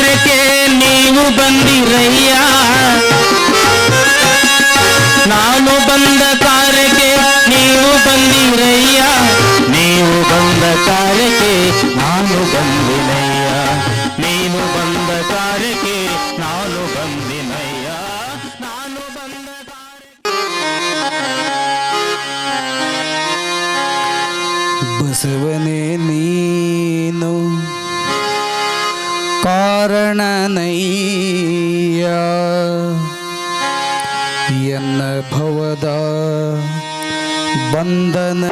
ಕಾರ್ಯಕ್ಕೆ ನೀವು ಬಂದಿರಯ್ಯ, ನಾನು ಬಂದ ಕಾರ್ಯಕ್ಕೆ ನೀವು ಬಂದಿರಯ್ಯ, ನೀವು ಬಂದ ಕಾರ್ಯಕ್ಕೆ ನಾನು ಬಂದಿನಯ್ಯ, ನೀನು ಬಂದ ಕಾರ್ಯಕ್ಕೆ ನಾನು ಬಂದಿನಯ್ಯ, ನಾನು ಬಂದ ಬಸವನೇ ನೀನು ಕಾರಣನಯ್ಯ, ಎನ್ನ ಭವದ ಬಂಧನ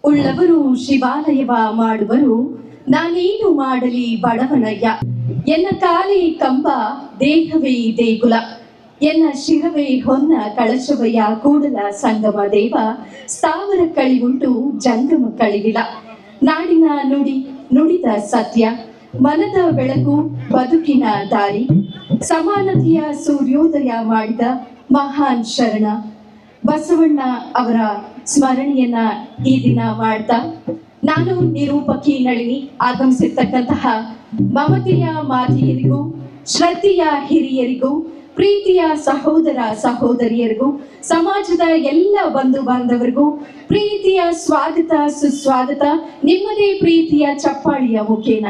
ಉಳ್ಳವರು ಶಿವಾಲಯವ ಮಾಡುವರು, ನಾನೇನು ಮಾಡಲಿ ಬಡವನಯ್ಯ. ಎನ್ನ ಕಾಲೇ ಕಂಬ, ದೇಹವೇ ದೇಗುಲ, ಎನ್ನ ಶಿರವೇ ಹೊನ್ನ ಕಳಶವಯ್ಯ ಕೂಡಲ ಸಂಗಮ ದೇವ. ಸ್ಥಾವರ ಕಳಿವುಂಟು ಜಂಗಮ ಕಳಿವಿಲ, ನಾಡಿನ ನುಡಿ ನುಡಿದ ಸತ್ಯ, ಮನದ ಬೆಳಕು ಬದುಕಿನ ದಾರಿ, ಸಮಾನತೆಯ ಸೂರ್ಯೋದಯ ಮಾಡಿದ ಮಹಾನ್ ಶರಣ ಬಸವಣ್ಣ ಅವರ ಸ್ಮರಣೆಯನ್ನ ಈ ದಿನ ಮಾಡ್ತಾ, ನಾನು ನಿರೂಪಕಿ ನಳಿನಿ ಆಗಮಿಸಿರ್ತಕ್ಕಂತಹ ಮಮತೆಯ ಮಾತೆಯರಿಗೂ, ಶ್ರದ್ಧೆಯ ಹಿರಿಯರಿಗೂ, ಪ್ರೀತಿಯ ಸಹೋದರ ಸಹೋದರಿಯರಿಗೂ, ಸಮಾಜದ ಎಲ್ಲ ಬಂಧು ಬಾಂಧವರಿಗೂ ಪ್ರೀತಿಯ ಸ್ವಾಗತ ಸುಸ್ವಾಗತ. ನಿಮ್ಮದೇ ಪ್ರೀತಿಯ ಚಪ್ಪಾಳಿಯ ಮುಖೇನ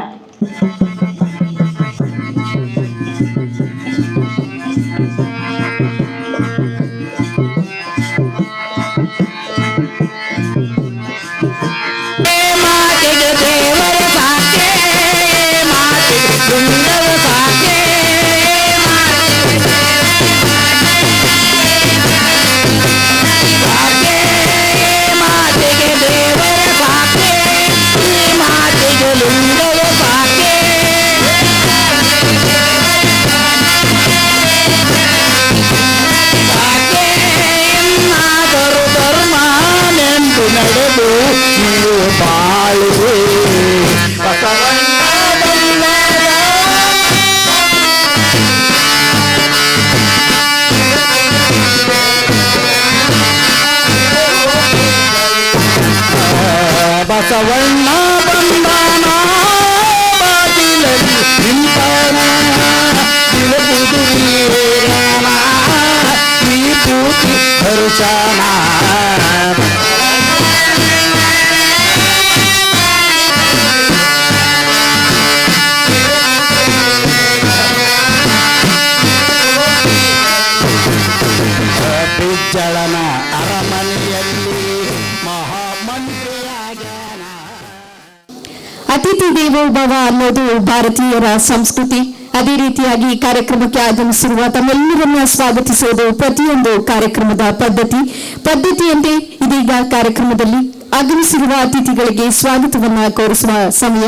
ಬಸವಣ್ಣ ಬಂದಾನ ಬಾಗಿಲಲ್ಲಿ ನಿಂತಾನ, ತಿರುಗುದು ನೀರಾನ ವಿಭೂತಿ ಹರುಚಾನ. ಬಿಜ್ಜಳನ ಅರಮನೆಯಲ್ಲಿ ಮಹಾಮಂತ್ರಿಯಾಗ್ಯಾನ. ಅತಿಥಿ ದೇವೋ ಭವ ಅನ್ನೋದು ಭಾರತೀಯರ ಸಂಸ್ಕೃತಿ. ಅದೇ ರೀತಿಯಾಗಿ ಕಾರ್ಯಕ್ರಮಕ್ಕೆ ಆಗಮಿಸಿರುವ ತಮ್ಮೆಲ್ಲರನ್ನ ಸ್ವಾಗತಿಸುವುದು ಪ್ರತಿಯೊಂದು ಕಾರ್ಯಕ್ರಮದ ಪದ್ಧತಿಯಂತೆ ಇದೀಗ ಕಾರ್ಯಕ್ರಮದಲ್ಲಿ ಆಗಮಿಸಿರುವ ಅತಿಥಿಗಳಿಗೆ ಸ್ವಾಗತವನ್ನ ಕೋರಿಸುವ ಸಮಯ.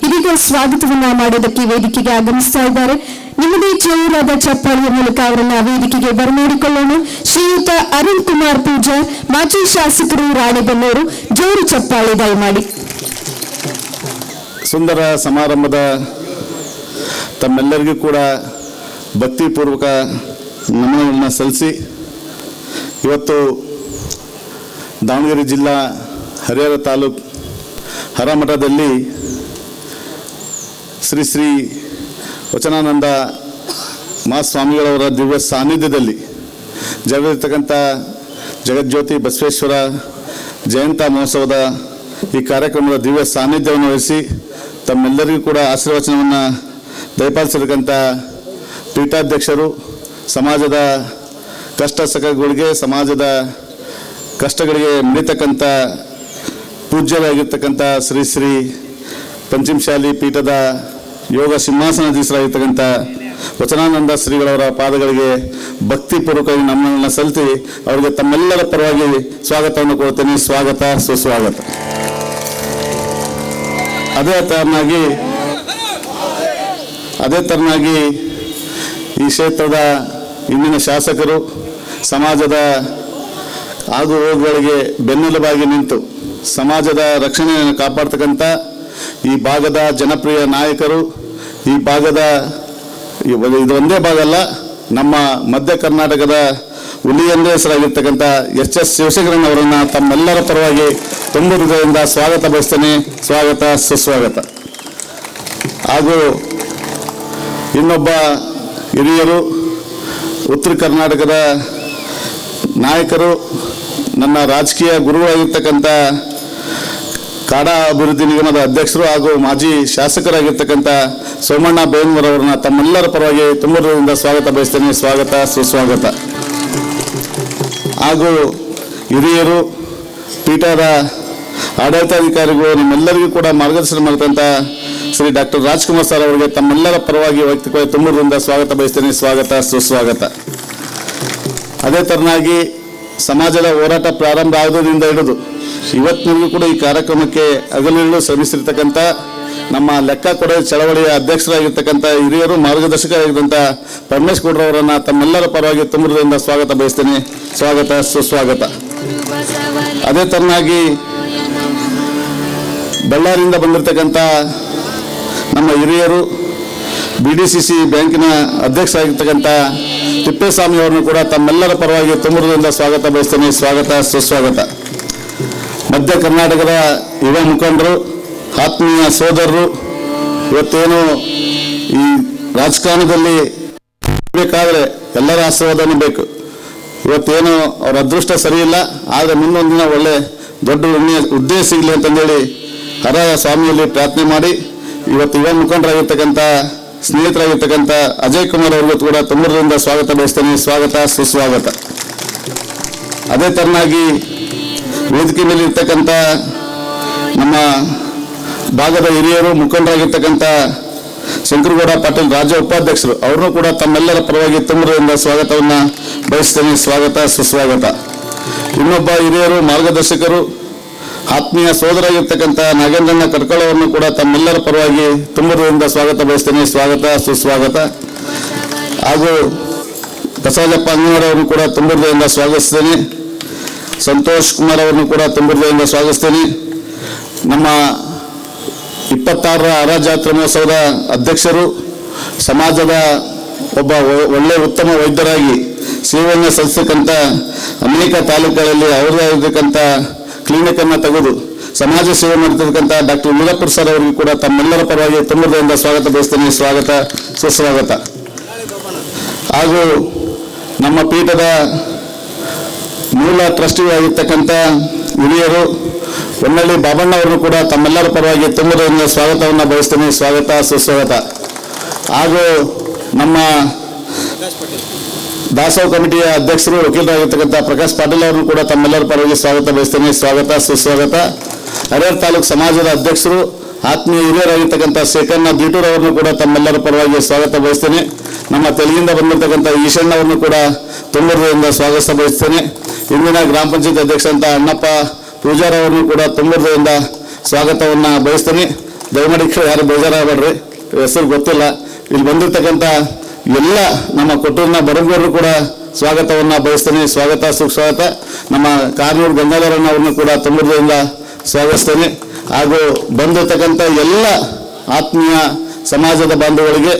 ಇದೀಗ ಸ್ವಾಗತವನ್ನ ಮಾಡೋದಕ್ಕೆ ವೇದಿಕೆಗೆ ಆಗಮಿಸ್ತಾ ಇದ್ದಾರೆ. ನಿಮ್ಮದೇ ಜೋರಾದ ಚಪ್ಪಾಳಿಯ ಮೂಲಕ ಅವರನ್ನ ವೇದಿಕೆಗೆ ಬರಮಾಡಿಕೊಳ್ಳೋಣ. ಶ್ರೀಯುತ ಅರುಣ್ ಕುಮಾರ್ ಪೂಜಾರ್, ಮಾಜಿ ಶಾಸಕರು, ರಾಣೆಬೆನ್ನೂರು. ಜೋರು ಚಪ್ಪಾಳಿ ದಯಮಾಡಿ. ಸುಂದರ ಸಮಾರಂಭದ ತಮ್ಮೆಲ್ಲರಿಗೂ ಕೂಡ ಭಕ್ತಿಪೂರ್ವಕ ನಮನಗಳನ್ನು ಸಲ್ಲಿಸಿ, ಇವತ್ತು ದಾವಣಗೆರೆ ಜಿಲ್ಲಾ ಹರಿಹರ ತಾಲೂಕು ಹರಮಠದಲ್ಲಿ ಶ್ರೀ ಶ್ರೀ ವಚನಾನಂದ ಮಹಾಸ್ವಾಮಿಗಳವರ ದಿವ್ಯ ಸಾನ್ನಿಧ್ಯದಲ್ಲಿ ಜರುಗಿರ್ತಕ್ಕಂಥ ಜಗಜ್ಯೋತಿ ಬಸವೇಶ್ವರ ಜಯಂತ ಮಹೋತ್ಸವದ ಈ ಕಾರ್ಯಕ್ರಮದ ದಿವ್ಯ ಸಾನ್ನಿಧ್ಯವನ್ನು ವಹಿಸಿ ತಮ್ಮೆಲ್ಲರಿಗೂ ಕೂಡ ಆಶೀರ್ವಚನವನ್ನು ದಯಪಾಲಿಸಿರ್ತಕ್ಕಂಥ ಪೀಠಾಧ್ಯಕ್ಷರು, ಸಮಾಜದ ಕಷ್ಟ ಸುಖಗಳಿಗೆ, ಸಮಾಜದ ಕಷ್ಟಗಳಿಗೆ ಮಿಡಿತಕ್ಕಂಥ ಪೂಜ್ಯರಾಗಿರ್ತಕ್ಕಂಥ ಶ್ರೀ ಶ್ರೀ ಪಂಚಮಶಾಲಿ ಪೀಠದ ಯೋಗ ಸಿಂಹಾಸನಾಧೀಶರಾಗಿರ್ತಕ್ಕಂಥ ವಚನಾನಂದ ಶ್ರೀಗಳವರ ಪಾದಗಳಿಗೆ ಭಕ್ತಿಪೂರ್ವಕವಾಗಿ ನಮ್ಮನ್ನು ಸಲ್ಲಿಸಿ ಅವರಿಗೆ ತಮ್ಮೆಲ್ಲರ ಪರವಾಗಿ ಸ್ವಾಗತವನ್ನು ಕೊಡ್ತೇನೆ. ಸ್ವಾಗತ, ಸುಸ್ವಾಗತ. ಅದೇ ತರನಾಗಿ ಈ ಕ್ಷೇತ್ರದ ಇಂದಿನ ಶಾಸಕರು ಸಮಾಜದ ಆಗು ಹೋಗುಗಳಿಗೆ ಬೆನ್ನೆಲುಬಾಗಿ ನಿಂತು ಸಮಾಜದ ರಕ್ಷಣೆಯನ್ನು ಕಾಪಾಡ್ತಕ್ಕಂಥ ಈ ಭಾಗದ ಜನಪ್ರಿಯ ನಾಯಕರು, ಈ ಭಾಗದ ಇದು ಒಂದೇ ಭಾಗ ಅಲ್ಲ, ನಮ್ಮ ಮಧ್ಯ ಕರ್ನಾಟಕದ ಹುಲಿಯಂದೇ ಹೆಸರಾಗಿರ್ತಕ್ಕಂಥ ಎಸ್ ಶಿವಶಂಕರನ್ ಅವರನ್ನು ತಮ್ಮೆಲ್ಲರ ಪರವಾಗಿ ತುಂಬ ಹೃದಯದಿಂದ ಸ್ವಾಗತ ಬಯಸ್ತೇನೆ. ಸ್ವಾಗತ, ಸುಸ್ವಾಗತ. ಹಾಗೂ ಇನ್ನೊಬ್ಬ ಹಿರಿಯರು, ಉತ್ತರ ಕರ್ನಾಟಕದ ನಾಯಕರು, ನನ್ನ ರಾಜಕೀಯ ಗುರುಗಳಾಗಿರ್ತಕ್ಕಂಥ ಕಾಡಾ ಅಭಿವೃದ್ಧಿ ನಿಗಮದ ಅಧ್ಯಕ್ಷರು ಹಾಗೂ ಮಾಜಿ ಶಾಸಕರಾಗಿರ್ತಕ್ಕಂಥ ಸೋಮಣ್ಣ ಬೇನ್ವರವರನ್ನ ತಮ್ಮೆಲ್ಲರ ಪರವಾಗಿ ತುಂಬ ಹೃದಯದಿಂದ ಸ್ವಾಗತ ಬಯಸ್ತೇನೆ. ಸ್ವಾಗತ, ಸುಸ್ವಾಗತ. ಹಾಗೂ ಹಿರಿಯರು, ಪೀಠದ ಆಡಳಿತಾಧಿಕಾರಿಗಳು, ನಮ್ಮೆಲ್ಲರಿಗೂ ಕೂಡ ಮಾರ್ಗದರ್ಶನ ಮಾಡಿದಂಥ ಶ್ರೀ ಡಾಕ್ಟರ್ ರಾಜ್ಕುಮಾರ್ ಸರ್ ಅವರಿಗೆ ತಮ್ಮೆಲ್ಲರ ಪರವಾಗಿ ವೈಯಕ್ತಿಕವಾಗಿ ತುಂಬ ಹೃದಯದಿಂದ ಸ್ವಾಗತ ಬಯಸ್ತೇನೆ. ಸ್ವಾಗತ, ಸುಸ್ವಾಗತ. ಅದೇ ತರನಾಗಿ ಸಮಾಜದ ಹೋರಾಟ ಪ್ರಾರಂಭ ಆಗೋದ್ರಿಂದ ಹಿಡಿದು ಇವತ್ತಿನವರೆಗೂ ಕೂಡ ಈ ಕಾರ್ಯಕ್ರಮಕ್ಕೆ ಹಗಲಿರುಳು ಶ್ರಮಿಸಿರ್ತಕ್ಕಂಥ ನಮ್ಮ ಲೆಕ್ಕ ಕೊಡ ಚಳವಳಿಯ ಅಧ್ಯಕ್ಷರಾಗಿರ್ತಕ್ಕಂಥ ಹಿರಿಯರು, ಮಾರ್ಗದರ್ಶಕರಾಗಿದ್ದಂಥ ಪರಮೇಶ್ ಗೌಡ್ರವರನ್ನು ತಮ್ಮೆಲ್ಲರ ಪರವಾಗಿ ತುಂಬ ಹೃದಯದಿಂದ ಸ್ವಾಗತ ಬಯಸ್ತೇನೆ. ಸ್ವಾಗತ, ಸುಸ್ವಾಗತ. ಅದೇ ತರನಾಗಿ ಬಳ್ಳಾರಿಯಿಂದ ಬಂದಿರತಕ್ಕಂಥ ನಮ್ಮ ಹಿರಿಯರು, BDCC ಬ್ಯಾಂಕಿನ ಅಧ್ಯಕ್ಷರಾಗಿರ್ತಕ್ಕಂಥ ತಿಪ್ಪೇಸ್ವಾಮಿ ಅವರನ್ನು ಕೂಡ ತಮ್ಮೆಲ್ಲರ ಪರವಾಗಿ ತುಂಬ ಹೃದಯದಿಂದ ಸ್ವಾಗತ ಬಯಸ್ತೇನೆ. ಸ್ವಾಗತ, ಸುಸ್ವಾಗತ. ಮಧ್ಯ ಕರ್ನಾಟಕದ ಯುವ ಮುಖಂಡರು, ಆತ್ಮೀಯ ಸೋದರರು, ಇವತ್ತೇನು ಈ ರಾಜಕಾರಣದಲ್ಲಿ ಬೇಕಾದರೆ ಎಲ್ಲರ ಆಶೀರ್ವಾದನೂ ಬೇಕು. ಇವತ್ತೇನು ಅವ್ರ ಅದೃಷ್ಟ ಸರಿ ಇಲ್ಲ, ಆದರೆ ಮುಂದೊಂದು ದಿನ ಒಳ್ಳೆ ದೊಡ್ಡ ಉದ್ದೇಶ ಸಿಗಲಿ ಅಂತಂದೇಳಿ ಹರ ಸ್ವಾಮಿಯಲ್ಲಿ ಪ್ರಾರ್ಥನೆ ಮಾಡಿ ಇವತ್ತು ಯುವ ಮುಖಂಡರಾಗಿರ್ತಕ್ಕಂಥ ಸ್ನೇಹಿತರಾಗಿರ್ತಕ್ಕಂಥ ಅಜಯ್ ಕುಮಾರ್ ಅವ್ರಿಗೂ ಕೂಡ ತುಂಬ ಹೃದಯದಿಂದ ಸ್ವಾಗತ ಬಯಸ್ತೇನೆ. ಸ್ವಾಗತ, ಸುಸ್ವಾಗತ. ಅದೇ ತರನಾಗಿ ವೇದಿಕೆ ಮೇಲೆ ಇರ್ತಕ್ಕಂಥ ನಮ್ಮ ಭಾಗದ ಹಿರಿಯರು, ಮುಖಂಡರಾಗಿರ್ತಕ್ಕಂಥ ಶಂಕರಗೌಡ ಪಾಟೀಲ್ ರಾಜ್ಯ ಉಪಾಧ್ಯಕ್ಷರು, ಅವ್ರನ್ನೂ ಕೂಡ ತಮ್ಮೆಲ್ಲರ ಪರವಾಗಿ ತುಂಬ ಹೃದಯದಿಂದ ಸ್ವಾಗತವನ್ನು ಬಯಸ್ತೇನೆ. ಸ್ವಾಗತ, ಸುಸ್ವಾಗತ. ಇನ್ನೊಬ್ಬ ಹಿರಿಯರು, ಮಾರ್ಗದರ್ಶಕರು, ಆತ್ಮೀಯ ಸೋದರಾಗಿರ್ತಕ್ಕಂಥ ನಾಗೇಂದ್ರಣ್ಣ ಕಡ್ಕಳ ಅವರನ್ನು ಕೂಡ ತಮ್ಮೆಲ್ಲರ ಪರವಾಗಿ ತುಂಬ ಹೃದಯದಿಂದ ಸ್ವಾಗತ ಬಯಸ್ತೇನೆ. ಸ್ವಾಗತ, ಸುಸ್ವಾಗತ. ಹಾಗೂ ಬಸವರಾಜಪ್ಪ ಅಂಗನವಾಡಿ ಅವರನ್ನು ಕೂಡ ತುಂಬ ಹೃದಯದಿಂದ ಸ್ವಾಗತಿಸ್ತೇನೆ. ಸಂತೋಷ್ ಕುಮಾರ್ ಅವರನ್ನು ಕೂಡ ತುಂಬ ಹೃದಯದಿಂದ ಸ್ವಾಗತಿಸ್ತೇನೆ. ನಮ್ಮ 26ರ ಹರ ಜಾತ್ರಾ ಮಹೋತ್ಸವದ ಅಧ್ಯಕ್ಷರು, ಸಮಾಜದ ಒಬ್ಬ ಒಳ್ಳೆಯ ಉತ್ತಮ ವೈದ್ಯರಾಗಿ ಸೇವೆಯನ್ನು ಸಲ್ಲಿಸತಕ್ಕಂಥ ಅನೇಕ ತಾಲೂಕುಗಳಲ್ಲಿ ಅವರದೇ ಆಗಿರ್ತಕ್ಕಂಥ ಕ್ಲಿನಿಕನ್ನು ತೆಗೆದು ಸಮಾಜ ಸೇವೆ ಮಾಡ್ತಿರ್ತಕ್ಕಂಥ ಡಾಕ್ಟರ್ ಮುಜಫರ್ ಸರ್ ಅವರಿಗೂ ಕೂಡ ತಮ್ಮೆಲ್ಲರ ಪರವಾಗಿ ತುಂಬ ಹೃದಯದಿಂದ ಸ್ವಾಗತ ಬಯಸ್ತೇನೆ. ಸ್ವಾಗತ, ಸುಸ್ವಾಗತ. ಹಾಗೂ ನಮ್ಮ ಪೀಠದ ಮೂಲ ಟ್ರಸ್ಟಿ ಆಗಿರ್ತಕ್ಕಂಥ ಹಿರಿಯರು ಹೊನ್ನಳ್ಳಿ ಬಾಬಣ್ಣ ಅವರನ್ನು ಕೂಡ ತಮ್ಮೆಲ್ಲರ ಪರವಾಗಿ ತುಂಬ ಹೃದಯದಿಂದ ಸ್ವಾಗತವನ್ನು ಬಯಸ್ತೇನೆ. ಸ್ವಾಗತ, ಸುಸ್ವಾಗತ. ಹಾಗೂ ನಮ್ಮ ದಾಸೋಹ ಕಮಿಟಿಯ ಅಧ್ಯಕ್ಷರು, ವಕೀಲರಾಗಿರ್ತಕ್ಕಂಥ ಪ್ರಕಾಶ್ ಪಾಟೀಲ್ ಅವರನ್ನು ಕೂಡ ತಮ್ಮೆಲ್ಲರ ಪರವಾಗಿ ಸ್ವಾಗತ ಬಯಸ್ತೇನೆ. ಸ್ವಾಗತ, ಸುಸ್ವಾಗತ. ಹರಿಹರ ತಾಲೂಕು ಸಮಾಜದ ಅಧ್ಯಕ್ಷರು, ಆತ್ಮೀಯ ಹಿರಿಯರಾಗಿರ್ತಕ್ಕಂಥ ಶೇಖರ್ನ ದೀಟೂರ್ ಅವರನ್ನು ಕೂಡ ತಮ್ಮೆಲ್ಲರ ಪರವಾಗಿ ಸ್ವಾಗತ ಬಯಸ್ತೇನೆ. ನಮ್ಮ ತೆಲುಗಿಂದ ಬಂದಿರತಕ್ಕಂಥ ಈಶಣ್ಣ ಅವರನ್ನು ಕೂಡ ತುಂಬ ಹೃದಯದಿಂದ ಸ್ವಾಗತ ಬಯಸ್ತೇನೆ. ಇಂದಿನ ಗ್ರಾಮ ಪಂಚಾಯತ್ ಅಧ್ಯಕ್ಷ ಅಂತ ಅಣ್ಣಪ್ಪ ಪೂಜಾರ ಅವರನ್ನು ಕೂಡ ತುಂಬ ಹೃದಯದಿಂದ ಸ್ವಾಗತವನ್ನು ಬಯಸ್ತೇನೆ. ದಯಮಾಡಿ ಯಾರು ಬೇಜಾರಾಗಬೇಡ್ರಿ, ಹೆಸರು ಗೊತ್ತಿಲ್ಲ. ಇಲ್ಲಿ ಬಂದಿರತಕ್ಕಂಥ ಎಲ್ಲ ನಮ್ಮ ಕೊಟ್ಟೂರಿನ ಬಡಗರು ಕೂಡ ಸ್ವಾಗತವನ್ನು ಬಯಸ್ತೇನೆ. ಸ್ವಾಗತ, ಸುಸ್ವಾಗತ. ನಮ್ಮ ಕಾರ್ನೂರು ಗಂಗಾಧರಣ್ಣ ಅವರನ್ನು ಕೂಡ ತುಂಬ ಹೃದಯದಿಂದ ಸ್ವಾಗತಿಸ್ತೇನೆ. ಹಾಗೂ ಬಂದಿರತಕ್ಕಂಥ ಎಲ್ಲ ಆತ್ಮೀಯ ಸಮಾಜದ ಬಾಂಧವಗಳಿಗೆ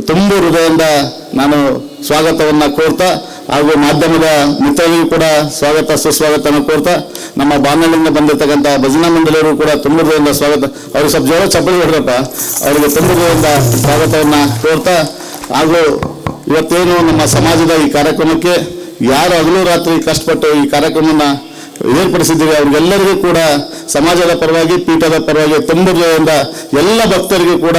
ತುಂಬ ಹೃದಯದಿಂದ ನಾನು ಸ್ವಾಗತವನ್ನು ಕೋರ್ತಾ ಹಾಗೂ ಮಾಧ್ಯಮದ ಮಿತ್ರರಿಗೂ ಕೂಡ ಸ್ವಾಗತ ಸುಸ್ವಾಗತನ ಕೋರ್ತಾ ನಮ್ಮ ಬಾನಳಿಂದ ಬಂದಿರತಕ್ಕಂಥ ಭಜನಾ ಮಂಡಳಿಯವರು ಕೂಡ ತುಂಬದಿಂದ ಸ್ವಾಗತ, ಅವ್ರಿಗೆ ಸ್ವಲ್ಪ ಜೋರ ಚಪ್ಪಲಿ ಹೊಡ್ರಪ್ಪ, ಅವರಿಗೆ ತುಂಬದಿಂದ ಸ್ವಾಗತವನ್ನು ಕೋರ್ತಾ ಹಾಗೂ ಇವತ್ತೇನು ನಮ್ಮ ಸಮಾಜದ ಈ ಕಾರ್ಯಕ್ರಮಕ್ಕೆ ಯಾರು ಹಗಲು ರಾತ್ರಿ ಕಷ್ಟಪಟ್ಟು ಈ ಕಾರ್ಯಕ್ರಮವನ್ನು ಏರ್ಪಡಿಸಿದ್ದೀವಿ ಅವ್ರಿಗೆಲ್ಲರಿಗೂ ಕೂಡ ಸಮಾಜದ ಪರವಾಗಿ ಪೀಠದ ಪರವಾಗಿ ತುಂಬದಿಂದ ಎಲ್ಲ ಭಕ್ತರಿಗೂ ಕೂಡ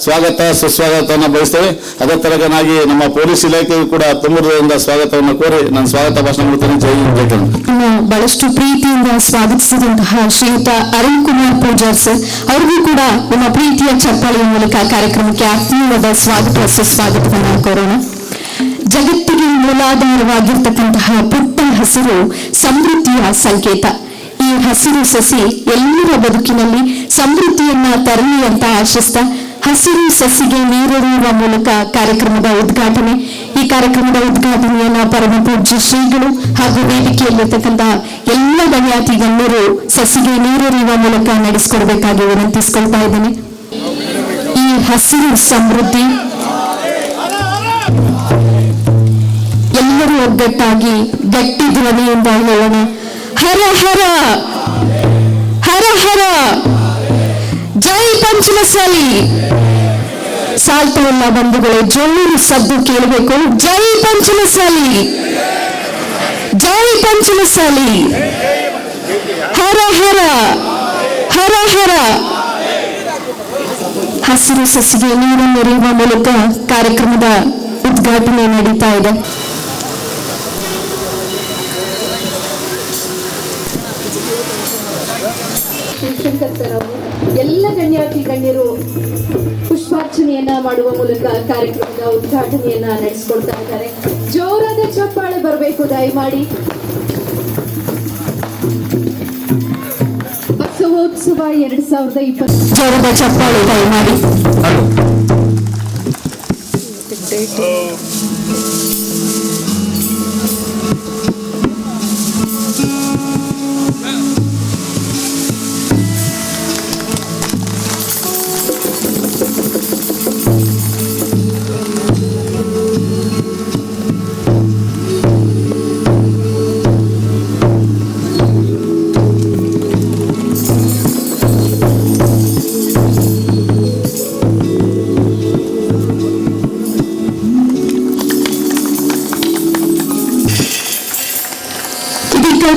ಸ್ವಾಗತ ಸುಸ್ವಾಗತವನ್ನು ಬಯಸ್ತೇವೆ. ಅದೇ ತರನಾಗಿ ನಮ್ಮ ಪೊಲೀಸ್ ಇಲಾಖೆಗೂ ಕೂಡ ತುಂಬದಿಂದ ಸ್ವಾಗತವನ್ನು ಕೋರಿ ನಾನು ಸ್ವಾಗತ ಭಾಷಣ ಮಾಡ್ತೇನೆ. ಜೈ ಹಿಂದ್, ಜೈ ಕನ್ನಡ. ಬಹಳಷ್ಟು ಪ್ರೀತಿಯಿಂದ ಸ್ವಾಗತಿಸಿದಂತಹ ಶ್ರೀಯುತ ಅರುಣ್ ಕುಮಾರ್ ಪೂಜಾರ್ ಸರ್ ಅವರಿಗೂ ಕೂಡ ನಮ್ಮ ಪ್ರೀತಿಯ ಚಪ್ಪಾಳೆಯ ಮೂಲಕ ಕಾರ್ಯಕ್ರಮಕ್ಕೆ ಆತ್ಮೀಯವಾದ ಸ್ವಾಗತ ಸುಸ್ವಾಗತವನ್ನು ಕೋರೋಣ. ಜಗತ್ತಿಗೆ ಮೂಲಾಧಾರವಾಗಿರ್ತಕ್ಕಂತಹ ಪುಟ್ಟ ಹಸಿರು ಸಮೃದ್ಧಿಯ ಸಂಕೇತ. ಈ ಹಸಿರು ಸಸಿ ಎಲ್ಲರ ಬದುಕಿನಲ್ಲಿ ಸಮೃದ್ಧಿಯನ್ನ ತರಲಿ ಅಂತ ಆಶಿಸ್ತಾ ಹಸಿರು ಸಸಿಗೆ ನೀರೆರೆಯುವ ಮೂಲಕ ಕಾರ್ಯಕ್ರಮದ ಉದ್ಘಾಟನೆ. ಈ ಕಾರ್ಯಕ್ರಮದ ಉದ್ಘಾಟನೆಯನ್ನ ಪರಮ ಪೂಜ್ಯ ಶ್ರೀಗಳು ಹಾಗೂ ವೇದಿಕೆಯಲ್ಲಿರ್ತಕ್ಕಂತಹ ಎಲ್ಲ ಗಣ್ಯಾತಿ ಗಣ್ಯರು ಸಸಿಗೆ ನೀರೆರೆಯುವ ಮೂಲಕ ನಡೆಸಿಕೊಡ್ಬೇಕಾಗಿ ವಿನಂತಿಸಿಕೊಳ್ತಾ ಇದ್ದೇನೆ. ಈ ಹಸಿರು ಸಮೃದ್ಧಿ ಎಲ್ಲರೂ ಒಗ್ಗಟ್ಟಾಗಿ ಗಟ್ಟಿ ಧ್ವನಿಯಿಂದ ಹೇಳೋಣ. ಹರ ಹರ ಹರ ಹರ ಜೈ ಪಂಚಮಸಾಲಿ. ಸಾಲ್ತವಲ್ಲ ಬಂಧುಗಳೇ, ಜೋರು ಸದ್ದು ಕೇಳಬೇಕು. ಜೈ ಪಂಚಮಸಾಲಿ, ಜೈ ಪಂಚಮಸಾಲಿ, ಹರ ಹರ ಹರ ಹರ. ಹಸಿರು ಸಸಿಗೆ ನೀರನ್ನು ಎರೆಯುವ ಮೂಲಕ ಕಾರ್ಯಕ್ರಮದ ಉದ್ಘಾಟನೆ ನಡೀತಾ ಇದೆ. ಎಲ್ಲ ಗಣ್ಯಾತಿ ಗಣ್ಯರು ಪುಷ್ಪಾರ್ಚನೆಯನ್ನ ಮಾಡುವ ಮೂಲಕ ಕಾರ್ಯಕ್ರಮದ ಉದ್ಘಾಟನೆಯನ್ನ ನಡೆಸಿಕೊಳ್ತಾ ಇದ್ದಾರೆ. ಜೋರಾದ ಚಪ್ಪಾಳೆ ಬರಬೇಕು ದಯಮಾಡಿ. ಬಸವೋತ್ಸವ 2020 ಜೋರಾದ ಚಪ್ಪಾಳೆ ದಯಮಾಡಿ.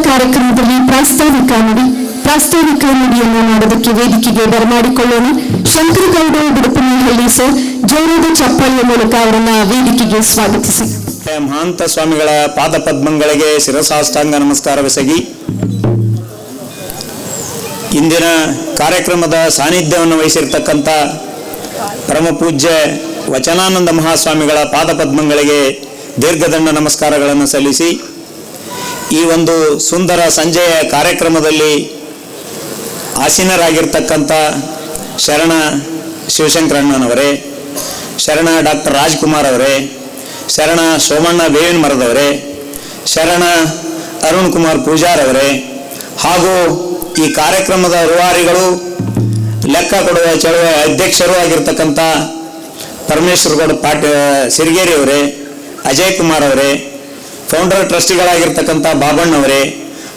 ಕಾರ್ಯಕ್ರಮದಲ್ಲಿ ಪ್ರಾಸ್ತಾವಿಕ ನುಡಿಯನ್ನು ಮಾಡೋದಕ್ಕೆ ವೇದಿಕೆಗೆ ಬರಮಾಡಿಕೊಳ್ಳೋಣ. ಶಂಕರಗೌಡ ಬಿಡುಪನಹಳ್ಳಿ ಸರ್ ಜೋರಾದ ಚಪ್ಪಾಳೆಯ ಮೂಲಕ ಅವರನ್ನ ವೇದಿಕೆಗೆ ಸ್ವಾಗತಿಸಿ. ಮಹಾಂತ ಸ್ವಾಮಿಗಳ ಪಾದ ಪದ್ಮಗಳಿಗೆ ಶಿರಸಾಷ್ಟಾಂಗ ನಮಸ್ಕಾರವೆಸಗಿ ಇಂದಿನ ಕಾರ್ಯಕ್ರಮದ ಸಾನ್ನಿಧ್ಯವನ್ನು ವಹಿಸಿರ್ತಕ್ಕಂಥ ಪರಮ ಪೂಜ್ಯ ವಚನಾನಂದ ಮಹಾಸ್ವಾಮಿಗಳ ಪಾದ ಪದ್ಮಗಳಿಗೆ ದೀರ್ಘದಂಡ ನಮಸ್ಕಾರಗಳನ್ನು ಸಲ್ಲಿಸಿ ಈ ಒಂದು ಸುಂದರ ಸಂಜೆಯ ಕಾರ್ಯಕ್ರಮದಲ್ಲಿ ಆಸೀನರಾಗಿರ್ತಕ್ಕಂಥ ಶರಣ ಶಿವಶಂಕರಣ್ಣನವರೇ, ಶರಣ ಡಾಕ್ಟರ್ ರಾಜ್ಕುಮಾರ್ ಅವರೇ, ಶರಣ ಸೋಮಣ್ಣ ಬೇವಿನ ಮರದವರೇ, ಶರಣ ಅರುಣ್ ಕುಮಾರ್ ಪೂಜಾರ್ ಅವರೇ, ಹಾಗೂ ಈ ಕಾರ್ಯಕ್ರಮದ ರೂವಾರಿಗಳು, ಲೆಕ್ಕ ಕೊಡುವ ಚಳುವ ಅಧ್ಯಕ್ಷರು ಆಗಿರ್ತಕ್ಕಂಥ ಪರಮೇಶ್ವರಗೌಡ ಸಿರಿಗೇರಿ ಅವರೇ, ಅಜಯ್ ಕುಮಾರ್ ಅವರೇ, ಫೌಂಡರ್ ಟ್ರಸ್ಟಿಗಳಾಗಿರ್ತಕ್ಕಂಥ ಬಾಬಣ್ಣವರೇ,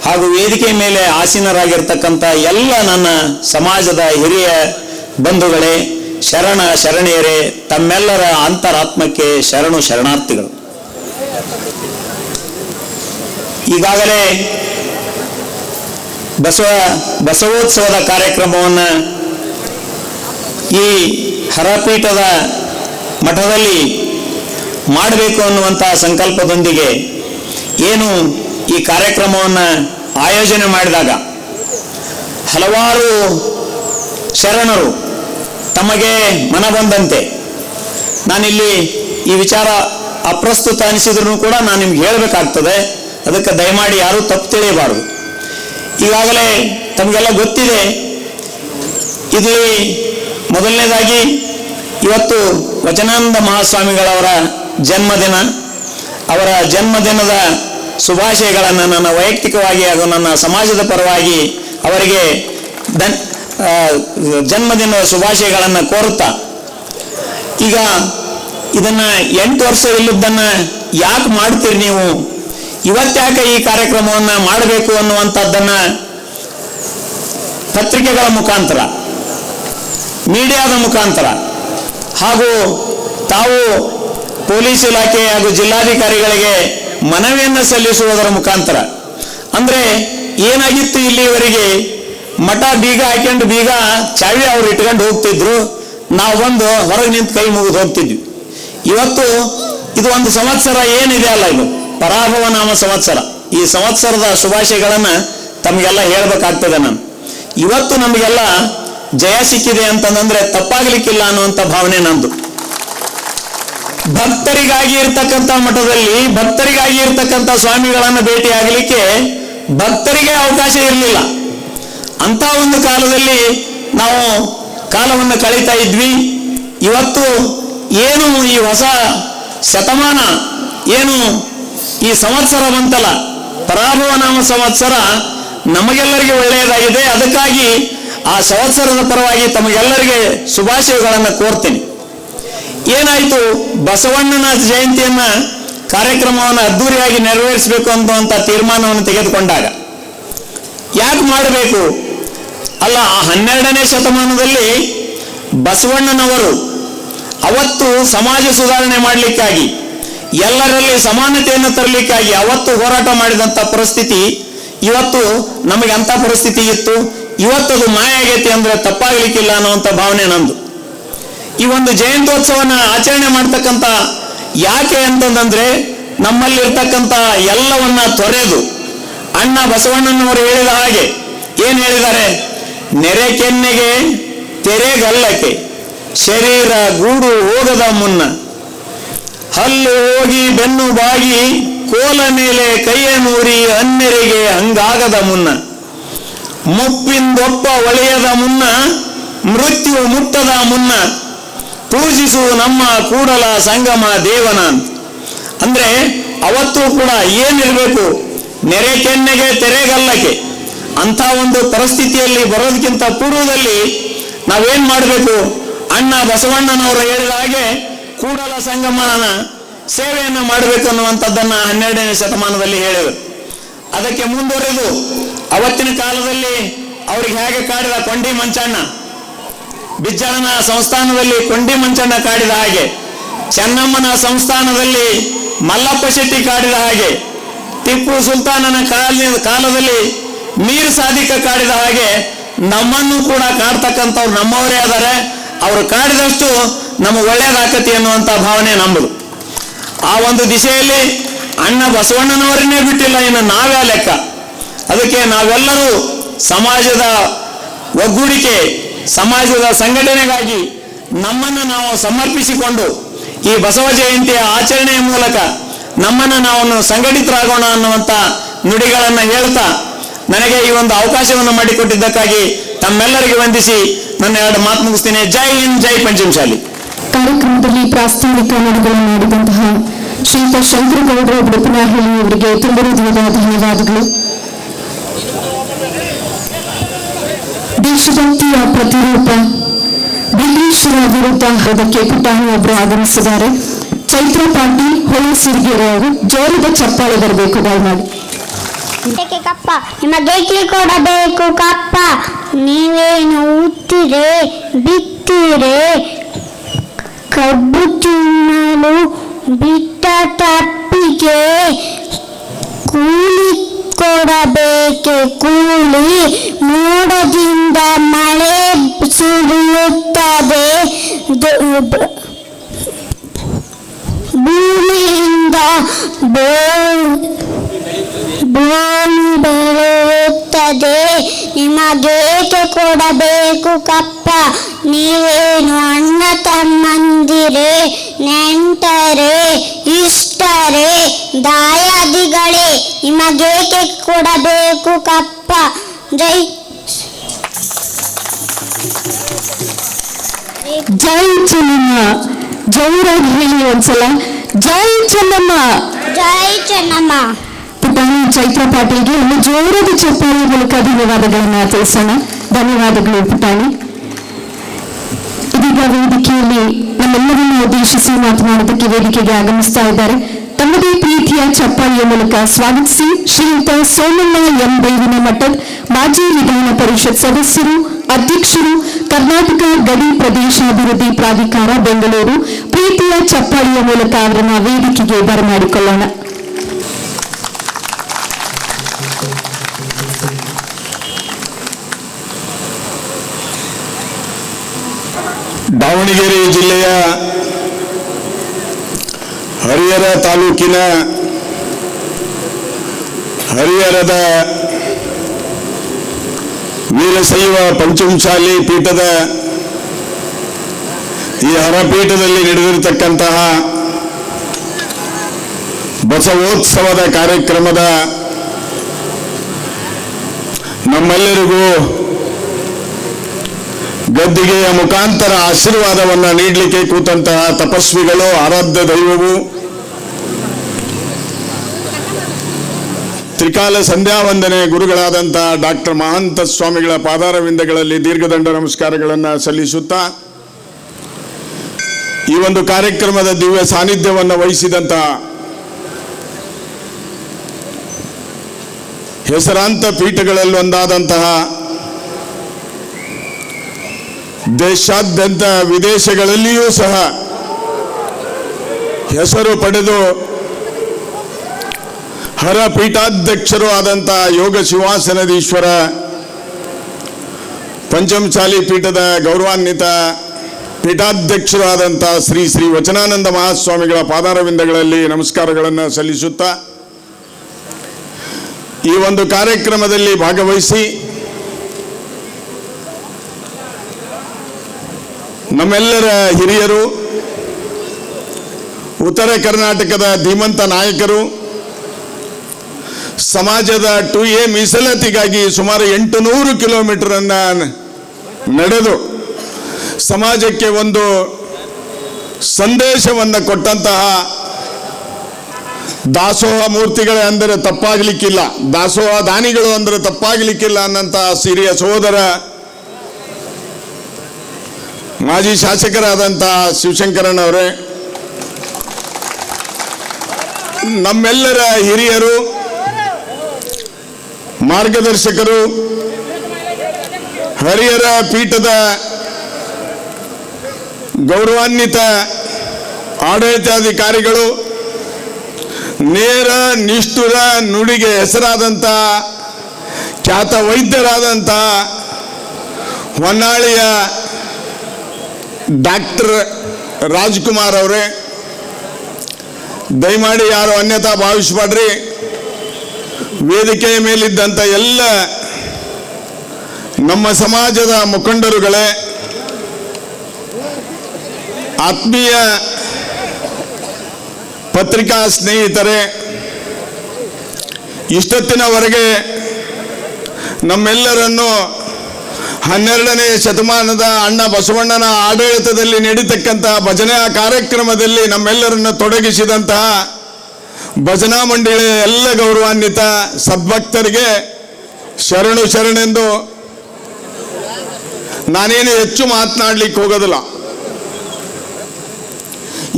ಹಾಗೂ ವೇದಿಕೆ ಮೇಲೆ ಆಸೀನರಾಗಿರ್ತಕ್ಕಂಥ ಎಲ್ಲ ನನ್ನ ಸಮಾಜದ ಹಿರಿಯ ಬಂಧುಗಳೇ, ಶರಣ ಶರಣೆಯರೇ, ತಮ್ಮೆಲ್ಲರ ಅಂತರಾತ್ಮಕ್ಕೆ ಶರಣು ಶರಣಾರ್ಥಿಗಳು. ಈಗಾಗಲೇ ಬಸವೋತ್ಸವದ ಕಾರ್ಯಕ್ರಮವನ್ನು ಈ ಹರಪೀಠದ ಮಠದಲ್ಲಿ ಮಾಡಬೇಕು ಅನ್ನುವಂಥ ಸಂಕಲ್ಪದೊಂದಿಗೆ ಏನು ಈ ಕಾರ್ಯಕ್ರಮವನ್ನು ಆಯೋಜನೆ ಮಾಡಿದಾಗ ಹಲವಾರು ಶರಣರು ತಮಗೆ ಮನಬಂದಂತೆ, ನಾನಿಲ್ಲಿ ಈ ವಿಚಾರ ಅಪ್ರಸ್ತುತ ಅನಿಸಿದ್ರು ಕೂಡ ನಾನು ನಿಮ್ಗೆ ಹೇಳಬೇಕಾಗ್ತದೆ, ಅದಕ್ಕೆ ದಯಮಾಡಿ ಯಾರೂ ತಪ್ಪು ತಿಳಿಯಬಾರದು. ಈಗಾಗಲೇ ತಮಗೆಲ್ಲ ಗೊತ್ತಿದೆ, ಇಲ್ಲಿ ಮೊದಲನೇದಾಗಿ ಇವತ್ತು ವಚನಾನಂದ ಮಹಾಸ್ವಾಮಿಗಳವರ ಜನ್ಮದಿನ. ಅವರ ಜನ್ಮದಿನದ ಶುಭಾಶಯಗಳನ್ನು ನನ್ನ ವೈಯಕ್ತಿಕವಾಗಿ ಹಾಗೂ ನನ್ನ ಸಮಾಜದ ಪರವಾಗಿ ಅವರಿಗೆ ಜನ್ಮದಿನದ ಶುಭಾಶಯಗಳನ್ನು ಕೋರುತ್ತಾ, ಈಗ ಇದನ್ನು 8 ವರ್ಷ ಇಲ್ಲದನ್ನು ಯಾಕೆ ಮಾಡ್ತೀರಿ ನೀವು, ಇವತ್ತ್ಯಾಕೆ ಈ ಕಾರ್ಯಕ್ರಮವನ್ನು ಮಾಡಬೇಕು ಅನ್ನುವಂಥದ್ದನ್ನ ಪತ್ರಿಕೆಗಳ ಮುಖಾಂತರ, ಮೀಡಿಯಾದ ಮುಖಾಂತರ ಹಾಗೂ ತಾವು ಪೊಲೀಸ್ ಇಲಾಖೆ ಹಾಗೂ ಜಿಲ್ಲಾಧಿಕಾರಿಗಳಿಗೆ ಮನವಿಯನ್ನು ಸಲ್ಲಿಸುವುದರ ಮುಖಾಂತರ, ಅಂದ್ರೆ ಏನಾಗಿತ್ತು ಇಲ್ಲಿವರೆಗೆ ಮಠ ಬೀಗ ಹಾಕೊಂಡು ಬೀಗ ಚಾವಿ ಅವ್ರು ಇಟ್ಕೊಂಡು ಹೋಗ್ತಿದ್ರು, ನಾವು ಬಂದು ಹೊರಗೆ ನಿಂತು ಕೈ ಮುಗಿದು ಹೋಗ್ತಿದ್ವಿ. ಇವತ್ತು ಇದು ಒಂದು ಸಂವತ್ಸರ ಏನಿದೆ ಅಲ್ಲ, ಇದು ಪರಾಭವ ನಾಮ ಸಂವತ್ಸರ. ಈ ಸಂವತ್ಸರದ ಶುಭಾಶಯಗಳನ್ನ ತಮಗೆಲ್ಲ ಹೇಳ್ಬೇಕಾಗ್ತದೆ. ನಾನು ಇವತ್ತು ನಮಗೆಲ್ಲ ಜಯ ಸಿಕ್ಕಿದೆ ಅಂತಂದ್ರೆ ತಪ್ಪಾಗ್ಲಿಕ್ಕಿಲ್ಲ ಅನ್ನುವಂಥ ಭಾವನೆ ನಂದು. ಭಕ್ತರಿಗಾಗಿ ಇರ್ತಕ್ಕಂಥ ಮಠದಲ್ಲಿ ಭಕ್ತರಿಗಾಗಿ ಇರ್ತಕ್ಕಂಥ ಸ್ವಾಮಿಗಳನ್ನ ಭೇಟಿ ಆಗಲಿಕ್ಕೆ ಭಕ್ತರಿಗೆ ಅವಕಾಶ ಇರಲಿಲ್ಲ. ಅಂತ ಒಂದು ಕಾಲದಲ್ಲಿ ನಾವು ಕಾಲವನ್ನು ಕಳೀತಾ ಇದ್ವಿ. ಇವತ್ತು ಏನು ಈ ಹೊಸ ಶತಮಾನ, ಏನು ಈ ಸಂವತ್ಸರ ಬಂತಲ್ಲ, ಪರಾಭವ ನಾಮ ಸಂವತ್ಸರ ನಮಗೆಲ್ಲರಿಗೆ ಒಳ್ಳೆಯದಾಗಿದೆ. ಅದಕ್ಕಾಗಿ ಆ ಸಂವತ್ಸರದ ಪರವಾಗಿ ತಮಗೆಲ್ಲರಿಗೆ ಶುಭಾಶಯಗಳನ್ನು ಕೋರ್ತೀನಿ. ಏನಾಯ್ತು, ಬಸವಣ್ಣನ ಜಯಂತಿಯನ್ನ ಕಾರ್ಯಕ್ರಮವನ್ನು ಅದ್ದೂರಿಯಾಗಿ ನೆರವೇರಿಸಬೇಕು ಅನ್ನುವಂಥ ತೀರ್ಮಾನವನ್ನು ತೆಗೆದುಕೊಂಡಾಗ ಯಾಕೆ ಮಾಡಬೇಕು ಅಲ್ಲ, ಆ 12ನೇ ಶತಮಾನದಲ್ಲಿ ಬಸವಣ್ಣನವರು ಅವತ್ತು ಸಮಾಜ ಸುಧಾರಣೆ ಮಾಡಲಿಕ್ಕಾಗಿ, ಎಲ್ಲರಲ್ಲಿ ಸಮಾನತೆಯನ್ನು ತರಲಿಕ್ಕಾಗಿ ಅವತ್ತು ಹೋರಾಟ ಮಾಡಿದಂಥ ಪರಿಸ್ಥಿತಿ ಇವತ್ತು ನಮಗೆ ಅಂಥ ಪರಿಸ್ಥಿತಿ ಇತ್ತು. ಇವತ್ತದು ಮಾಯ ಆಗೈತಿ ಅಂದ್ರೆ ತಪ್ಪಾಗಲಿಕ್ಕಿಲ್ಲ ಅನ್ನುವಂಥ ಭಾವನೆ ನಂದು. ಈ ಒಂದು ಜಯಂತ್ಯೋತ್ಸವನ ಆಚರಣೆ ಮಾಡ್ತಕ್ಕಂಥ ಯಾಕೆ ಅಂತಂದ್ರೆ ನಮ್ಮಲ್ಲಿರ್ತಕ್ಕಂಥ ಎಲ್ಲವನ್ನ ತೊರೆದು ಅಣ್ಣ ಬಸವಣ್ಣನವರು ಹೇಳಿದ ಹಾಗೆ ಏನ್ ಹೇಳಿದ್ದಾರೆ, ನೆರೆ ಕೆನ್ನೆಗೆ ತೆರೆಗಲ್ಲಕ್ಕೆ ಶರೀರ ಗೂಡು ಹೋಗದ ಮುನ್ನ, ಹಲ್ಲು ಹೋಗಿ ಬೆನ್ನು ಬಾಗಿ ಕೋಲ ಮೇಲೆ ಕೈಯ ನೂರಿ ಅನ್ಯರಿಗೆ ಹಂಗಾಗದ ಮುನ್ನ, ಮುಪ್ಪಿಂದೊಪ್ಪ ಒಳೆಯದ ಮುನ್ನ, ಮೃತ್ಯು ಮುಟ್ಟದ ಮುನ್ನ, ಪೂಜಿಸು ನಮ್ಮ ಕೂಡಲ ಸಂಗಮ ದೇವನ. ಅಂದ್ರೆ ಅವತ್ತು ಕೂಡ ಏನಿರಬೇಕು, ನೆರೆ ಕೆನ್ನೆಗೆ ತೆರೆಗಲ್ಲಕ್ಕೆ ಅಂತ ಒಂದು ಪರಿಸ್ಥಿತಿಯಲ್ಲಿ ಬರೋದಕ್ಕಿಂತ ಪೂರ್ವದಲ್ಲಿ ನಾವೇನ್ ಮಾಡಬೇಕು, ಅಣ್ಣ ಬಸವಣ್ಣನವರು ಹೇಳಿದ ಹಾಗೆ ಕೂಡಲ ಸಂಗಮನ ಸೇವೆಯನ್ನು ಮಾಡಬೇಕು ಅನ್ನುವಂಥದ್ದನ್ನ 12ನೇ ಶತಮಾನದಲ್ಲಿ ಹೇಳಿದರು. ಅದಕ್ಕೆ ಮುಂದುವರೆದು ಅವತ್ತಿನ ಕಾಲದಲ್ಲಿ ಅವ್ರಿಗೆ ಹೇಗೆ ಕಾಡಿದ ಕೊಂಡಿ ಮಂಚಣ್ಣ, ಬಿಜ್ಜಳನ ಸಂಸ್ಥಾನದಲ್ಲಿ ಕೊಂಡಿ ಮಂಚಣ್ಣ ಕಾಡಿದ ಹಾಗೆ, ಚೆನ್ನಮ್ಮನ ಸಂಸ್ಥಾನದಲ್ಲಿ ಮಲ್ಲಪ್ಪ ಶೆಟ್ಟಿ ಕಾಡಿದ ಹಾಗೆ, ಟಿಪ್ಪು ಸುಲ್ತಾನನ ಕಾಲದಲ್ಲಿ ಮೀರ್ ಸಾದಿಕ ಕಾಡಿದ ಹಾಗೆ ನಮ್ಮನ್ನು ಕೂಡ ಕಾಡ್ತಕ್ಕಂಥವ್ರು ನಮ್ಮವರೇ ಆದರೆ, ಅವರು ಕಾಡಿದಷ್ಟು ನಮಗೆ ಒಳ್ಳೇದಾಕತಿ ಅನ್ನುವಂಥ ಭಾವನೆ ನಮ್ಮದು. ಆ ಒಂದು ದಿಶೆಯಲ್ಲಿ ಅಣ್ಣ ಬಸವಣ್ಣನವರನ್ನೇ ಬಿಟ್ಟಿಲ್ಲ, ಇನ್ನು ನಾವೇ ಲೆಕ್ಕ. ಅದಕ್ಕೆ ನಾವೆಲ್ಲರೂ ಸಮಾಜದ ಒಗ್ಗೂಡಿಕೆ, ಸಮಾಜದ ಸಂಘಟನೆಗಾಗಿ ನಮ್ಮನ್ನು ನಾವು ಸಮರ್ಪಿಸಿಕೊಂಡು ಈ ಬಸವ ಜಯಂತಿಯ ಆಚರಣೆಯ ಮೂಲಕ ನಮ್ಮನ್ನು ನಾವು ಸಂಘಟಿತರಾಗೋಣ ಅನ್ನುವಂಥ ನುಡಿಗಳನ್ನು ಹೇಳ್ತಾ ನನಗೆ ಈ ಒಂದು ಅವಕಾಶವನ್ನು ಮಾಡಿಕೊಟ್ಟಿದ್ದಕ್ಕಾಗಿ ತಮ್ಮೆಲ್ಲರಿಗೆ ವಂದಿಸಿ ನನ್ನ 2 ಮಾತು ಮುಗಿಸ್ತೀನಿ. ಜೈ ಹಿಂದ್, ಜೈ ಪಂಚಮಶಾಲಿ. ಕಾರ್ಯಕ್ರಮದಲ್ಲಿ ಪ್ರಾಸ್ತಾವಿಕ ನುಡಿಗಳನ್ನು ನೀಡಿದಂತಹ ಶ್ರೀಯುತ ಶಂಕರಗೌಡರು ಬುಡಪನಹಳ್ಳಿ ಅವರಿಗೆ ತುಂಬ ಹೃದಯದ ಧನ್ಯವಾದಗಳು. ದೇಶಭಕ್ತಿಯ ಪ್ರತಿರೂಪ ಬ್ರಿಟಿಷರ ವಿರುದ್ಧ ಅದಕ್ಕೆ ಪುಟಾಣಿ ಒಬ್ಬರು ಆಗಮಿಸಿದ್ದಾರೆ. ಚೈತ್ರ ಪಾಟೀಲ್ ಹೊಳಸಿರಿಗೆರೆ ಅವರು ಜೋರದ ಚಪ್ಪಾಳೆ ಬರಬೇಕು ದಯಮಾಡಿ. ಕಪ್ಪ ನಿಮಗೆ ಕೊಡಬೇಕು ಕಪ್ಪ, ನೀವೇನು ಉತ್ತಿರೆ ಬಿತ್ತಿರೆ, ಕಬ್ಬು ತಿನ್ನಲು ಬಿಟ್ಟ ತಪ್ಪಿಗೆ ಕೂಲಿ ಕೊಡಬೇಕೆ ಕೂಲಿ, ಮೋಡದಿಂದ ಮಳೆ ಸುರಿಯುತ್ತದೆ, ಭೂಮಿಯಿಂದ ಭೂಮಿ ಬೆಳೆಯುತ್ತದೆ, ನಿಮಗೇಕೆ ಕೊಡಬೇಕು ಕಪ್ಪ, ನೀವೇನು ಅಣ್ಣ ತಮ್ಮಂದಿರೇ, ನೆಂಟರೇ, ಇಷ್ಟರೇ, ದಾಯಾದಿಗಳೇ, ನಿಮಗೇಕೆ ಕೊಡಬೇಕು ಕಪ್ಪ. ಜೈ ಜೈ ಚೆನ್ನಮ್ಮ. ಜೋರಾಗಿ ಹೇಳಿ ಒಂದ್ಸಲ, ಜೈ ಚೆನ್ನಮ್ಮ. ಜೈ ಚೆನ್ನಮ್ಮ. ಪುಟಾಣಿ ಚೈತ್ರ ಪಾಟೀಲ್ಗೆ ಒಂದು ಜೋರಾದ ಚಪ್ಪಾಳೆ ಮೂಲಕ ಧನ್ಯವಾದಗಳನ್ನ ತಿಳಿಸೋಣ. ಧನ್ಯವಾದಗಳು ಪುಟಾಣಿ. ಇದೀಗ ವೇದಿಕೆಯಲ್ಲಿ ನಮ್ಮೆಲ್ಲರನ್ನು ಉದ್ದೇಶಿಸಿ ಮಾತನಾಡೋದಕ್ಕೆ ವೇದಿಕೆಗೆ ಆಗಮಿಸ್ತಾ ಇದ್ದಾರೆ ತಮ್ಮದೇ ಪ್ರೀತಿಯ ಚಪ್ಪಾಳಿಯ ಮೂಲಕ ಸ್ವಾಗತಿಸಿ ಶ್ರೀಯುತ ಸೋಮಣ್ಣ ಎಂ ಬೇವಿನ ಮಠದ ಮಾಜಿ ವಿಧಾನ ಪರಿಷತ್ ಸದಸ್ಯರು, ಅಧ್ಯಕ್ಷರು, ಕರ್ನಾಟಕ ಗಡಿ ಪ್ರದೇಶಾಭಿವೃದ್ಧಿ ಪ್ರಾಧಿಕಾರ ಬೆಂಗಳೂರು ಪ್ರೀತಿಯ ಚಪ್ಪಾಳಿಯ ಮೂಲಕ ಅವರನ್ನ ವೇದಿಕೆಗೆ ಬರಮಾಡಿಕೊಳ್ಳೋಣ. ದಾವಣಗೆರೆ ಜಿಲ್ಲೆಯ ಹರಿಹರ ತಾಲೂಕಿನ ಹರಿಹರದ ವೀರಶೈವ ಪಂಚಮಸಾಲಿ ಪೀಠದ ಈ ಹರಪೀಠದಲ್ಲಿ ನಡೆದಿರತಕ್ಕಂತಹ ಬಸವೋತ್ಸವದ ಕಾರ್ಯಕ್ರಮದ ನಮ್ಮೆಲ್ಲರಿಗೂ ಗದ್ದಿಗೆಯ ಮುಖಾಂತರ ಆಶೀರ್ವಾದವನ್ನು ನೀಡಲಿಕ್ಕೆ ಕೂತಂತಹ ತಪಸ್ವಿಗಳು, ಆರಾಧ್ಯ ದೈವವು, ತ್ರಿಕಾಲ ಸಂಧ್ಯಾವಂದನೆ ಗುರುಗಳಾದಂತಹ ಡಾಕ್ಟರ್ ಮಹಾಂತ ಸ್ವಾಮಿಗಳ ಪಾದಾರವಿಂದಗಳಲ್ಲಿ ದೀರ್ಘದಂಡ ನಮಸ್ಕಾರಗಳನ್ನು ಸಲ್ಲಿಸುತ್ತಾ ಈ ಒಂದು ಕಾರ್ಯಕ್ರಮದ ದಿವ್ಯ ಸಾನ್ನಿಧ್ಯವನ್ನು ವಹಿಸಿದಂತಹ ಹೆಸರಾಂತ ಪೀಠಗಳಲ್ಲಿ ಒಂದಾದಂತಹ ದೇಶಾದ್ಯಂತ ವಿದೇಶಗಳಲ್ಲಿಯೂ ಸಹ ಹೆಸರು ಪಡೆದು ಹರ ಪೀಠಾಧ್ಯಕ್ಷರು ಆದಂತಹ ಯೋಗ ಶಿವಾಸನದೀಶ್ವರ ಪಂಚಮಸಾಲಿ ಪೀಠದ ಗೌರವಾನ್ವಿತ ಪೀಠಾಧ್ಯಕ್ಷರು ಆದಂತಹ ಶ್ರೀ ಶ್ರೀ ವಚನಾನಂದ ಮಹಾಸ್ವಾಮಿಗಳ ಪಾದಾರವಿಂದಗಳಲ್ಲಿ ನಮಸ್ಕಾರಗಳನ್ನು ಸಲ್ಲಿಸುತ್ತಾ ಈ ಒಂದು ಕಾರ್ಯಕ್ರಮದಲ್ಲಿ ಭಾಗವಹಿಸಿ ನಮ್ಮೆಲ್ಲರ ಹಿರಿಯರು, ಉತ್ತರ ಕರ್ನಾಟಕದ ಧೀಮಂತ ನಾಯಕರು, ಸಮಾಜದ 2A ಮೀಸಲಾತಿಗಾಗಿ ಸುಮಾರು 800 ಕಿಲೋಮೀಟರ್ ನಡೆದು ಸಮಾಜಕ್ಕೆ ಒಂದು ಸಂದೇಶವನ್ನು ಕೊಟ್ಟಂತಹ ದಾಸೋಹ ಮೂರ್ತಿಗಳೇ ಅಂದರೆ ತಪ್ಪಾಗಲಿಕ್ಕಿಲ್ಲ, ದಾಸೋಹ ದಾನಿಗಳು ಅಂದರೆ ತಪ್ಪಾಗಲಿಕ್ಕಿಲ್ಲ ಅನ್ನಂತಹ ಹಿರಿಯ ಸಹೋದರ ಮಾಜಿ ಶಾಸಕರಾದಂತಹ ಶಿವಶಂಕರಣ್ಣವರೇ, ನಮ್ಮೆಲ್ಲರ ಹಿರಿಯರು, ಮಾರ್ಗದರ್ಶಕರು, ಹರಿಹರ ಪೀಠದ ಗೌರವಾನ್ವಿತ ಆಡಳಿತಾಧಿಕಾರಿಗಳು, ನೇರ ನಿಷ್ಠುರ ನುಡಿಗೆ ಹೆಸರಾದಂತಹ ಖ್ಯಾತ ವೈದ್ಯರಾದಂತಹ ಹೊನ್ನಾಳಿಯ ಡಾಕ್ಟರ್ ರಾಜ್ಕುಮಾರ್ ಅವರೇ, ದಯಮಾಡಿ ಯಾರು ಅನ್ಯತಾ ಭಾವಿಸಬೇಡ್ರಿ. ವೇದಿಕೆಯ ಮೇಲಿದ್ದಂಥ ಎಲ್ಲ ನಮ್ಮ ಸಮಾಜದ ಮುಖಂಡರುಗಳೇ, ಆತ್ಮೀಯ ಪತ್ರಿಕಾ ಸ್ನೇಹಿತರೇ, ಇಷ್ಟೊತ್ತಿನವರೆಗೆ ನಮ್ಮೆಲ್ಲರನ್ನು 12ನೇ ಶತಮಾನದ ಅಣ್ಣ ಬಸವಣ್ಣನ ಆಡಳಿತದಲ್ಲಿ ನಡೀತಕ್ಕಂತಹ ಭಜನಾ ಕಾರ್ಯಕ್ರಮದಲ್ಲಿ ನಮ್ಮೆಲ್ಲರನ್ನು ತೊಡಗಿಸಿದಂತಹ ಭಜನಾ ಮಂಡಳಿಯ ಎಲ್ಲ ಗೌರವಾನ್ವಿತ ಸದ್ಭಕ್ತರಿಗೆ ಶರಣೆಂದು ನಾನೇನು ಹೆಚ್ಚು ಮಾತನಾಡಲಿಕ್ಕೆ ಹೋಗೋದಿಲ್ಲ.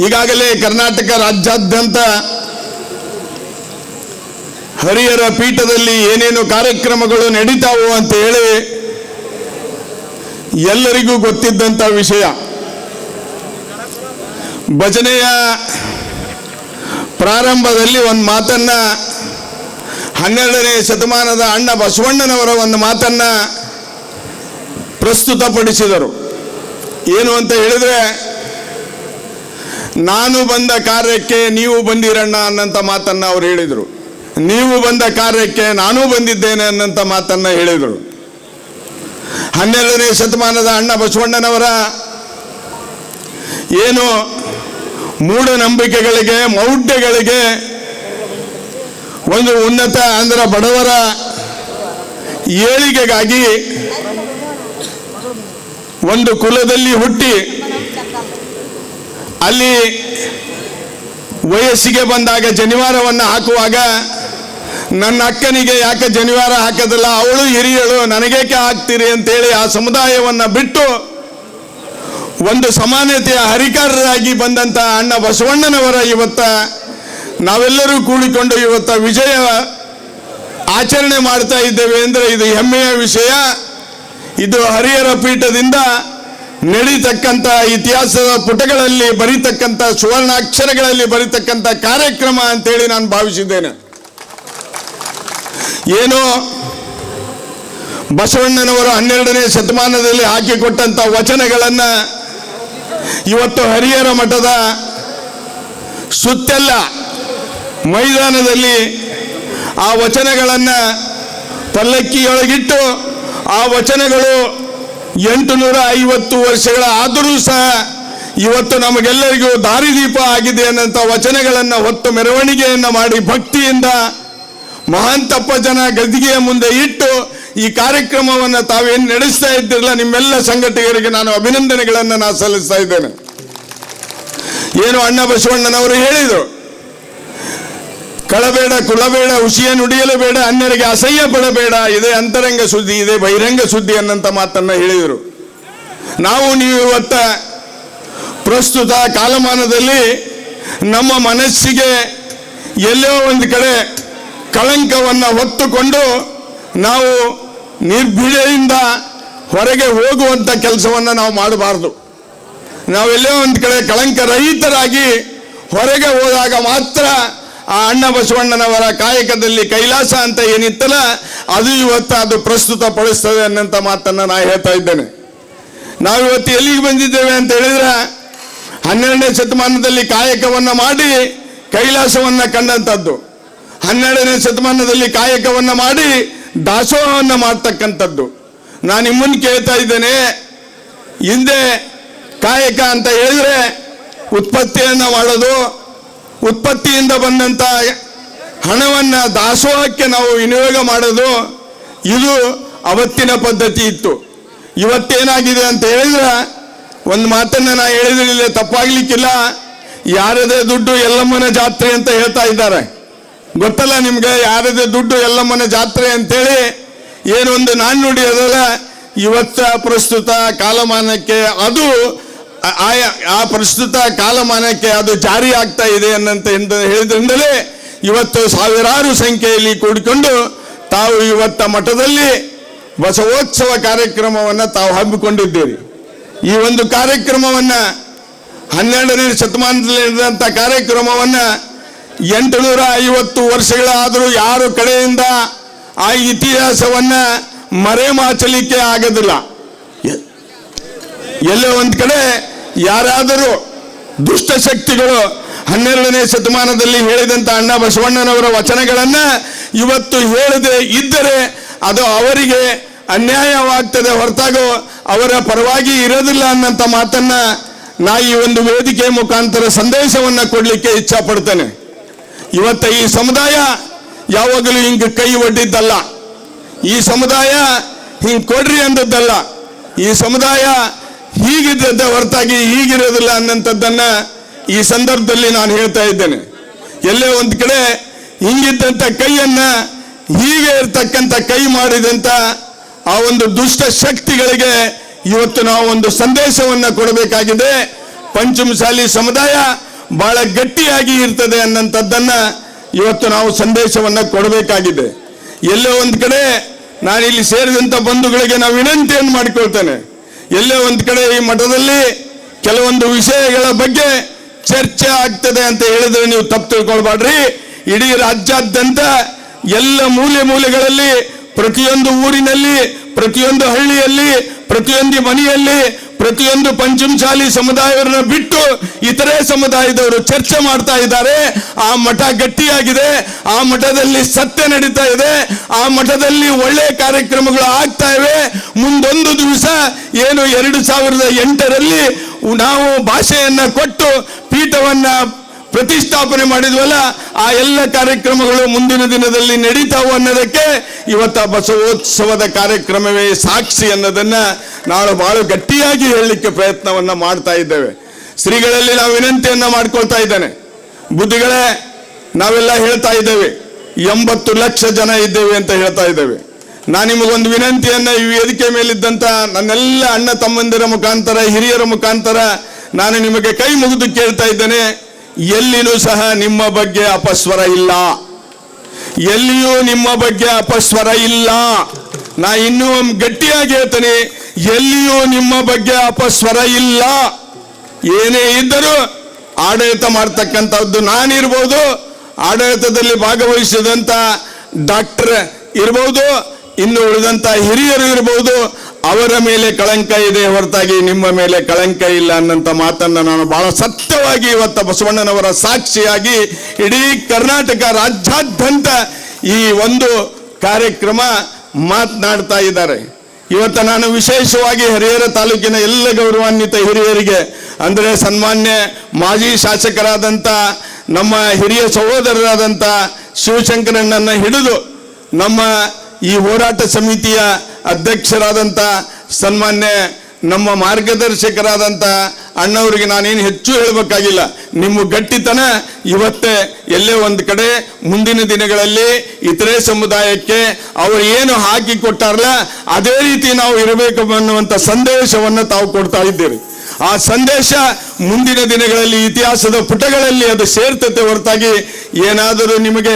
ಈಗಾಗಲೇ ಕರ್ನಾಟಕ ರಾಜ್ಯಾದ್ಯಂತ ಹರಿಹರ ಪೀಠದಲ್ಲಿ ಏನೇನು ಕಾರ್ಯಕ್ರಮಗಳು ನಡೀತಾವು ಅಂತ ಹೇಳಿ ಎಲ್ಲರಿಗೂ ಗೊತ್ತಿದ್ದಂಥ ವಿಷಯ. ಭಜನೆಯ ಪ್ರಾರಂಭದಲ್ಲಿ ಒಂದು ಮಾತನ್ನ 12ನೇ ಶತಮಾನದ ಅಣ್ಣ ಬಸವಣ್ಣನವರ ಒಂದು ಮಾತನ್ನ ಪ್ರಸ್ತುತಪಡಿಸಿದರು. ಏನು ಅಂತ ಹೇಳಿದ್ರೆ, ನಾನು ಬಂದ ಕಾರ್ಯಕ್ಕೆ ನೀವು ಬಂದಿರಣ್ಣ ಅನ್ನಂಥ ಮಾತನ್ನ ಅವರು ಹೇಳಿದರು. ನೀವು ಬಂದ ಕಾರ್ಯಕ್ಕೆ ನಾನೂ ಬಂದಿದ್ದೇನೆ ಅನ್ನಂಥ ಮಾತನ್ನ ಹೇಳಿದರು. 12ನೇ ಶತಮಾನದ ಅಣ್ಣ ಬಸವಣ್ಣನವರ ಏನು ಮೂಢನಂಬಿಕೆಗಳಿಗೆ, ಮೌಢ್ಯಗಳಿಗೆ ಒಂದು ಉನ್ನತ ಅಂದ್ರೆ ಬಡವರ ಏಳಿಗೆಗಾಗಿ ಒಂದು ಕುಲದಲ್ಲಿ ಹುಟ್ಟಿ ಅಲ್ಲಿ ವಯಸ್ಸಿಗೆ ಬಂದಾಗ ಜನಿವಾರವನ್ನು ಹಾಕುವಾಗ ನನ್ನ ಅಕ್ಕನಿಗೆ ಯಾಕೆ ಜನಿವಾರ ಹಾಕೋದಿಲ್ಲ, ಅವಳು ಹಿರಿಯಳು, ನನಗೇಕೆ ಹಾಕ್ತೀರಿ ಅಂತೇಳಿ ಆ ಸಮುದಾಯವನ್ನು ಬಿಟ್ಟು ಒಂದು ಸಮಾನತೆಯ ಹರಿಕಾರರಾಗಿ ಬಂದಂಥ ಅಣ್ಣ ಬಸವಣ್ಣನವರ ಇವತ್ತ ನಾವೆಲ್ಲರೂ ಕೂಡಿಕೊಂಡು ಇವತ್ತ ವಿಜಯ ಆಚರಣೆ ಮಾಡ್ತಾ ಇದ್ದೇವೆ ಅಂದರೆ ಇದು ಹೆಮ್ಮೆಯ ವಿಷಯ. ಇದು ಹರಿಹರ ಪೀಠದಿಂದ ನಡೀತಕ್ಕಂಥ ಇತಿಹಾಸದ ಪುಟಗಳಲ್ಲಿ ಬರೀತಕ್ಕಂಥ ಸುವರ್ಣಾಕ್ಷರಗಳಲ್ಲಿ ಬರೀತಕ್ಕಂಥ ಕಾರ್ಯಕ್ರಮ ಅಂತೇಳಿ ನಾನು ಭಾವಿಸಿದ್ದೇನೆ. ಏನೋ ಬಸವಣ್ಣನವರು 12ನೇ ಶತಮಾನದಲ್ಲಿ ಹಾಕಿಕೊಟ್ಟಂಥ ವಚನಗಳನ್ನು ಇವತ್ತು ಹರಿಹರ ಮಠದ ಸುತ್ತೆಲ್ಲ ಮೈದಾನದಲ್ಲಿ ಆ ವಚನಗಳನ್ನು ಪಲ್ಲಕ್ಕಿಯೊಳಗಿಟ್ಟು ಆ ವಚನಗಳು 850 ವರ್ಷಗಳ ಆದರೂ ಸಹ ಇವತ್ತು ನಮಗೆಲ್ಲರಿಗೂ ದಾರಿದೀಪ ಆಗಿದೆ ಅನ್ನಂಥ ವಚನಗಳನ್ನು ಹೊತ್ತು ಮೆರವಣಿಗೆಯನ್ನು ಮಾಡಿ ಭಕ್ತಿಯಿಂದ ಮಹಾಂತಪ್ಪ ಜನ ಗದ್ದಿಗೆಯ ಮುಂದೆ ಇಟ್ಟು ಈ ಕಾರ್ಯಕ್ರಮವನ್ನು ತಾವೇನು ನಡೆಸ್ತಾ ಇದ್ದಿರಲ್ಲ, ನಿಮ್ಮೆಲ್ಲ ಸಂಘಟಕರಿಗೆ ನಾನು ಅಭಿನಂದನೆಗಳನ್ನು ನಾನು ಸಲ್ಲಿಸ್ತಾ ಇದ್ದೇನೆ. ಏನು ಅಣ್ಣ ಬಸವಣ್ಣನವರು ಹೇಳಿದರು, ಕಳಬೇಡ ಕುಳಬೇಡ ಹುಸಿಯ ನುಡಿಯಲು ಬೇಡ, ಅನ್ಯರಿಗೆ ಅಸಹ್ಯ ಪಡಬೇಡ, ಇದೇ ಅಂತರಂಗ ಸುದ್ದಿ, ಇದೇ ಬಹಿರಂಗ ಸುದ್ದಿ ಅನ್ನಂತ ಮಾತನ್ನ ಹೇಳಿದರು. ನೀವು ಇವತ್ತ ಪ್ರಸ್ತುತ ಕಾಲಮಾನದಲ್ಲಿ ನಮ್ಮ ಮನಸ್ಸಿಗೆ ಎಲ್ಲೋ ಒಂದು ಕಡೆ ಕಳಂಕವನ್ನು ಹೊತ್ತುಕೊಂಡು ನಾವು ನಿರ್ಭೀಡೆಯಿಂದ ಹೊರಗೆ ಹೋಗುವಂಥ ಕೆಲಸವನ್ನು ನಾವು ಮಾಡಬಾರ್ದು. ನಾವೆಲ್ಲೋ ಒಂದು ಕಡೆ ಕಳಂಕ ರಹಿತರಾಗಿ ಹೊರಗೆ ಹೋದಾಗ ಮಾತ್ರ ಆ ಅಣ್ಣ ಬಸವಣ್ಣನವರ ಕಾಯಕದಲ್ಲಿ ಕೈಲಾಸ ಅಂತ ಏನಿತ್ತಲ್ಲ ಅದು ಇವತ್ತು ಅದು ಪ್ರಸ್ತುತ ಪಡಿಸ್ತದೆ ಅನ್ನಂಥ ಮಾತನ್ನು ನಾನು ಹೇಳ್ತಾ ಇದ್ದೇನೆ. ನಾವಿವತ್ತು ಎಲ್ಲಿಗೆ ಬಂದಿದ್ದೇವೆ ಅಂತ ಹೇಳಿದ್ರೆ 12ನೇ ಶತಮಾನದಲ್ಲಿ ಕಾಯಕವನ್ನು ಮಾಡಿ ಕೈಲಾಸವನ್ನು ಕಂಡಂಥದ್ದು, 12ನೇ ಶತಮಾನದಲ್ಲಿ ಕಾಯಕವನ್ನು ಮಾಡಿ ದಾಸೋಹವನ್ನು ಮಾಡ್ತಕ್ಕಂಥದ್ದು. ನಾನು ನಿಮ್ಮನ್ನು ಕೇಳ್ತಾ ಇದ್ದೇನೆ, ಹಿಂದೆ ಕಾಯಕ ಅಂತ ಹೇಳಿದ್ರೆ ಉತ್ಪತ್ತಿಯನ್ನು ಮಾಡೋದು, ಉತ್ಪತ್ತಿಯಿಂದ ಬಂದಂಥ ಹಣವನ್ನು ದಾಸೋಹಕ್ಕೆ ನಾವು ವಿನಿಯೋಗ ಮಾಡೋದು, ಇದು ಅವತ್ತಿನ ಪದ್ಧತಿ ಇತ್ತು. ಇವತ್ತೇನಾಗಿದೆ ಅಂತ ಹೇಳಿದ್ರೆ ಒಂದು ಮಾತನ್ನು ನಾನು ಹೇಳಿದ್ರಿಲ್ಲ, ತಪ್ಪಾಗ್ಲಿಕ್ಕಿಲ್ಲ, ಯಾರದೇ ದುಡ್ಡು ಎಲ್ಲಮ್ಮನ ಜಾತ್ರೆ ಅಂತ ಹೇಳ್ತಾ ಇದ್ದಾರೆ. ಗೊತ್ತಲ್ಲ ನಿಮ್ಗೆ, ಯಾರದೇ ದುಡ್ಡು ಎಲ್ಲಮ್ಮನ ಜಾತ್ರೆ ಅಂತೇಳಿ ಏನೊಂದು ನಾಣ್ಣುಡಿ ಅದಲ್ಲ, ಇವತ್ತ ಪ್ರಸ್ತುತ ಕಾಲಮಾನಕ್ಕೆ ಅದು ಆ ಪ್ರಸ್ತುತ ಕಾಲಮಾನಕ್ಕೆ ಅದು ಜಾರಿ ಆಗ್ತಾ ಇದೆ ಅನ್ನಂತ ಹೇಳಿದ್ರಿಂದಲೇ ಇವತ್ತು ಸಾವಿರಾರು ಸಂಖ್ಯೆಯಲ್ಲಿ ಕೂಡಿಕೊಂಡು ತಾವು ಇವತ್ತ ಮಠದಲ್ಲಿ ಬಸವೋತ್ಸವ ಕಾರ್ಯಕ್ರಮವನ್ನು ತಾವು ಹಮ್ಮಿಕೊಂಡಿದ್ದೀರಿ. ಈ ಒಂದು ಕಾರ್ಯಕ್ರಮವನ್ನು 12ನೇ ಶತಮಾನದಲ್ಲಿ ನಡೆದಂಥ ಕಾರ್ಯಕ್ರಮವನ್ನು 850 ವರ್ಷಗಳಾದರೂ ಯಾರು ಕಡೆಯಿಂದ ಆ ಇತಿಹಾಸವನ್ನು ಮರೆಮಾಚಲಿಕ್ಕೆ ಆಗೋದಿಲ್ಲ. ಎಲ್ಲೋ ಒಂದು ಕಡೆ ಯಾರಾದರೂ ದುಷ್ಟಶಕ್ತಿಗಳು 12ನೇ ಶತಮಾನದಲ್ಲಿ ಹೇಳಿದಂಥ ಅಣ್ಣ ಬಸವಣ್ಣನವರ ವಚನಗಳನ್ನು ಇವತ್ತು ಹೇಳದೆ ಇದ್ದರೆ ಅದು ಅವರಿಗೆ ಅನ್ಯಾಯವಾಗ್ತದೆ ಹೊರತಾಗೋ ಅವರ ಪರವಾಗಿ ಇರೋದಿಲ್ಲ ಅನ್ನಂಥ ಮಾತನ್ನ ನಾ ಈ ಒಂದು ವೇದಿಕೆ ಮುಖಾಂತರ ಸಂದೇಶವನ್ನು ಕೊಡಲಿಕ್ಕೆ ಇಚ್ಛಾ ಪಡ್ತೇನೆ. ಇವತ್ತ ಈ ಸಮುದಾಯ ಯಾವಾಗಲೂ ಹಿಂಗೆ ಕೈ ಒಡ್ಡಿದ್ದಲ್ಲ, ಈ ಸಮುದಾಯ ಹಿಂಗೆ ಕೊಡ್ರಿ ಅಂದದ್ದಲ್ಲ, ಈ ಸಮುದಾಯ ಹೀಗಿದ್ದ ಹೊರತಾಗಿ ಹೀಗಿರೋದಿಲ್ಲ ಅನ್ನಂಥದ್ದನ್ನ ಈ ಸಂದರ್ಭದಲ್ಲಿ ನಾನು ಹೇಳ್ತಾ ಇದ್ದೇನೆ. ಎಲ್ಲೇ ಒಂದು ಕಡೆ ಹಿಂಗಿದ್ದಂಥ ಕೈಯನ್ನ ಹೀಗೆ ಇರ್ತಕ್ಕಂಥ ಕೈ ಮಾಡಿದಂಥ ಆ ಒಂದು ದುಷ್ಟ ಶಕ್ತಿಗಳಿಗೆ ಇವತ್ತು ನಾವು ಒಂದು ಸಂದೇಶವನ್ನು ಕೊಡಬೇಕಾಗಿದೆ. ಪಂಚಮಸಾಲಿ ಸಮುದಾಯ ಬಹಳ ಗಟ್ಟಿಯಾಗಿ ಇರ್ತದೆ ಅನ್ನಂಥದ್ದನ್ನ ಇವತ್ತು ನಾವು ಸಂದೇಶವನ್ನು ಕೊಡಬೇಕಾಗಿದೆ. ಎಲ್ಲೋ ಒಂದು ಕಡೆ ನಾನಿಲ್ಲಿ ಸೇರಿದಂಥ ಬಂಧುಗಳಿಗೆ ನಾವು ವಿನಂತಿಯನ್ನು ಮಾಡಿಕೊಳ್ತೇನೆ, ಎಲ್ಲೋ ಒಂದು ಕಡೆ ಈ ಮಠದಲ್ಲಿ ಕೆಲವೊಂದು ವಿಷಯಗಳ ಬಗ್ಗೆ ಚರ್ಚೆ ಆಗ್ತದೆ ಅಂತ ಹೇಳಿದ್ರೆ ನೀವು ತಪ್ಪು ತಿಳ್ಕೊಳ್ಬೇಡ್ರಿ. ಇಡೀ ರಾಜ್ಯಾದ್ಯಂತ ಎಲ್ಲ ಮೂಲೆಗಳಲ್ಲಿ ಪ್ರತಿಯೊಂದು ಊರಿನಲ್ಲಿ, ಪ್ರತಿಯೊಂದು ಹಳ್ಳಿಯಲ್ಲಿ, ಪ್ರತಿಯೊಂದು ಮನೆಯಲ್ಲಿ, ಪ್ರತಿಯೊಂದು ಪಂಚಮಸಾಲಿ ಸಮುದಾಯವರನ್ನ ಬಿಟ್ಟು ಇತರೆ ಸಮುದಾಯದವರು ಚರ್ಚೆ ಮಾಡ್ತಾ ಇದ್ದಾರೆ. ಆ ಮಠ ಗಟ್ಟಿಯಾಗಿದೆ, ಆ ಮಠದಲ್ಲಿ ಸತ್ಯ ನಡೀತಾ ಇದೆ, ಆ ಮಠದಲ್ಲಿ ಒಳ್ಳೆ ಕಾರ್ಯಕ್ರಮಗಳು ಆಗ್ತಾ ಇವೆ. ಮುಂದೊಂದು ದಿವಸ ಏನು 2008ರಲ್ಲಿ ನಾವು ಭಾಷೆಯನ್ನ ಕೊಟ್ಟು ಪೀಠವನ್ನ ಪ್ರತಿಷ್ಠಾಪನೆ ಮಾಡಿದ್ವಲ್ಲ, ಆ ಎಲ್ಲ ಕಾರ್ಯಕ್ರಮಗಳು ಮುಂದಿನ ದಿನದಲ್ಲಿ ನಡೀತಾವು ಅನ್ನೋದಕ್ಕೆ ಇವತ್ತ ಬಸವೋತ್ಸವದ ಕಾರ್ಯಕ್ರಮವೇ ಸಾಕ್ಷಿ ಅನ್ನೋದನ್ನ ನಾವು ಬಹಳ ಗಟ್ಟಿಯಾಗಿ ಹೇಳಲಿಕ್ಕೆ ಪ್ರಯತ್ನವನ್ನ ಮಾಡ್ತಾ ಇದ್ದೇವೆ. ಶ್ರೀಗಳಲ್ಲಿ ನಾವು ವಿನಂತಿಯನ್ನ ಮಾಡ್ಕೊಳ್ತಾ ಇದ್ದೇನೆ. ಬುದ್ಧಿಗಳೇ, ನಾವೆಲ್ಲ ಹೇಳ್ತಾ ಇದ್ದೇವೆ 80 ಲಕ್ಷ ಜನ ಇದ್ದೇವೆ ಅಂತ ಹೇಳ್ತಾ ಇದ್ದೇವೆ. ನಾನು ನಿಮಗೊಂದು ವಿನಂತಿಯನ್ನ ಈ ವೇದಿಕೆ ಮೇಲಿದ್ದಂತ ನನ್ನೆಲ್ಲ ಅಣ್ಣ ತಮ್ಮಂದಿರ ಮುಖಾಂತರ, ಹಿರಿಯರ ಮುಖಾಂತರ ನಾನು ನಿಮಗೆ ಕೈ ಮುಗಿದು ಕೇಳ್ತಾ ಇದ್ದೇನೆ. ಎಲ್ಲಿನೂ ಸಹ ನಿಮ್ಮ ಬಗ್ಗೆ ಅಪಸ್ವರ ಇಲ್ಲ, ಎಲ್ಲಿಯೂ ನಿಮ್ಮ ಬಗ್ಗೆ ಅಪಸ್ವರ ಇಲ್ಲ. ನಾ ಇನ್ನೂ ಗಟ್ಟಿಯಾಗಿ ಹೇಳ್ತೇನೆ, ಎಲ್ಲಿಯೂ ನಿಮ್ಮ ಬಗ್ಗೆ ಅಪಸ್ವರ ಇಲ್ಲ. ಏನೇ ಇದ್ದರೂ ಆಡಳಿತ ಮಾಡ್ತಕ್ಕಂಥದ್ದು ನಾನಿರ್ಬೋದು, ಆಡಳಿತದಲ್ಲಿ ಭಾಗವಹಿಸಿದಂಥ ಡಾಕ್ಟರ್ ಇರ್ಬೋದು, ಇನ್ನು ಉಳಿದಂಥ ಹಿರಿಯರು ಇರ್ಬೋದು, ಅವರ ಮೇಲೆ ಕಳಂಕ ಇದೆ ಹೊರತಾಗಿ ನಿಮ್ಮ ಮೇಲೆ ಕಳಂಕ ಇಲ್ಲ ಅನ್ನಂತ ಮಾತನ್ನ ನಾನು ಬಹಳ ಸತ್ಯವಾಗಿ ಇವತ್ತು ಬಸವಣ್ಣನವರ ಸಾಕ್ಷಿಯಾಗಿ ಇಡೀ ಕರ್ನಾಟಕ ರಾಜ್ಯಾದ್ಯಂತ ಈ ಒಂದು ಕಾರ್ಯಕ್ರಮ ಮಾತನಾಡ್ತಾ ಇದ್ದಾರೆ. ಇವತ್ತು ನಾನು ವಿಶೇಷವಾಗಿ ಹರಿಹರ ತಾಲೂಕಿನ ಎಲ್ಲ ಗೌರವಾನ್ವಿತ ಹಿರಿಯರಿಗೆ, ಅಂದರೆ ಸನ್ಮಾನ್ಯ ಮಾಜಿ ಶಾಸಕರಾದಂಥ ನಮ್ಮ ಹಿರಿಯ ಸಹೋದರರಾದಂಥ ಶಿವಶಂಕರಣ್ಣನ ಹಿಡಿದು ನಮ್ಮ ಈ ಹೋರಾಟ ಸಮಿತಿಯ ಅಧ್ಯಕ್ಷರಾದಂಥ ಸನ್ಮಾನ್ಯ ನಮ್ಮ ಮಾರ್ಗದರ್ಶಕರಾದಂಥ ಅಣ್ಣವರಿಗೆ ನಾನೇನು ಹೆಚ್ಚು ಹೇಳಬೇಕಾಗಿಲ್ಲ. ನಿಮ್ಮ ಗಟ್ಟಿತನ ಇವತ್ತೇ ಎಲ್ಲೇ ಒಂದು ಕಡೆ ಮುಂದಿನ ದಿನಗಳಲ್ಲಿ ಇತರೆ ಸಮುದಾಯಕ್ಕೆ ಅವರು ಏನು ಹಾಕಿ ಕೊಟ್ಟಾರಲ್ಲ ಅದೇ ರೀತಿ ನಾವು ಇರಬೇಕು ಅನ್ನುವಂಥ ಸಂದೇಶವನ್ನು ತಾವು ಕೊಡ್ತಾ ಇದ್ದೀರಿ. ಆ ಸಂದೇಶ ಮುಂದಿನ ದಿನಗಳಲ್ಲಿ ಇತಿಹಾಸದ ಪುಟಗಳಲ್ಲಿ ಅದು ಸೇರ್ತತೆ ಹೊರತಾಗಿ ಏನಾದರೂ ನಿಮಗೆ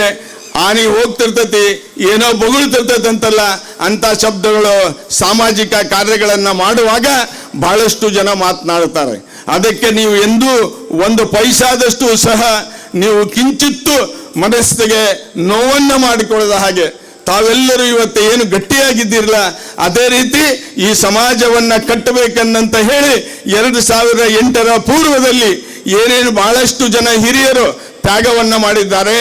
ಆನಿ ಹೋಗ್ತಿರ್ತತಿ, ಏನೋ ಬೊಗಳ್ತಿರ್ತೈತೆ ಅಂತಲ್ಲ, ಅಂತ ಶಬ್ದಗಳು ಸಾಮಾಜಿಕ ಕಾರ್ಯಗಳನ್ನು ಮಾಡುವಾಗ ಬಹಳಷ್ಟು ಜನ ಮಾತನಾಡ್ತಾರೆ. ಅದಕ್ಕೆ ನೀವು ಎಂದೂ ಒಂದು ಪೈಸಾದಷ್ಟು ಸಹ ನೀವು ಕಿಂಚಿತ್ತು ಮನಸ್ಸಿಗೆ ನೋವನ್ನು ಮಾಡಿಕೊಳ್ಳದ ಹಾಗೆ ತಾವೆಲ್ಲರೂ ಇವತ್ತು ಏನು ಗಟ್ಟಿಯಾಗಿದ್ದಿರಲ್ಲ ಅದೇ ರೀತಿ ಈ ಸಮಾಜವನ್ನ ಕಟ್ಟಬೇಕನ್ನಂತ ಹೇಳಿ 2008ರ ಪೂರ್ವದಲ್ಲಿ ಏನೇನು ಬಹಳಷ್ಟು ಜನ ಹಿರಿಯರು ತ್ಯಾಗವನ್ನ ಮಾಡಿದ್ದಾರೆ,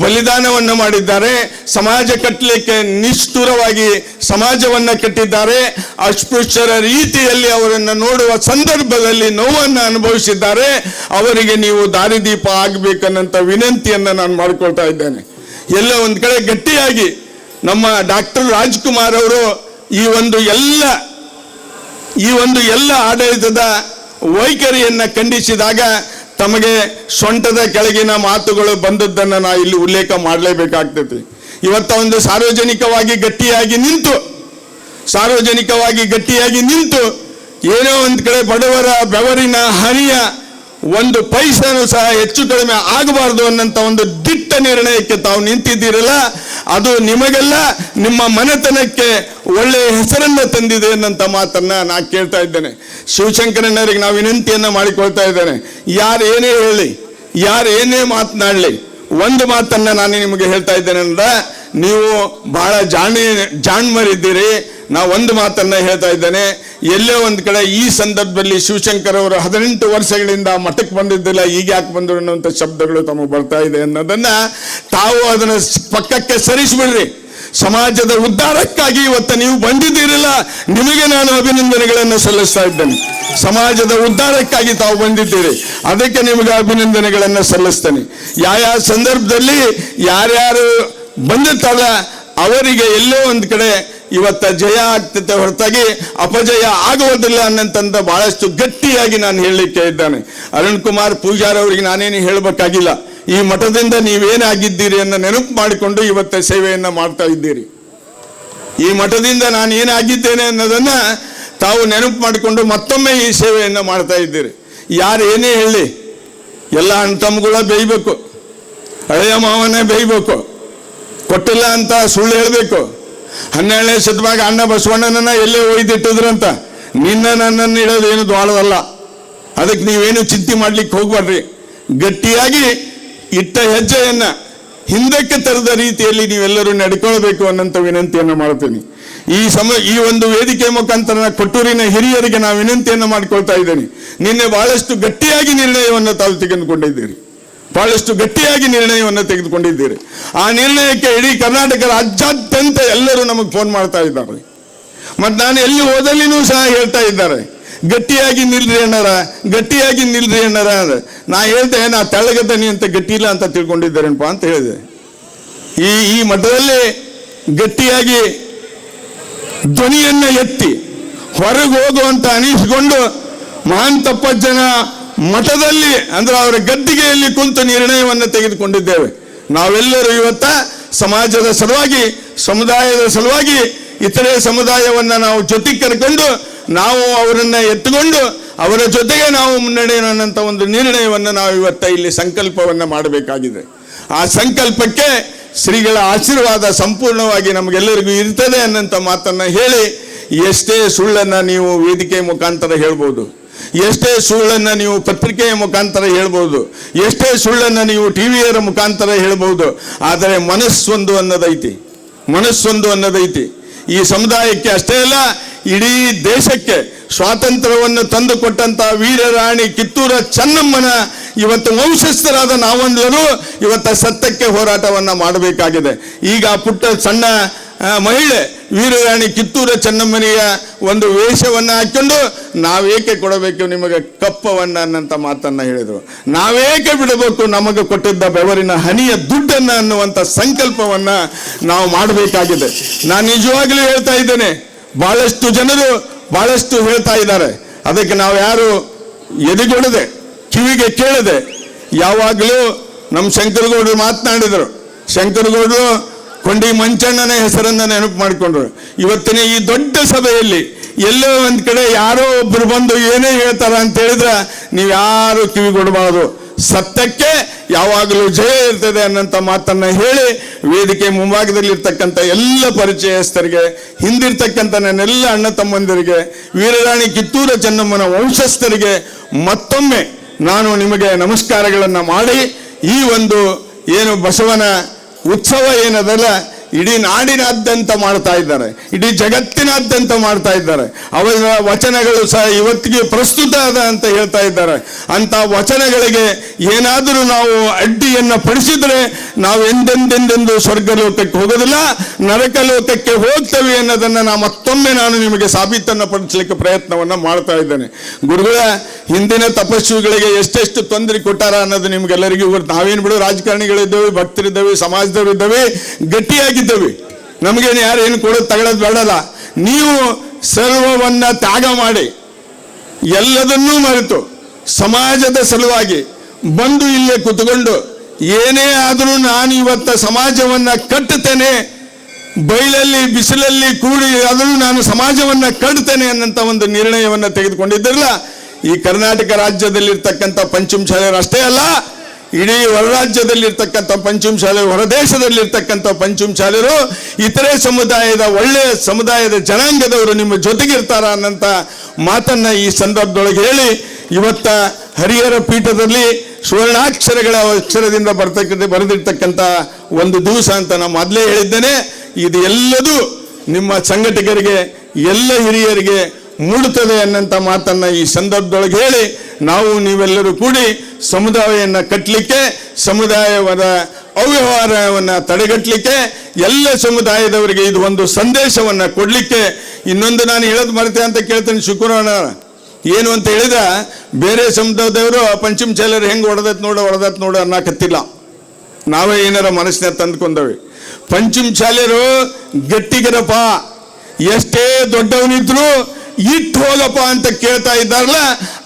ಬಲಿದಾನವನ್ನ ಮಾಡಿದ್ದಾರೆ, ಸಮಾಜ ಕಟ್ಟಲಿಕ್ಕೆ ನಿಷ್ಠುರವಾಗಿ ಸಮಾಜವನ್ನ ಕಟ್ಟಿದ್ದಾರೆ. ಅಸ್ಪೃಶ್ಯರ ರೀತಿಯಲ್ಲಿ ಅವರನ್ನು ನೋಡುವ ಸಂದರ್ಭದಲ್ಲಿ ನೋವನ್ನು ಅನುಭವಿಸಿದ್ದಾರೆ. ಅವರಿಗೆ ನೀವು ದಾರಿದೀಪ ಆಗಬೇಕನ್ನಂತ ವಿನಂತಿಯನ್ನ ನಾನು ಮಾಡಿಕೊಳ್ತಾ ಇದ್ದೇನೆ. ಎಲ್ಲ ಒಂದು ಕಡೆ ಗಟ್ಟಿಯಾಗಿ ನಮ್ಮ ಡಾಕ್ಟರ್ ರಾಜ್ಕುಮಾರ್ ಅವರು ಈ ಒಂದು ಎಲ್ಲ ಆಡಳಿತದ ವೈಖರಿಯನ್ನ ಖಂಡಿಸಿದಾಗ ತಮಗೆ ಸೊಂಟದ ಕೆಳಗಿನ ಮಾತುಗಳು ಬಂದದ್ದನ್ನು ನಾ ಇಲ್ಲಿ ಉಲ್ಲೇಖ ಮಾಡಲೇಬೇಕಾಗ್ತೈತಿ. ಇವತ್ತ ಒಂದು ಸಾರ್ವಜನಿಕವಾಗಿ ಗಟ್ಟಿಯಾಗಿ ನಿಂತು ಏನೋ ಒಂದು ಕಡೆ ಬಡವರ ಬೆವರಿನ ಹನಿಯ ಒಂದು ಪೈಸೆನೂ ಸಹ ಹೆಚ್ಚು ಕಡಿಮೆ ಆಗಬಾರ್ದು ಅನ್ನಂತ ಒಂದು ದಿಟ್ಟ ನಿರ್ಣಯಕ್ಕೆ ತಾವು ನಿಂತಿದ್ದೀರಲ್ಲ, ಅದು ನಿಮಗೆಲ್ಲ ನಿಮ್ಮ ಮನೆತನಕ್ಕೆ ಒಳ್ಳೆಯ ಹೆಸರನ್ನ ತಂದಿದೆ ಅನ್ನಂತ ಮಾತನ್ನ ನಾ ಕೇಳ್ತಾ ಇದ್ದೇನೆ. ಶಿವಶಂಕರಣ್ಣವರಿಗೆ ನಾವು ವಿನಂತಿಯನ್ನ ಮಾಡಿಕೊಳ್ತಾ ಇದ್ದೇನೆ, ಯಾರೇನೇ ಹೇಳಿ, ಯಾರೇನೇ ಮಾತನಾಡಲಿ, ಒಂದು ಮಾತನ್ನ ನಾನು ನಿಮಗೆ ಹೇಳ್ತಾ ಇದ್ದೇನೆ ಅಂದ್ರೆ ನೀವು ಬಹಳ ಜಾಣ್ಮರಿದ್ದೀರಿ. ನಾ ಒಂದು ಮಾತನ್ನ ಹೇಳ್ತಾ ಇದ್ದೇನೆ, ಎಲ್ಲೇ ಒಂದು ಕಡೆ ಈ ಸಂದರ್ಭದಲ್ಲಿ ಶಿವಶಂಕರ್ ಅವರು 18 ವರ್ಷಗಳಿಂದ ಮಠಕ್ಕೆ ಬಂದಿದ್ದಿಲ್ಲ, ಈಗ ಯಾಕೆ ಬಂದರು ಅನ್ನುವಂಥ ಶಬ್ದಗಳು ತಮಗೆ ಬರ್ತಾ ಇದೆ ಅನ್ನೋದನ್ನ ತಾವು ಅದನ್ನ ಪಕ್ಕಕ್ಕೆ ಸರಿಸಿಬಿಡ್ರಿ. ಸಮಾಜದ ಉದ್ಧಾರಕ್ಕಾಗಿ ಇವತ್ತು ನೀವು ಬಂದಿದ್ದೀರಲ್ಲ, ನಿಮಗೆ ನಾನು ಅಭಿನಂದನೆಗಳನ್ನು ಸಲ್ಲಿಸ್ತಾ ಇದ್ದೇನೆ. ಸಮಾಜದ ಉದ್ಧಾರಕ್ಕಾಗಿ ತಾವು ಬಂದಿದ್ದೀರಿ, ಅದಕ್ಕೆ ನಿಮಗೆ ಅಭಿನಂದನೆಗಳನ್ನು ಸಲ್ಲಿಸ್ತೇನೆ. ಯಾವ ಸಂದರ್ಭದಲ್ಲಿ ಯಾರ್ಯಾರು ಬಂದಿರ್ತಾರ ಅವರಿಗೆ ಎಲ್ಲೋ ಒಂದು ಕಡೆ ಇವತ್ತ ಜಯ ಆಗ್ತದೆ ಹೊರತಾಗಿ ಅಪಜಯ ಆಗುವುದಿಲ್ಲ ಅನ್ನಂತ ಬಹಳಷ್ಟು ಗಟ್ಟಿಯಾಗಿ ನಾನು ಹೇಳಲಿಕ್ಕೆ ಇದ್ದೇನೆ. ಅರುಣ್ ಕುಮಾರ್ ಪೂಜಾರ್ ಅವರಿಗೆ ನಾನೇನು ಹೇಳಬೇಕಾಗಿಲ್ಲ. ಈ ಮಠದಿಂದ ನೀವೇನಾಗಿದ್ದೀರಿ ಅನ್ನೋ ನೆನಪು ಮಾಡಿಕೊಂಡು ಇವತ್ತ ಸೇವೆಯನ್ನ ಮಾಡ್ತಾ ಇದ್ದೀರಿ. ಈ ಮಠದಿಂದ ನಾನು ಏನಾಗಿದ್ದೇನೆ ಅನ್ನೋದನ್ನ ತಾವು ನೆನಪು ಮಾಡಿಕೊಂಡು ಮತ್ತೊಮ್ಮೆ ಈ ಸೇವೆಯನ್ನ ಮಾಡ್ತಾ ಇದ್ದೀರಿ. ಯಾರು ಏನೇ ಹೇಳಿ, ಎಲ್ಲ ಅಣ್ಣ ತಮ್ಮಗಳ ಬೇಯಬೇಕು, ಹಳೆಯ ಮಾವನೇ ಬೇಯಬೇಕು, ಕೊಟ್ಟಿಲ್ಲ ಅಂತ ಸುಳ್ಳು ಹೇಳಬೇಕು. 12ನೇ ಶತಮಾನ ಅಣ್ಣ ಬಸವಣ್ಣನನ್ನ ಎಲ್ಲೇ ಒಯ್ದಿಟ್ಟಿದ್ರಂತ, ನನ್ನನ್ನು ಇಡೋದು ಏನು ದ್ವಾಳದಲ್ಲ. ಅದಕ್ಕೆ ನೀವೇನು ಚಿಂತೆ ಮಾಡ್ಲಿಕ್ಕೆ ಹೋಗ್ಬೇಡ್ರಿ. ಗಟ್ಟಿಯಾಗಿ ಇಟ್ಟ ಹೆಜ್ಜೆಯನ್ನ ಹಿಂದಕ್ಕೆ ತರದ ರೀತಿಯಲ್ಲಿ ನೀವೆಲ್ಲರೂ ನಡ್ಕೊಳ್ಬೇಕು ಅನ್ನಂತ ವಿನಂತಿಯನ್ನ ಮಾಡ್ತೀನಿ. ಈ ಒಂದು ವೇದಿಕೆ ಮುಖಾಂತರ ಕೊಟ್ಟೂರಿನ ಹಿರಿಯರಿಗೆ ನಾವು ವಿನಂತಿಯನ್ನ ಮಾಡ್ಕೊಳ್ತಾ ಇದ್ದೇನೆ. ನಿನ್ನೆ ಬಹಳಷ್ಟು ಗಟ್ಟಿಯಾಗಿ ನಿರ್ಣಯವನ್ನು ತಾವು ತೆಗೆದುಕೊಂಡಿದ್ದೀರಿ. ಆ ನಿರ್ಣಯಕ್ಕೆ ಇಡೀ ಕರ್ನಾಟಕ ರಾಜ್ಯಾದ್ಯಂತ ಎಲ್ಲರೂ ನಮಗೆ ಫೋನ್ ಮಾಡ್ತಾ ಇದ್ದಾರೆ. ಮತ್ತು ನಾನು ಎಲ್ಲಿ ಹೋದಲ್ಲಿನೂ ಸಹ ಹೇಳ್ತಾ ಇದ್ದಾರೆ, ಗಟ್ಟಿಯಾಗಿ ನಿಲ್ರಿ ಅಣ್ಣರ ಅಂದ್ರೆ ನಾ ಹೇಳ್ದೆ, ನಾ ತೆಳ್ಳಗದನಿ ಅಂತ ಗಟ್ಟಿ ಇಲ್ಲ ಅಂತ ತಿಳ್ಕೊಂಡಿದ್ದಾರೇನಪ್ಪ ಅಂತ ಹೇಳಿದೆ. ಈ ಮಠದಲ್ಲಿ ಗಟ್ಟಿಯಾಗಿ ಧ್ವನಿಯನ್ನ ಎತ್ತಿ ಹೊರಗೆ ಹೋಗುವಂತ ಅನಿಸಿಕೊಂಡು ಮಹಾನ್ ತಪ್ಪಜ್ಜನ ಮಠದಲ್ಲಿ ಅಂದ್ರೆ ಅವರ ಗದ್ದಿಗೆಯಲ್ಲಿ ಕುಂತು ನಿರ್ಣಯವನ್ನು ತೆಗೆದುಕೊಂಡಿದ್ದೇವೆ. ನಾವೆಲ್ಲರೂ ಇವತ್ತ ಸಮಾಜದ ಸಲುವಾಗಿ, ಸಮುದಾಯದ ಸಲುವಾಗಿ, ಇತರೆ ಸಮುದಾಯವನ್ನ ನಾವು ಜೊತೆಗೆ ಕರ್ಕೊಂಡು ನಾವು ಅವರನ್ನ ಎತ್ತುಕೊಂಡು ಅವರ ಜೊತೆಗೆ ನಾವು ಮುನ್ನಡೆಯೋಣಂತ ಒಂದು ನಿರ್ಣಯವನ್ನು ನಾವು ಇವತ್ತ ಇಲ್ಲಿ ಸಂಕಲ್ಪವನ್ನು ಮಾಡಬೇಕಾಗಿದೆ. ಆ ಸಂಕಲ್ಪಕ್ಕೆ ಶ್ರೀಗಳ ಆಶೀರ್ವಾದ ಸಂಪೂರ್ಣವಾಗಿ ನಮಗೆಲ್ಲರಿಗೂ ಇರ್ತದೆ ಅನ್ನೋಂಥ ಮಾತನ್ನ ಹೇಳಿ, ಎಷ್ಟೇ ಸುಳ್ಳನ್ನು ನೀವು ವೇದಿಕೆ ಮುಖಾಂತರ ಹೇಳ್ಬೋದು, ಎಷ್ಟೇ ಸುಳ್ಳನ್ನು ನೀವು ಪತ್ರಿಕೆಯ ಮುಖಾಂತರ ಹೇಳ್ಬೋದು, ಎಷ್ಟೇ ಸುಳ್ಳನ್ನು ನೀವು ಟಿವಿಯರ ಮುಖಾಂತರ ಹೇಳ್ಬೋದು, ಆದರೆ ಮನಸ್ಸೊಂದು ಅನ್ನೋದೈತಿ. ಈ ಸಮುದಾಯಕ್ಕೆ ಅಷ್ಟೇ ಅಲ್ಲ, ಇಡೀ ದೇಶಕ್ಕೆ ಸ್ವಾತಂತ್ರ್ಯವನ್ನು ತಂದು ಕೊಟ್ಟಂತ ವೀರರಾಣಿ ಕಿತ್ತೂರ ಚೆನ್ನಮ್ಮನ ಇವತ್ತು ವಂಶಸ್ಥರಾದ ನಾವೆಲ್ಲರೂ ಇವತ್ತ ಸತ್ಯಕ್ಕೆ ಹೋರಾಟವನ್ನ ಮಾಡಬೇಕಾಗಿದೆ. ಈಗ ಪುಟ್ಟ ಸಣ್ಣ ಮಹಿಳೆ ವೀರರಾಣಿ ಕಿತ್ತೂರ ಚೆನ್ನಮ್ಮನಿಯ ಒಂದು ವೇಷವನ್ನ ಹಾಕೊಂಡು ನಾವೇಕೆ ಕೊಡಬೇಕು ನಿಮಗೆ ಕಪ್ಪವನ್ನ ಅನ್ನಂತ ಮಾತನ್ನ ಹೇಳಿದರು. ನಾವೇಕೆ ಬಿಡಬೇಕು ನಮಗೆ ಕೊಟ್ಟಿದ್ದ ಬೆವರಿನ ಹನಿಯ ದುಡ್ಡನ್ನ ಅನ್ನುವಂಥ ಸಂಕಲ್ಪವನ್ನ ನಾವು ಮಾಡಬೇಕಾಗಿದೆ. ನಾನು ನಿಜವಾಗ್ಲೂ ಹೇಳ್ತಾ ಇದ್ದೇನೆ, ಬಹಳಷ್ಟು ಜನರು ಬಹಳಷ್ಟು ಹೇಳ್ತಾ ಇದ್ದಾರೆ, ಅದಕ್ಕೆ ನಾವು ಯಾರು ಎದೆಗೊಡದೆ ಕಿವಿಗೆ ಕೇಳದೆ, ಯಾವಾಗಲೂ ನಮ್ಮ ಶಂಕರಗೌಡರು ಮಾತನಾಡಿದರು. ಶಂಕರಗೌಡರು ಕೊಂಡಿ ಮಂಚಣ್ಣನ ಹೆಸರನ್ನ ನೆನಪು ಮಾಡಿಕೊಂಡ್ರು. ಇವತ್ತಿನ ಈ ದೊಡ್ಡ ಸಭೆಯಲ್ಲಿ ಎಲ್ಲೋ ಒಂದ್ ಕಡೆ ಯಾರೋ ಒಬ್ರು ಬಂದು ಏನೇ ಹೇಳ್ತಾರ ಅಂತ ಹೇಳಿದ್ರೆ ನೀವು ಯಾರು ಕಿವಿಗೊಡಬಾರದು. ಸತ್ಯಕ್ಕೆ ಯಾವಾಗಲೂ ಜಯ ಇರ್ತದೆ ಅನ್ನಂತ ಮಾತನ್ನ ಹೇಳಿ, ವೇದಿಕೆ ಮುಂಭಾಗದಲ್ಲಿರ್ತಕ್ಕಂಥ ಎಲ್ಲ ಪರಿಚಯಸ್ಥರಿಗೆ, ಹಿಂದಿರ್ತಕ್ಕಂಥ ನನ್ನೆಲ್ಲ ಅಣ್ಣ ತಮ್ಮಂದಿರಿಗೆ, ವೀರರಾಣಿ ಕಿತ್ತೂರ ಚೆನ್ನಮ್ಮನ ವಂಶಸ್ಥರಿಗೆ ಮತ್ತೊಮ್ಮೆ ನಾನು ನಿಮಗೆ ನಮಸ್ಕಾರಗಳನ್ನು ಮಾಡಿ, ಈ ಒಂದು ಏನು ಬಸವನ ಉತ್ಸವ ಏನದಲ್ಲ ಇಡೀ ನಾಡಿನಾದ್ಯಂತ ಮಾಡ್ತಾ ಇದ್ದಾರೆ, ಇಡೀ ಜಗತ್ತಿನಾದ್ಯಂತ ಮಾಡ್ತಾ ಇದ್ದಾರೆ. ಅವರ ವಚನಗಳು ಸಹ ಇವತ್ತಿಗೆ ಪ್ರಸ್ತುತ ಅದ ಅಂತ ಹೇಳ್ತಾ ಇದ್ದಾರೆ. ಅಂತ ವಚನಗಳಿಗೆ ಏನಾದರೂ ನಾವು ಅಡ್ಡಿಯನ್ನ ಪಡಿಸಿದ್ರೆ ನಾವು ಎಂದೆಂದೆಂದೆಂದು ಸ್ವರ್ಗ ಲೋಕಕ್ಕೆ ಹೋಗೋದಿಲ್ಲ, ನರಕ ಲೋಕಕ್ಕೆ ಹೋಗ್ತೇವೆ ಅನ್ನೋದನ್ನ ಮತ್ತೊಮ್ಮೆ ನಾನು ನಿಮಗೆ ಸಾಬೀತನ್ನ ಪಡಿಸಲಿಕ್ಕೆ ಪ್ರಯತ್ನವನ್ನ ಮಾಡ್ತಾ ಇದ್ದೇನೆ. ಗುರುಗಳ ಹಿಂದಿನ ತಪಸ್ವಿಗಳಿಗೆ ಎಷ್ಟೆಷ್ಟು ತೊಂದರೆ ಕೊಟ್ಟಾರ ಅನ್ನೋದು ನಿಮ್ಗೆಲ್ಲರಿಗೂ ಗೊತ್ತು. ನಾವೇನು ಬಿಡು ರಾಜಕಾರಣಿಗಳಿದ್ದೇವೆ, ಭಕ್ತರಿದ್ದೇವೆ, ಸಮಾಜದವರಿದ್ದೇವೆ, ಗಟ್ಟಿಯಾಗಿದ್ದೇವೆ, ನಮಗೇನು ಯಾರು ಏನು ಕೊಡೋದು ತಗೊಳ್ಳೋದು ಬೇಡಲ್ಲ. ನೀವು ಸರ್ವವನ್ನ ತ್ಯಾಗ ಮಾಡಿ ಎಲ್ಲದನ್ನೂ ಮರೆತು ಸಮಾಜದ ಸಲುವಾಗಿ ಬಂದು ಇಲ್ಲೇ ಕುತ್ಕೊಂಡು ಏನೇ ಆದರೂ ನಾನು ಇವತ್ತ ಸಮಾಜವನ್ನ ಕಟ್ಟುತ್ತೇನೆ, ಬಯಲಲ್ಲಿ ಬಿಸಿಲಲ್ಲಿ ಕೂಡಿ ಆದರೂ ನಾನು ಸಮಾಜವನ್ನ ಕಟ್ಟುತ್ತೇನೆ ಅನ್ನಂತ ಒಂದು ನಿರ್ಣಯವನ್ನ ತೆಗೆದುಕೊಂಡಿದ್ದಿರಲ್ಲ. ಈ ಕರ್ನಾಟಕ ರಾಜ್ಯದಲ್ಲಿರ್ತಕ್ಕಂಥ ಪಂಚಮ ಶಾಲೆಯರು ಅಷ್ಟೇ ಅಲ್ಲ, ಇಡೀ ಹೊರ ರಾಜ್ಯದಲ್ಲಿರ್ತಕ್ಕಂಥ ಪಂಚಮ ಶಾಲೆ, ಹೊರದೇಶದಲ್ಲಿರ್ತಕ್ಕಂಥ ಪಂಚಮ ಶಾಲೆಯರು, ಇತರೆ ಸಮುದಾಯದ ಒಳ್ಳೆಯ ಸಮುದಾಯದ ಜನಾಂಗದವರು ನಿಮ್ಮ ಜೊತೆಗಿರ್ತಾರ ಅನ್ನಂತ ಮಾತನ್ನ ಈ ಸಂದರ್ಭದೊಳಗೆ ಹೇಳಿ, ಇವತ್ತ ಹರಿಹರ ಪೀಠದಲ್ಲಿ ಸುವರ್ಣಾಕ್ಷರಗಳ ಅಕ್ಷರದಿಂದ ಬರೆದಿರ್ತಕ್ಕಂಥ ಒಂದು ದಿವಸ ಅಂತ ನಾನು ಮೊದಲೇ ಹೇಳಿದ್ದೇನೆ. ಇದು ಎಲ್ಲದೂ ನಿಮ್ಮ ಸಂಘಟಕರಿಗೆ, ಎಲ್ಲ ಹಿರಿಯರಿಗೆ ಮೂಡುತ್ತದೆ ಅನ್ನಂತ ಮಾತನ್ನ ಈ ಸಂದರ್ಭದೊಳಗೆ ಹೇಳಿ, ನಾವು ನೀವೆಲ್ಲರೂ ಕೂಡಿ ಸಮುದಾಯವನ್ನು ಕಟ್ಟಲಿಕ್ಕೆ, ಸಮುದಾಯದ ಅವ್ಯವಹಾರವನ್ನು ತಡೆಗಟ್ಟಲಿಕ್ಕೆ, ಎಲ್ಲ ಸಮುದಾಯದವರಿಗೆ ಇದು ಒಂದು ಸಂದೇಶವನ್ನ ಕೊಡ್ಲಿಕ್ಕೆ. ಇನ್ನೊಂದು ನಾನು ಹೇಳೋದು ಮರೆತೆ ಅಂತ ಕೇಳ್ತೇನೆ, ಶುಕ್ರವಾರ ಏನು ಅಂತ ಹೇಳಿದ, ಬೇರೆ ಸಮುದಾಯದವರು ಪಂಚಮ ಶಾಲೆಯರು ಹೆಂಗೆ ಹೊಡೆದತ್ ನೋಡು ಅನ್ನಕತ್ತಿಲ್ಲ, ನಾವೇ ಏನಾರ ಮನಸ್ಸಿನ ತಂದ್ಕೊಂಡವಿ. ಪಂಚಮ ಶಾಲೆಯರು ಗಟ್ಟಿಗರಪ್ಪ, ಎಷ್ಟೇ ದೊಡ್ಡವನಿದ್ರು ಇಟ್ಟು ಹೋಗಪ್ಪ ಅಂತ ಕೇಳ್ತಾ ಇದ್ದಾರಲ್ಲ,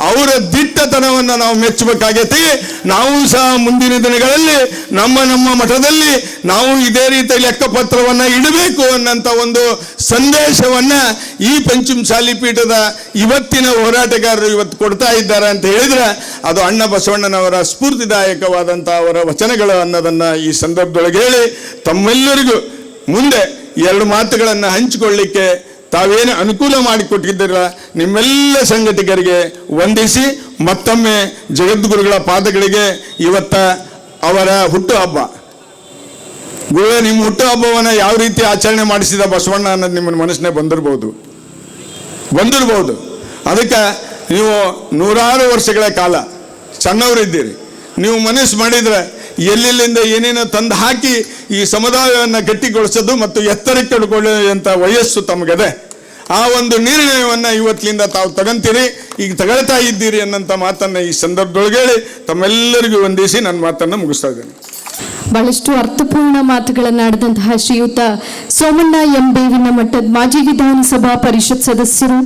ಅವರ ದಿಟ್ಟತನವನ್ನು ನಾವು ಮೆಚ್ಚಬೇಕಾಗೈತಿ. ನಾವು ಸಹ ಮುಂದಿನ ದಿನಗಳಲ್ಲಿ ನಮ್ಮ ಮಠದಲ್ಲಿ ನಾವು ಇದೇ ರೀತಿಯ ಲೆಕ್ಕಪತ್ರವನ್ನ ಇಡಬೇಕು ಅನ್ನಂತ ಒಂದು ಸಂದೇಶವನ್ನ ಈ ಪಂಚಮ ಶಾಲೆ ಪೀಠದ ಇವತ್ತಿನ ಹೋರಾಟಗಾರರು ಇವತ್ತು ಕೊಡ್ತಾ ಇದ್ದಾರೆ ಅಂತ ಹೇಳಿದ್ರೆ ಅದು ಅಣ್ಣ ಬಸವಣ್ಣನವರ ಸ್ಫೂರ್ತಿದಾಯಕವಾದಂಥ ಅವರ ವಚನಗಳು ಅನ್ನೋದನ್ನ ಈ ಸಂದರ್ಭದೊಳಗೆ ಹೇಳಿ, ತಮ್ಮೆಲ್ಲರಿಗೂ ಮುಂದೆ ಎರಡು ಮಾತುಗಳನ್ನು ಹಂಚಿಕೊಳ್ಳಿಕ್ಕೆ ತಾವೇನು ಅನುಕೂಲ ಮಾಡಿಕೊಟ್ಟಿದ್ದೀರ ನಿಮ್ಮೆಲ್ಲ ಸಂಘಟಕರಿಗೆ ವಂದಿಸಿ, ಮತ್ತೊಮ್ಮೆ ಜಗದ್ಗುರುಗಳ ಪಾದಗಳಿಗೆ ಇವತ್ತ ಅವರ ಹುಟ್ಟುಹಬ್ಬ, ಗುರು ನಿಮ್ಮ ಹುಟ್ಟುಹಬ್ಬವನ್ನು ಯಾವ ರೀತಿ ಆಚರಣೆ ಮಾಡಿಸಿದ ಬಸವಣ್ಣ ಅನ್ನೋದು ನಿಮ್ಮ ಮನಸ್ಸಿನೇ ಬಂದಿರ್ಬೋದು. ಅದಕ್ಕೆ ನೀವು ನೂರಾರು ವರ್ಷಗಳ ಕಾಲ ಸಣ್ಣವರಿದ್ದೀರಿ, ನೀವು ಮನಸ್ಸು ಮಾಡಿದ್ರೆ ಎಲ್ಲೆಲ್ಲಿಂದ ಏನೇನೋ ತಂದು ಹಾಕಿ ಈ ಸಮುದಾಯವನ್ನು ಗಟ್ಟಿಗೊಳಿಸೋದು ಮತ್ತು ಎತ್ತರಕ್ಕೆ ಹಿಡ್ಕೊಳ್ಳುವಂಥ ವಯಸ್ಸು ತಮಗದೆ. ಆ ಒಂದು ನಿರ್ಣಯವನ್ನ ಇವತ್ತಿನಿಂದ ತಾವು ತಗೊಂತೀರಿ, ಈಗ ತಗೊಳ್ತಾ ಇದ್ದೀರಿ ಅನ್ನಂತ ಮಾತನ್ನ ಈ ಸಂದರ್ಭದೊಳಗೆ ಹೇಳಿ ತಮ್ಮೆಲ್ಲರಿಗೂ ವಂದಿಸಿ ನನ್ನ ಮಾತನ್ನು ಮುಗಿಸ್ತಾ ಇದ್ದೇನೆ. ಬಹಳಷ್ಟು ಅರ್ಥಪೂರ್ಣ ಮಾತುಗಳನ್ನಾಡಿದಂತಹ ಶ್ರೀಯುತ ಸೋಮಣ್ಣ ಎಂ ಬೇವಿನ ಮಠದ ಮಾಜಿ ವಿಧಾನಸಭಾ ಪರಿಷತ್ ಸದಸ್ಯರು,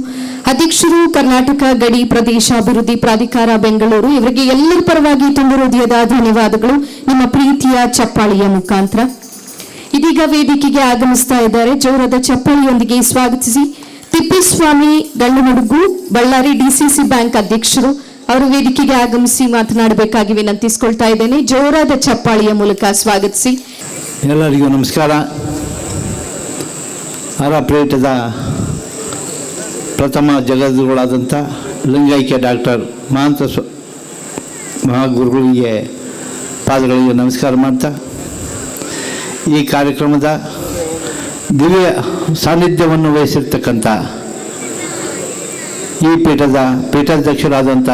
ಅಧ್ಯಕ್ಷರು, ಕರ್ನಾಟಕ ಗಡಿ ಪ್ರದೇಶ ಅಭಿವೃದ್ಧಿ ಪ್ರಾಧಿಕಾರ ಬೆಂಗಳೂರು, ಇವರಿಗೆ ಎಲ್ಲರ ಪರವಾಗಿ ತುಂಬ ಹೃದಯದ ಧನ್ಯವಾದಗಳು. ನಿಮ್ಮ ಪ್ರೀತಿಯ ಚಪ್ಪಾಳಿಯ ಮುಖಾಂತರ ಇದೀಗ ವೇದಿಕೆಗೆ ಆಗಮಿಸ್ತಾ ಇದ್ದಾರೆ. ಜೋರದ ಚಪ್ಪಾಳಿಯೊಂದಿಗೆ ಸ್ವಾಗತಿಸಿ ತಿಪ್ಪೇಸ್ವಾಮಿ ಗಳ್ಳಮಡುಗು, ಬಳ್ಳಾರಿ ಡಿಸಿಸಿ ಬ್ಯಾಂಕ್ ಅಧ್ಯಕ್ಷರು, ಅವರು ವೇದಿಕೆಗೆ ಆಗಮಿಸಿ ಮಾತನಾಡಬೇಕಾಗಿ ವಿನಂತಿಸಿಕೊಳ್ತಾ ಇದ್ದೇನೆ. ಜೋರಾದ ಚಪ್ಪಾಳಿಯ ಮೂಲಕ ಸ್ವಾಗತಿಸಿ. ಎಲ್ಲರಿಗೂ ನಮಸ್ಕಾರ. ಆರಾಪೇಟದ ಪ್ರಥಮ ಜಗದ್ಗುರುಗಳಾದಂಥ ಲಿಂಗೈಕ್ಯ ಡಾಕ್ಟರ್ ಮಹಾಗುರುಗಳಿಗೆ ಪಾದಗಳಿಗೆ ನಮಸ್ಕಾರ ಮಾಡ್ತಾ, ಈ ಕಾರ್ಯಕ್ರಮದ ದಿವ್ಯ ಸಾನ್ನಿಧ್ಯವನ್ನು ವಹಿಸಿರ್ತಕ್ಕಂಥ ಈ ಪೀಠದ ಪೀಠಾಧ್ಯಕ್ಷರಾದಂಥ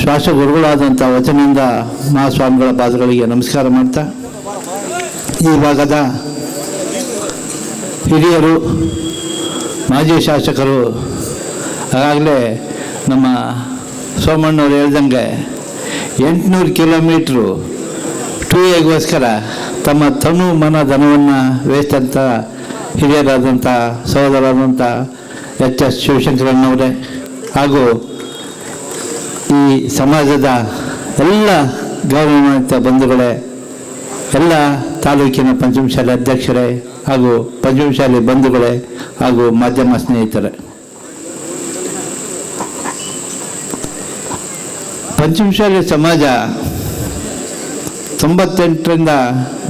ಶ್ವಾಸಗುರುಗಳಾದಂಥ ವಚನಿಂದ ಮಹಾಸ್ವಾಮಿಗಳ ಪಾದಗಳಿಗೆ ನಮಸ್ಕಾರ ಮಾಡ್ತಾ, ಈ ಭಾಗದ ಹಿರಿಯರು, ಮಾಜಿ ಶಾಸಕರು, ಆಗಾಗಲೇ ನಮ್ಮ ಸೋಮಣ್ಣವರು ಹೇಳ್ದಂಗೆ 800 ಕಿಲೋಮೀಟ್ರು ಟೂಯೆಗೋಸ್ಕರ ತಮ್ಮ ತನು ಮನ ಧನವನ್ನು ವೇಸ್ತಂಥ ಹಿರಿಯರಾದಂಥ ಸಹೋದರರಾದಂಥ ಎಚ್ ಶಿವಶಂಕರಣ್ಣವರೇ ಹಾಗೂ ಈ ಸಮಾಜದ ಎಲ್ಲ ಗೌರವಾನ್ವಿತ ಬಂಧುಗಳೇ, ಎಲ್ಲ ತಾಲೂಕಿನ ಪಂಚಮಶಾಲೆ ಅಧ್ಯಕ್ಷರೇ ಹಾಗೂ ಪಂಚಮಶಾಲೆ ಬಂಧುಗಳೇ ಹಾಗೂ ಮಾಧ್ಯಮ ಸ್ನೇಹಿತರೆ, ಪಂಚಮಶಾಲೆ ಸಮಾಜ 98ರಿಂದ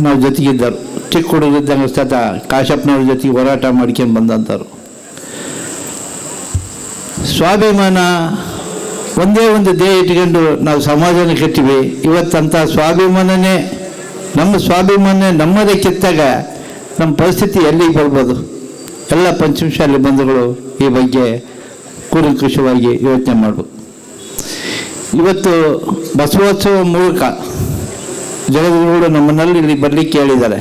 ನಾವು ಜೊತೆಗಿದ್ದರು. ಚಿಕ್ಕ ಹುಡುಗಿದ್ದಂಗೆ ಸತ ಕಾಶಪ್ಪನವ್ರ ಜೊತೆಗೆ ಹೋರಾಟ ಮಾಡ್ಕೊಂಡು ಬಂದಂಥವ್ರು. ಸ್ವಾಭಿಮಾನ ಒಂದೇ ಒಂದು ದೇಹ ಇಟ್ಕೊಂಡು ನಾವು ಸಮಾಜನ ಕಟ್ಟಿವಿ. ಇವತ್ತಂಥ ಸ್ವಾಭಿಮಾನನೇ ನಮ್ಮ ಸ್ವಾಭಿಮಾನ ನಮ್ಮದೇ ಕಿತ್ತಾಗ ನಮ್ಮ ಪರಿಸ್ಥಿತಿ ಎಲ್ಲಿಗೆ ಬರ್ಬೋದು? ಎಲ್ಲ ಪಂಚಮಶಾಲೆ ಬಂಧುಗಳು ಈ ಬಗ್ಗೆ ಕೂಲಂಕುಷವಾಗಿ ಯೋಚನೆ ಮಾಡಬೇಕು. ಇವತ್ತು ಬಸವೋತ್ಸವ ಮೂಲಕ ಜಗದ್ಗುರುಗಳು ನಮ್ಮನ್ನಲ್ಲಿ ಇಲ್ಲಿ ಬರಲಿಕ್ಕೆ ಹೇಳಿದ್ದಾರೆ.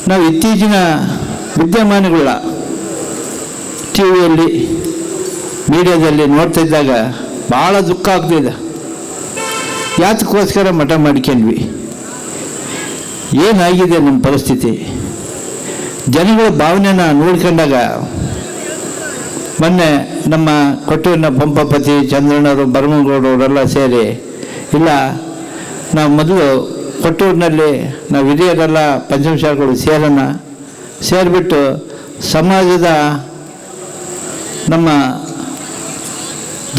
ನಾವು ಇತ್ತೀಚಿನ ವಿದ್ಯಮಾನಗಳ ಟಿ ವಿಯಲ್ಲಿ ಮೀಡಿಯಾದಲ್ಲಿ ನೋಡ್ತಾ ಇದ್ದಾಗ ಭಾಳ ದುಃಖ ಆಗ್ತಿದೆ. ಯಾತಕ್ಕೋಸ್ಕರ ಮಠ ಮಾಡ್ಕೊಂಡ್ವಿ? ಏನಾಗಿದೆ ನಮ್ಮ ಪರಿಸ್ಥಿತಿ? ಜನಗಳ ಭಾವನೆನ ನೋಡ್ಕೊಂಡಾಗ ಮೊನ್ನೆ ನಮ್ಮ ಕೊಟ್ಟೂರಿನ ಪಂಪಪತಿ ಚಂದ್ರಣ್ಣವರು, ಬರಮಗೌಡವರೆಲ್ಲ ಸೇರಿ, ಇಲ್ಲ ನಾವು ಮೊದಲು ಕೊಟ್ಟೂರಿನಲ್ಲಿ ನಾವು ಹಿರಿಯರೆಲ್ಲ ಪಂಚಮಶಾಲೆಗಳು ಸೇರಿಬಿಟ್ಟು ಸಮಾಜದ ನಮ್ಮ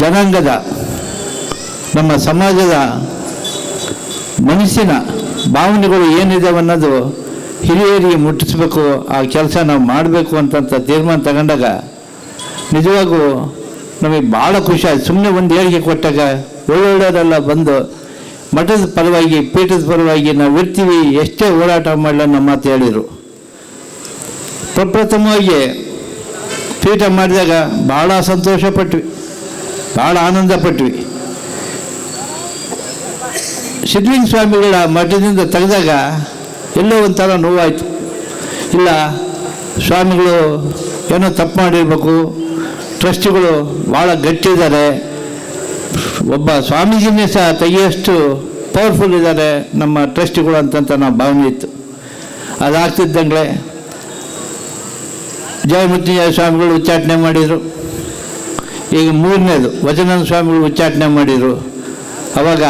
ಜನಾಂಗದ ನಮ್ಮ ಸಮಾಜದ ಮನಸ್ಸಿನ ಭಾವನೆಗಳು ಏನಿದೆ ಅನ್ನೋದು ಹಿರಿಯರಿಗೆ ಮುಟ್ಟಿಸ್ಬೇಕು, ಆ ಕೆಲಸ ನಾವು ಮಾಡಬೇಕು ಅಂತ ತೀರ್ಮಾನ ತಗೊಂಡಾಗ ನಿಜವಾಗೂ ನಮಗೆ ಭಾಳ ಖುಷಿ ಆಯ್ತು. ಸುಮ್ಮನೆ ಒಂದು ಹೇಳಿಕೆ ಕೊಟ್ಟಾಗ ಒಳ್ಳೊಳ್ಳೆಯವರೆಲ್ಲ ಬಂದು ಮಠದ ಪರವಾಗಿ, ಪೀಠದ ಪರವಾಗಿ ನಾವು ಇರ್ತೀವಿ, ಎಷ್ಟೇ ಹೋರಾಟ ಮಾಡಲ ನಮ್ಮ ಮಾತು ಹೇಳಿದರು. ಪ್ರಪ್ರಥಮವಾಗಿ ಪೀಠ ಮಾಡಿದಾಗ ಭಾಳ ಸಂತೋಷಪಟ್ವಿ, ಭಾಳ ಆನಂದ ಪಟ್ವಿ. ಸಿದ್ಧಲಿಂಗ ಸ್ವಾಮಿಗಳ ಮಠದಿಂದ ತೆಗೆದಾಗ ಎಲ್ಲೋ ಒಂಥರ ನೋವಾಯಿತು. ಇಲ್ಲ, ಸ್ವಾಮಿಗಳು ಏನೋ ತಪ್ಪು ಮಾಡಿರ್ಬೇಕು, ಟ್ರಸ್ಟಿಗಳು ಭಾಳ ಗಟ್ಟಿದ್ದಾರೆ, ಒಬ್ಬ ಸ್ವಾಮೀಜಿನೇ ಸಹ ತೆಗೆಯೋಷ್ಟು ಪವರ್ಫುಲ್ ಇದ್ದಾರೆ ನಮ್ಮ ಟ್ರಸ್ಟಿಗಳು ಅಂತಂತ ನಾವು ಭಾವನೆ ಇತ್ತು. ಅದಾಗ್ತಿದ್ದಂಗೆ ಜಯಮೃತ್ಯುಂಜಯ ಸ್ವಾಮಿಗಳು ಉಚ್ಚಾಟನೆ ಮಾಡಿದರು. ಈಗ 3ನೇದು ವಚನಾನಂದ ಸ್ವಾಮಿಗಳು ಉಚ್ಚಾಟನೆ ಮಾಡಿದರು. ಅವಾಗ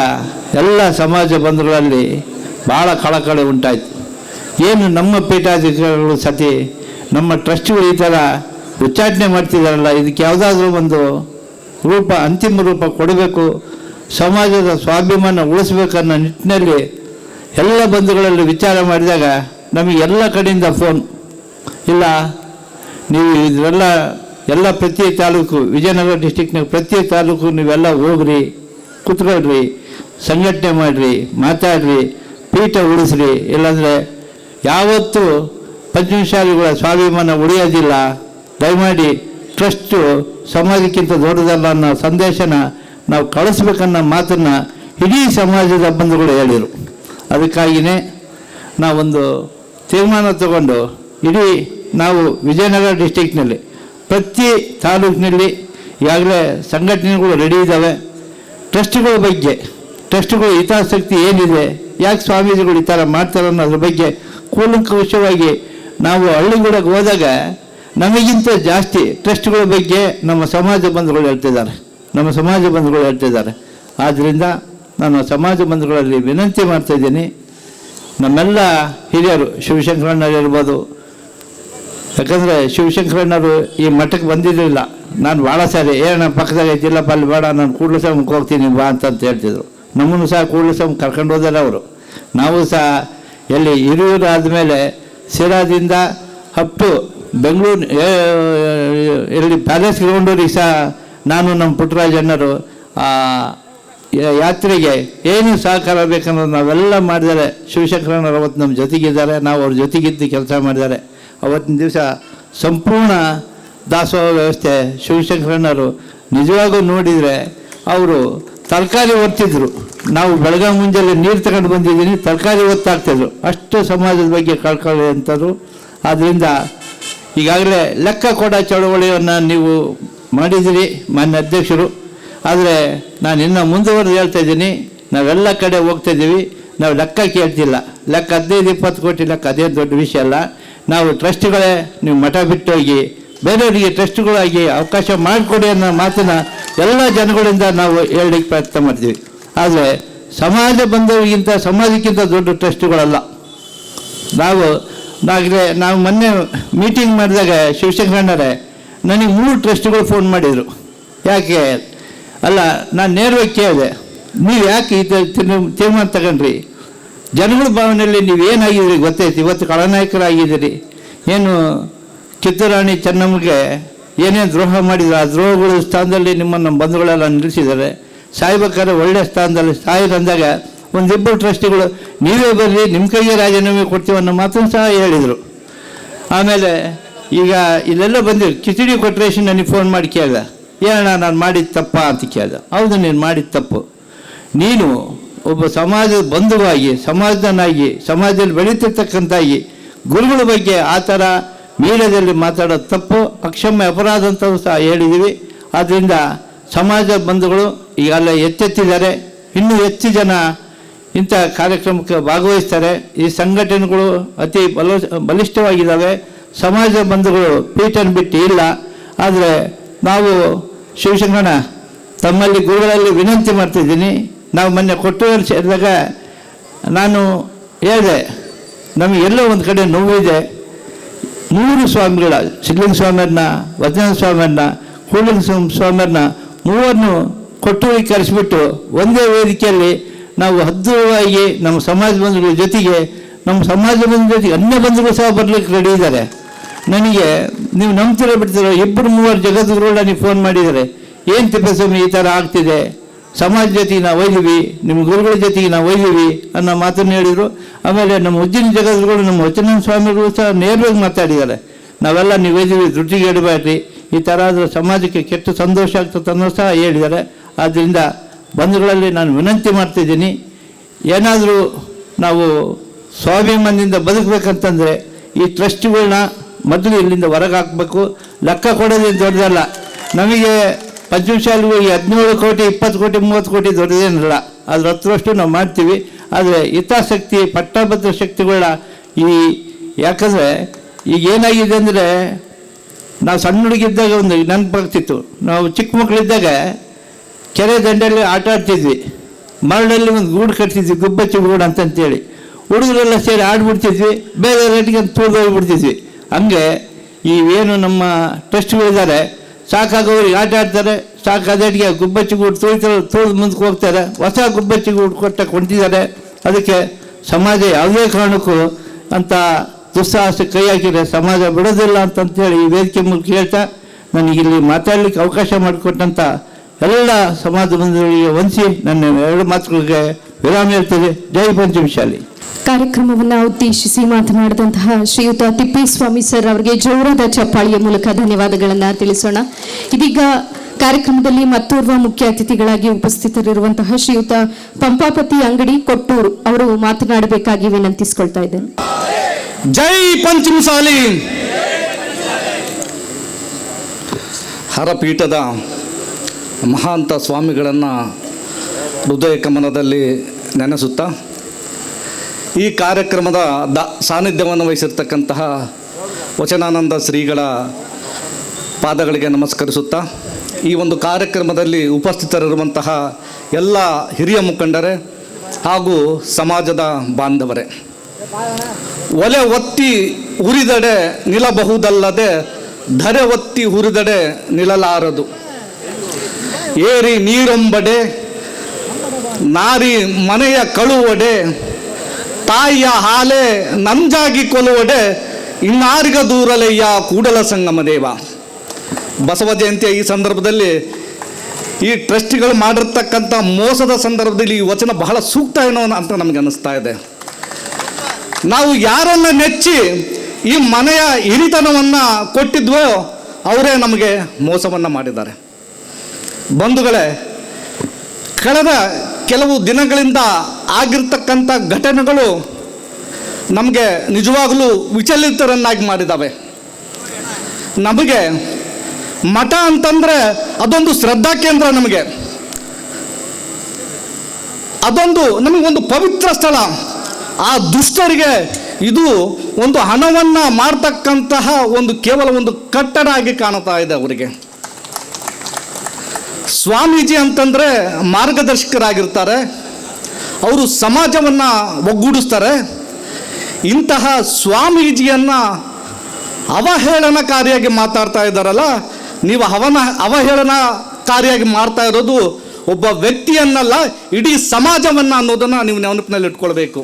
ಎಲ್ಲ ಸಮಾಜ ಬಂಧುಗಳಲ್ಲಿ ಭಾಳ ಕಳಕಳಿ ಉಂಟಾಯಿತು. ಏನು ನಮ್ಮ ಪೀಠಾಧಿಕಾರಿಗಳು ಸತಿ ನಮ್ಮ ಟ್ರಸ್ಟಿಗಳು ಈ ಥರ ಉಚ್ಚಾಟನೆ ಮಾಡ್ತಿದ್ದಾರಲ್ಲ, ಇದಕ್ಕೆ ಯಾವುದಾದ್ರೂ ಒಂದು ರೂಪ, ಅಂತಿಮ ರೂಪ ಕೊಡಬೇಕು, ಸಮಾಜದ ಸ್ವಾಭಿಮಾನ ಉಳಿಸ್ಬೇಕನ್ನೋ ನಿಟ್ಟಿನಲ್ಲಿ ಎಲ್ಲ ಬಂಧುಗಳಲ್ಲಿ ವಿಚಾರ ಮಾಡಿದಾಗ ನಮಗೆ ಎಲ್ಲ ಕಡೆಯಿಂದ ಫೋನ್, ಇಲ್ಲ ನೀವು ಇದರೆಲ್ಲ ಎಲ್ಲ ಪ್ರತಿ ತಾಲೂಕು, ವಿಜಯನಗರ ಡಿಸ್ಟಿಕ್ನಾಗ ಪ್ರತಿ ತಾಲೂಕು ನೀವೆಲ್ಲ ಹೋಗ್ರಿ, ಕೂತ್ಕೊಳ್ರಿ, ಸಂಘಟನೆ ಮಾಡಿರಿ, ಮಾತಾಡ್ರಿ, ಪೀಠ ಉಳಿಸ್ರಿ, ಇಲ್ಲಾಂದರೆ ಯಾವತ್ತೂ ಪಂಚಮಶಾಲೆಗಳ ಸ್ವಾಭಿಮಾನ ಉಳಿಯೋದಿಲ್ಲ, ದಯಮಾಡಿ ಟ್ರಸ್ಟು ಸಮಾಜಕ್ಕಿಂತ ದೊಡ್ಡದಲ್ಲ ಅನ್ನೋ ಸಂದೇಶನ ನಾವು ಕಳಿಸ್ಬೇಕನ್ನೋ ಮಾತನ್ನು ಇಡೀ ಸಮಾಜದ ಬಂಧುಗಳು ಹೇಳಿದರು. ಅದಕ್ಕಾಗಿಯೇ ನಾವೊಂದು ತೀರ್ಮಾನ ತಗೊಂಡು ಇಡೀ ನಾವು ವಿಜಯನಗರ ಡಿಸ್ಟಿಕ್ನಲ್ಲಿ ಪ್ರತಿ ತಾಲೂಕಿನಲ್ಲಿ ಈಗಾಗಲೇ ಸಂಘಟನೆಗಳು ರೆಡಿ ಇದ್ದಾವೆ. ಟ್ರಸ್ಟ್ಗಳ ಬಗ್ಗೆ, ಟ್ರಸ್ಟ್ಗಳ ಹಿತಾಸಕ್ತಿ ಏನಿದೆ, ಯಾಕೆ ಸ್ವಾಮೀಜಿಗಳು ಈ ಥರ ಮಾಡ್ತಾರೆ ಅನ್ನೋದ್ರ ಬಗ್ಗೆ ಕೂಲಂಕುಷವಾಗಿ ನಾವು ಹಳ್ಳಿಗಳಿಗೆ ಹೋದಾಗ ನಮಗಿಂತ ಜಾಸ್ತಿ ಟ್ರಸ್ಟ್ಗಳ ಬಗ್ಗೆ ನಮ್ಮ ಸಮಾಜ ಬಂಧುಗಳು ಹೇಳ್ತಿದ್ದಾರೆ. ಆದ್ದರಿಂದ ನಾನು ಸಮಾಜ ಬಂಧುಗಳಲ್ಲಿ ವಿನಂತಿ ಮಾಡ್ತಾಯಿದ್ದೀನಿ, ನಮ್ಮೆಲ್ಲ ಹಿರಿಯರು ಶಿವಶಂಕರಣ್ಣ ಇರ್ಬೋದು, ಯಾಕಂದರೆ ಶಿವಶಂಕರಣ್ಣವರು ಈ ಮಠಕ್ಕೆ ಬಂದಿರಲಿಲ್ಲ. ನಾನು ಭಾಳ ಸಾರಿ ಏನೋ ಪಕ್ಕದಾಗ ಐತಿಲ್ಲಪ್ಪ ಅಲ್ಲಿ ಬೇಡ, ನಾನು ಕೂಡಲ ಸಂಘಕ್ಕೆ ಹೋಗ್ತೀನಿ ಬಾ ಅಂತಂತ ಹೇಳ್ತಿದ್ರು. ನಮ್ಮನ್ನು ಸಹ ಕೂಡಲ ಸಂಘ ಕರ್ಕೊಂಡು ಹೋದಾರೆ ಅವರು. ನಾವು ಸಹ ಎಲ್ಲಿ ಹಿರಿಯೂರು ಆದಮೇಲೆ ಸಿರಾದಿಂದ ಅಪ್ ಬೆಂಗಳೂರು ಎಲ್ಲಿ ಪ್ಯಾಲೇಸ್ ಗ್ರೌಂಡೂರಿಗೆ ಸಹ ನಾನು ನಮ್ಮ ಪುಟ್ಟರಾಜಣ್ಣರು ಯಾತ್ರೆಗೆ ಏನು ಸಹಕಾರ ಬೇಕನ್ನೋದು ನಾವೆಲ್ಲ ಮಾಡಿದ್ದಾರೆ. ಶಿವಶಂಕರಣ್ಣರು ಅವತ್ತು ನಮ್ಮ ಜೊತೆಗಿದ್ದಾರೆ, ನಾವು ಅವ್ರ ಜೊತೆಗಿದ್ದು ಕೆಲಸ ಮಾಡಿದ್ದಾರೆ. ಅವತ್ತಿನ ದಿವಸ ಸಂಪೂರ್ಣ ದಾಸೋಹ ವ್ಯವಸ್ಥೆ ಶಿವಶಂಕರಣ್ಣರು ನಿಜವಾಗೂ ನೋಡಿದರೆ ಅವರು ತರಕಾರಿ ಒತ್ತಿದ್ರು. ನಾವು ಬೆಳಗಾವಿ ಮುಂಜಾನೆ ನೀರು ತಗೊಂಡು ಬಂದಿದ್ದೀನಿ, ತರಕಾರಿ ಒತ್ತಾಗ್ತಿದ್ರು. ಅಷ್ಟು ಸಮಾಜದ ಬಗ್ಗೆ ಕಳ್ಕೊಳ್ಳಿ ಅಂಥದ್ದು. ಆದ್ದರಿಂದ ಈಗಾಗಲೇ ಲೆಕ್ಕ ಕೊಡ ಚಳವಳಿಯನ್ನು ನೀವು ಮಾಡಿದಿರಿ ಮಾನ್ಯ ಅಧ್ಯಕ್ಷರು. ಆದರೆ ನಾನು ಇನ್ನೂ ಮುಂದುವರೆದು ಹೇಳ್ತಾ ಇದ್ದೀನಿ, ನಾವೆಲ್ಲ ಕಡೆ ಹೋಗ್ತಾಯಿದ್ದೀವಿ, ನಾವು ಲೆಕ್ಕ ಕೇಳ್ತಿಲ್ಲ. ಲೆಕ್ಕ 15-20 ಕೋಟಿ ಲೆಕ್ಕ ಅದೇ ದೊಡ್ಡ ವಿಷಯ ಅಲ್ಲ. ನಾವು ಟ್ರಸ್ಟ್ಗಳೇ ನೀವು ಮಠ ಬಿಟ್ಟೋಗಿ ಬೇರೆಯವರಿಗೆ ಟ್ರಸ್ಟ್ಗಳಾಗಿ ಅವಕಾಶ ಮಾಡಿಕೊಡಿ ಅನ್ನೋ ಮಾತನ್ನು ಎಲ್ಲ ಜನಗಳಿಂದ ನಾವು ಹೇಳಲಿಕ್ಕೆ ಪ್ರಯತ್ನ ಮಾಡ್ತೀವಿ. ಆದರೆ ಸಮಾಜ ಬಂದವರಿಗಿಂತ ಸಮಾಜಕ್ಕಿಂತ ದೊಡ್ಡ ಟ್ರಸ್ಟ್ಗಳಲ್ಲ. ನಾವು ಮೊನ್ನೆ ಮೀಟಿಂಗ್ ಮಾಡಿದಾಗ ಶಿವಶಂಕರಣ್ಣರೇ ನನಗೆ 3 ಟ್ರಸ್ಟ್ಗಳು ಫೋನ್ ಮಾಡಿದರು. ಯಾಕೆ ಅಲ್ಲ, ನಾನು ನೇರವಾಗಿ ಕೇಳಿದೆ, ನೀವು ಯಾಕೆ ಈ ತೀರ್ಮಾನ ತಗೊಂಡ್ರಿ? ಜನಗಳ ಭಾವನೆಯಲ್ಲಿ ನೀವು ಏನಾಗಿದ್ದೀರಿ ಗೊತ್ತೈತಿ. ಇವತ್ತು ಖಳನಾಯಕರಾಗಿದ್ದೀರಿ. ಏನು ಕಿತ್ತೂರಾಣಿ ಚೆನ್ನಮ್ಮಗೆ ಏನೇನು ದ್ರೋಹ ಮಾಡಿದ್ರು, ಆ ದ್ರೋಹಗಳ ಸ್ಥಾನದಲ್ಲಿ ನಿಮ್ಮನ್ನು ಬಂಧುಗಳೆಲ್ಲ ನಿಲ್ಲಿಸಿದ್ದಾರೆ. ಸಾಯ್ಬೇಕಾದ್ರೆ ಒಳ್ಳೆಯ ಸ್ಥಾನದಲ್ಲಿ ಸಾಯಿರಂದಾಗ ಒಂದಿಬ್ಬರು ಟ್ರಸ್ಟಿಗಳು ನೀವೇ ಬರ್ರಿ, ನಿಮ್ಮ ಕೈಗೆ ರಾಜೀನಾಮೆ ಕೊಡ್ತೀವಿ ಅನ್ನೋ ಮಾತನ್ನು ಸಹ ಹೇಳಿದರು. ಆಮೇಲೆ ಈಗ ಇಲ್ಲೆಲ್ಲ ಬಂದಿರು ಕಿಚಡಿ ಕೊಟ್ರೇಶ್ ನನಗೆ ಫೋನ್ ಮಾಡಿ ಕೇಳಿದ, ಏನಣ್ಣ ನಾನು ಮಾಡಿದ ತಪ್ಪ ಅಂತ ಕೇಳಿದ. ಹೌದು, ನೀನು ಮಾಡಿದ ತಪ್ಪು. ನೀನು ಒಬ್ಬ ಸಮಾಜದ ಬಂಧುವಾಗಿ, ಸಮಾಜದನಾಗಿ, ಸಮಾಜದಲ್ಲಿ ಬೆಳೀತಿರ್ತಕ್ಕಂಥಾಗಿ ಗುರುಗಳ ಬಗ್ಗೆ ಆ ಥರ ಮೀಡಿಯಾದಲ್ಲಿ ಮಾತಾಡೋದು ತಪ್ಪು, ಅಕ್ಷಮ್ಯ ಅಪರಾಧ ಅಂತಲೂ ಸಹ ಹೇಳಿದ್ದೀವಿ. ಆದ್ದರಿಂದ ಸಮಾಜ ಬಂಧುಗಳು ಈಗಲ್ಲ ಎಚ್ಚೆತ್ತಿದ್ದಾರೆ. ಇನ್ನೂ ಹೆಚ್ಚು ಜನ ಇಂಥ ಕಾರ್ಯಕ್ರಮಕ್ಕೆ ಭಾಗವಹಿಸ್ತಾರೆ. ಈ ಸಂಘಟನೆಗಳು ಅತಿ ಬಲಿಷ್ಠವಾಗಿದ್ದಾವೆ. ಸಮಾಜ ಬಂಧುಗಳು ಪೀಠನ್ನು ಬಿಟ್ಟು ಇಲ್ಲ. ಆದರೆ ನಾವು ಶಿವಶಂಕರಣ್ಣ ತಮ್ಮಲ್ಲಿ ಗುರುಗಳಲ್ಲಿ ವಿನಂತಿ ಮಾಡ್ತಿದ್ದೀನಿ. ನಾವು ಮೊನ್ನೆ ಕೊಟ್ಟೂರು ಸೇರಿದಾಗ ನಾನು ಹೇಳಿದೆ, ನಮಗೆಲ್ಲೋ ಒಂದು ಕಡೆ ನೋವಿದೆ. 3 ಸ್ವಾಮಿಗಳ, ಸಿದ್ಧಲಿಂಗ ಸ್ವಾಮಿಯವ್ರನ್ನ, ವಚನ ಸ್ವಾಮಿಯವ್ರನ್ನ, ಕೂಡಲಿಂಗ ಸ್ವಾಮಿಯವ್ರನ್ನ 3 ಕೊಟ್ಟೂರಿಗೆ ಕರೆಸಿಬಿಟ್ಟು ಒಂದೇ ವೇದಿಕೆಯಲ್ಲಿ ನಾವು ಅದ್ಭುತವಾಗಿ ನಮ್ಮ ಸಮಾಜ ಬಂಧುಗಳ ಜೊತೆಗೆ, ನಮ್ಮ ಸಮಾಜ ಬಂಧುಗಳ ಜೊತೆಗೆ ಅನ್ಯ ಬಂಧುಗಳು ಸಹ ಬರಲಿಕ್ಕೆ ರೆಡಿ ಇದ್ದಾರೆ. ನನಗೆ ನೀವು ನಂಬ್ತಿರೋ ಬಿಡ್ತಿರೋ 2-3 ಜಗದ್ಗುರುಗಳ ನೀವು ಫೋನ್ ಮಾಡಿದ್ದಾರೆ, ಏನು ತಿಪ್ಪೇಸ್ವಾಮಿ ಈ ಥರ ಆಗ್ತಿದೆ, ಸಮಾಜ ಜೊತೆಗೆ ನಾವು ಒಯ್ದೀವಿ, ನಿಮ್ಮ ಗುರುಗಳ ಜೊತೆಗೆ ನಾವು ಒಯ್ದೀವಿ ಅನ್ನೋ ಮಾತನ್ನು ಹೇಳಿದರು. ಆಮೇಲೆ ನಮ್ಮ ಉಜ್ಜಿನ ಜಗದ್ಗುರುಗಳು, ನಮ್ಮ ವಚನ ಸ್ವಾಮಿಗಳು ಸಹ ನೇರವಾಗಿ ಮಾತಾಡಿದ್ದಾರೆ. ನಾವೆಲ್ಲ ನೀವು ಒಯ್ದೀವಿ, ದುಡ್ಡಿಗೆ ಇಡಬೇಡ್ರಿ, ಈ ಥರ ಆದರೂ ಸಮಾಜಕ್ಕೆ ಕೆಟ್ಟ ಸಂತೋಷ ಆಗ್ತದೆ ಅನ್ನೋ ಸಹ ಹೇಳಿದ್ದಾರೆ. ಆದ್ದರಿಂದ ಬಂಧುಗಳಲ್ಲಿ ನಾನು ವಿನಂತಿ ಮಾಡ್ತಿದ್ದೀನಿ, ಏನಾದರೂ ನಾವು ಸ್ವಾಭಿಮಾನದಿಂದ ಬದುಕಬೇಕಂತಂದರೆ ಈ ಟ್ರಸ್ಟ್ಗಳನ್ನ ಮೊದಲು ಇಲ್ಲಿಂದ ಹೊರಗೆ ಹಾಕಬೇಕು. ಲೆಕ್ಕ ಕೊಡೋದೇನು ದೊಡ್ಡದಲ್ಲ. ನಮಗೆ ಪಂಚಮಶಾಲೆಗಳಿಗೆ 17 ಕೋಟಿ, 20 ಕೋಟಿ, 30 ಕೋಟಿ ದೊಡ್ಡದೇನಲ್ಲ. ಅದ್ರ 10ರಷ್ಟು ನಾವು ಮಾಡ್ತೀವಿ. ಆದರೆ ಹಿತಾಸಕ್ತಿ, ಪಟ್ಟಭದ್ರ ಶಕ್ತಿಗಳ ಯಾಕಂದರೆ ಈಗ ಏನಾಗಿದೆ ಅಂದರೆ, ನಾವು ಸಣ್ಣ ಹುಡುಗಿದ್ದಾಗ ಒಂದು ನೆನಪಾಗ್ತಿತ್ತು. ನಾವು ಚಿಕ್ಕ ಮಕ್ಕಳಿದ್ದಾಗ ಕೆರೆ ದಂಡೆಯಲ್ಲಿ ಆಟ ಆಡ್ತಿದ್ವಿ. ಮರಳಲ್ಲಿ ಒಂದು ಗೂಡು ಕಟ್ತಿದ್ವಿ, ಗುಬ್ಬಚ್ಚಿ ಗೂಡು ಅಂತಂತೇಳಿ. ಹುಡುಗರೆಲ್ಲ ಸೇರಿ ಆಡ್ಬಿಡ್ತಿದ್ವಿ, ಬೇರೆ ರೇಟಿಗೆ ಹೋಗ್ಬಿಡ್ತಿದ್ವಿ. ಹಂಗೆ ಇವೇನು ನಮ್ಮ ಟ್ರಸ್ಟ್ಗಳಿದ್ದಾರೆ, ಸಾಕಾಗೋರಿಗೆ ಆಟ ಆಡ್ತಾರೆ, ಸಾಕಾದಟಿಗೆ ಗುಬ್ಬಚ್ಚಿ ಗೂಡು ತುಳಿದು ಮುಂದಕ್ಕೆ ಹೋಗ್ತಾರೆ, ಹೊಸ ಗುಬ್ಬಚ್ಚಿ ಗೂಡು ಕೊಂಟಿದ್ದಾರೆ. ಅದಕ್ಕೆ ಸಮಾಜ ಯಾವುದೇ ಕಾರಣಕ್ಕೂ ಅಂತ ದುಸ್ಸಾಹಸ ಕೈ ಹಾಕಿದರೆ ಸಮಾಜ ಬಿಡೋದಿಲ್ಲ ಅಂತಂತೇಳಿ ಈ ವೇದಿಕೆ ಮೂಲಕ ಹೇಳ್ತಾ, ನನಗಿಲ್ಲಿ ಮಾತಾಡಲಿಕ್ಕೆ ಅವಕಾಶ ಮಾಡಿಕೊಟ್ಟಂಥ ಎಲ್ಲ ಸಮಾಜ ಬಂಧುಗಳಿಗೆ ವಂದಿಸಿ ನನ್ನ 2 ಮಾತುಗಳಿಗೆ ವಿರಾಮ ಹೇಳ್ತೇವೆ. ಜೈ ಪಂಚಮಶಾಲಿ. ಕಾರ್ಯಕ್ರಮವನ್ನು ಉದ್ದೇಶಿಸಿ ಮಾತನಾಡಿದಂತಹ ಶ್ರೀಯುತ ತಿಪ್ಪೇಸ್ವಾಮಿ ಸರ್ ಅವರಿಗೆ ಜೋರಾದ ಚಪ್ಪಾಳಿಯ ಮೂಲಕ ಧನ್ಯವಾದಗಳನ್ನು ತಿಳಿಸೋಣ. ಇದೀಗ ಕಾರ್ಯಕ್ರಮದಲ್ಲಿ ಮತ್ತೋರ್ವ ಮುಖ್ಯ ಅತಿಥಿಗಳಾಗಿ ಉಪಸ್ಥಿತರಿರುವಂತಹ ಶ್ರೀಯುತ ಪಂಪಾಪತಿ ಅಂಗಡಿ ಕೊಟ್ಟೂರು ಅವರು ಮಾತನಾಡಬೇಕಾಗಿ ವಿನಂತಿಸಿಕೊಳ್ತಾ ಇದ್ದೇನೆ. ಜೈ ಪಂಚಮಸಾಲಿ. ಹರಪೀಠದ ಮಹಾಂತ ಸ್ವಾಮಿಗಳನ್ನು ಹೃದಯ ಕಮನದಲ್ಲಿ ನೆನೆಸುತ್ತಾ, ಈ ಕಾರ್ಯಕ್ರಮದ ಸಾನ್ನಿಧ್ಯವನ್ನು ವಹಿಸಿರ್ತಕ್ಕಂತಹ ವಚನಾನಂದ ಶ್ರೀಗಳ ಪಾದಗಳಿಗೆ ನಮಸ್ಕರಿಸುತ್ತಾ, ಈ ಒಂದು ಕಾರ್ಯಕ್ರಮದಲ್ಲಿ ಉಪಸ್ಥಿತರಿರುವಂತಹ ಎಲ್ಲ ಹಿರಿಯ ಮುಖಂಡರೇ ಹಾಗೂ ಸಮಾಜದ ಬಾಂಧವರೇ, ಒಲೆ ಒತ್ತಿ ಉರಿದಡೆ ನಿಲ್ಲಬಹುದಲ್ಲದೆ ಧರೆ ಒತ್ತಿ ಹುರಿದಡೆ ನಿಲ್ಲಲಾರದು. ಏರಿ ನೀರೊಂಬಡೆ ನಾರಿ ಮನೆಯ ಕಳುವಡೆ ತಾಯಿಯ ಹಾಲೆ ನಂಜಾಗಿ ಕೊಲುವಡೆ ಇನ್ನಾರಿಗ ದೂರಲಯ್ಯ ಕೂಡಲ ಸಂಗಮ ದೇವ. ಬಸವ ಜಯಂತಿಯ ಈ ಸಂದರ್ಭದಲ್ಲಿ ಈ ಟ್ರಸ್ಟಿಗಳು ಮಾಡಿರ್ತಕ್ಕಂಥ ಮೋಸದ ಸಂದರ್ಭದಲ್ಲಿ ಈ ವಚನ ಬಹಳ ಸೂಕ್ತ ಏನೋ ಅಂತ ನಮಗೆ ಅನ್ನಿಸ್ತಾ ಇದೆ. ನಾವು ಯಾರನ್ನು ನೆಚ್ಚಿ ಈ ಮನೆಯ ಹಿರಿತನವನ್ನು ಕೊಟ್ಟಿದ್ವೋ ಅವರೇ ನಮಗೆ ಮೋಸವನ್ನು ಮಾಡಿದ್ದಾರೆ. ಬಂಧುಗಳೇ, ಕಳೆದ ಕೆಲವು ದಿನಗಳಿಂದ ಆಗಿರ್ತಕ್ಕಂಥ ಘಟನೆಗಳು ನಮಗೆ ನಿಜವಾಗಲೂ ವಿಚಲಿತರನ್ನಾಗಿ ಮಾಡಿದ್ದಾವೆ. ನಮಗೆ ಮಠ ಅಂತಂದರೆ ಅದೊಂದು ಶ್ರದ್ಧಾ ಕೇಂದ್ರ, ಅದೊಂದು ನಮಗೊಂದು ಪವಿತ್ರ ಸ್ಥಳ. ಆ ದುಷ್ಟರಿಗೆ ಇದು ಒಂದು ಹಣವನ್ನು ಮಾಡ್ತಕ್ಕಂತಹ ಕೇವಲ ಒಂದು ಕಟ್ಟಡ ಆಗಿ ಕಾಣ್ತಾ ಇದೆ ಅವರಿಗೆ. ಸ್ವಾಮೀಜಿ ಅಂತಂದರೆ ಮಾರ್ಗದರ್ಶಕರಾಗಿರ್ತಾರೆ, ಅವರು ಸಮಾಜವನ್ನು ಒಗ್ಗೂಡಿಸ್ತಾರೆ. ಇಂತಹ ಸ್ವಾಮೀಜಿಯನ್ನು ಅವಹೇಳನಕಾರಿಯಾಗಿ ಮಾತಾಡ್ತಾ ಇದ್ದಾರಲ್ಲ, ನೀವು ಅವಹೇಳನಕಾರಿಯಾಗಿ ಮಾಡ್ತಾ ಇರೋದು ಒಬ್ಬ ವ್ಯಕ್ತಿಯನ್ನಲ್ಲ, ಇಡೀ ಸಮಾಜವನ್ನು ಅನ್ನೋದನ್ನು ನೀವು ನೆನಪಿನಲ್ಲಿ ಇಟ್ಕೊಳ್ಬೇಕು.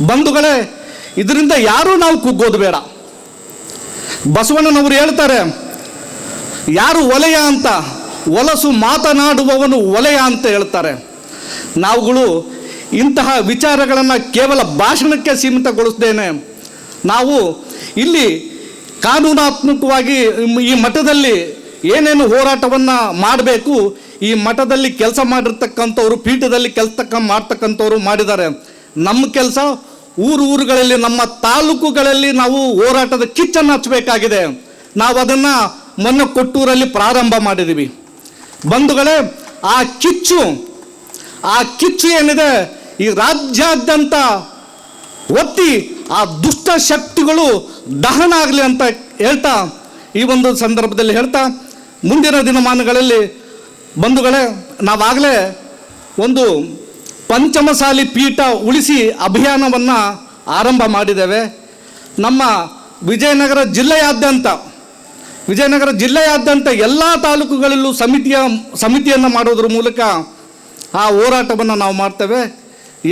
ಬಂಧುಗಳೇ, ಇದರಿಂದ ಯಾರೂ ನಾವು ಕುಗ್ಗೋದು ಬೇಡ. ಬಸವಣ್ಣನವರು ಹೇಳ್ತಾರೆ, ಯಾರು ಒಲೆಯ ಅಂತ, ಒಲಸು ಮಾತನಾಡುವವನು ಒಲೆಯ ಅಂತ ಹೇಳ್ತಾರೆ. ನಾವುಗಳು ಇಂತಹ ವಿಚಾರಗಳನ್ನು ಕೇವಲ ಭಾಷಣಕ್ಕೆ ಸೀಮಿತಗೊಳಿಸ್ದೇನೆ ನಾವು ಇಲ್ಲಿ ಕಾನೂನಾತ್ಮಕವಾಗಿ ಈ ಮಠದಲ್ಲಿ ಏನೇನು ಹೋರಾಟವನ್ನು ಮಾಡಬೇಕು, ಈ ಮಠದಲ್ಲಿ ಕೆಲಸ ಮಾಡಿರ್ತಕ್ಕಂಥವ್ರು, ಪೀಠದಲ್ಲಿ ಮಾಡ್ತಕ್ಕಂಥವ್ರು ಮಾಡಿದ್ದಾರೆ. ನಮ್ಮ ಕೆಲಸ ಊರುಗಳಲ್ಲಿ, ನಮ್ಮ ತಾಲೂಕುಗಳಲ್ಲಿ ನಾವು ಹೋರಾಟದ ಕಿಚ್ಚನ್ನು ಹಚ್ಚಬೇಕಾಗಿದೆ. ನಾವು ಅದನ್ನು ಮೊನ್ನೆ ಕೊಟ್ಟೂರಲ್ಲಿ ಪ್ರಾರಂಭ ಮಾಡಿದ್ದೀವಿ. ಬಂಧುಗಳೇ, ಆ ಕಿಚ್ಚು ಏನಿದೆ ಈ ರಾಜ್ಯಾದ್ಯಂತ ಒತ್ತಿ ಆ ದುಷ್ಟ ಶಕ್ತಿಗಳು ದಹನ ಆಗಲಿ ಅಂತ ಹೇಳ್ತಾ, ಈ ಒಂದು ಸಂದರ್ಭದಲ್ಲಿ ಹೇಳ್ತಾ, ಮುಂದಿನ ದಿನಮಾನಗಳಲ್ಲಿ ಬಂಧುಗಳೇ, ನಾವಾಗಲೇ ಒಂದು ಪಂಚಮಸಾಲಿ ಪೀಠ ಉಳಿಸಿ ಅಭಿಯಾನವನ್ನು ಆರಂಭ ಮಾಡಿದ್ದೇವೆ. ನಮ್ಮ ವಿಜಯನಗರ ಜಿಲ್ಲೆಯಾದ್ಯಂತ ಎಲ್ಲ ತಾಲೂಕುಗಳಲ್ಲೂ ಸಮಿತಿಯನ್ನು ಮಾಡೋದ್ರ ಮೂಲಕ ಆ ಹೋರಾಟವನ್ನು ನಾವು ಮಾಡ್ತೇವೆ.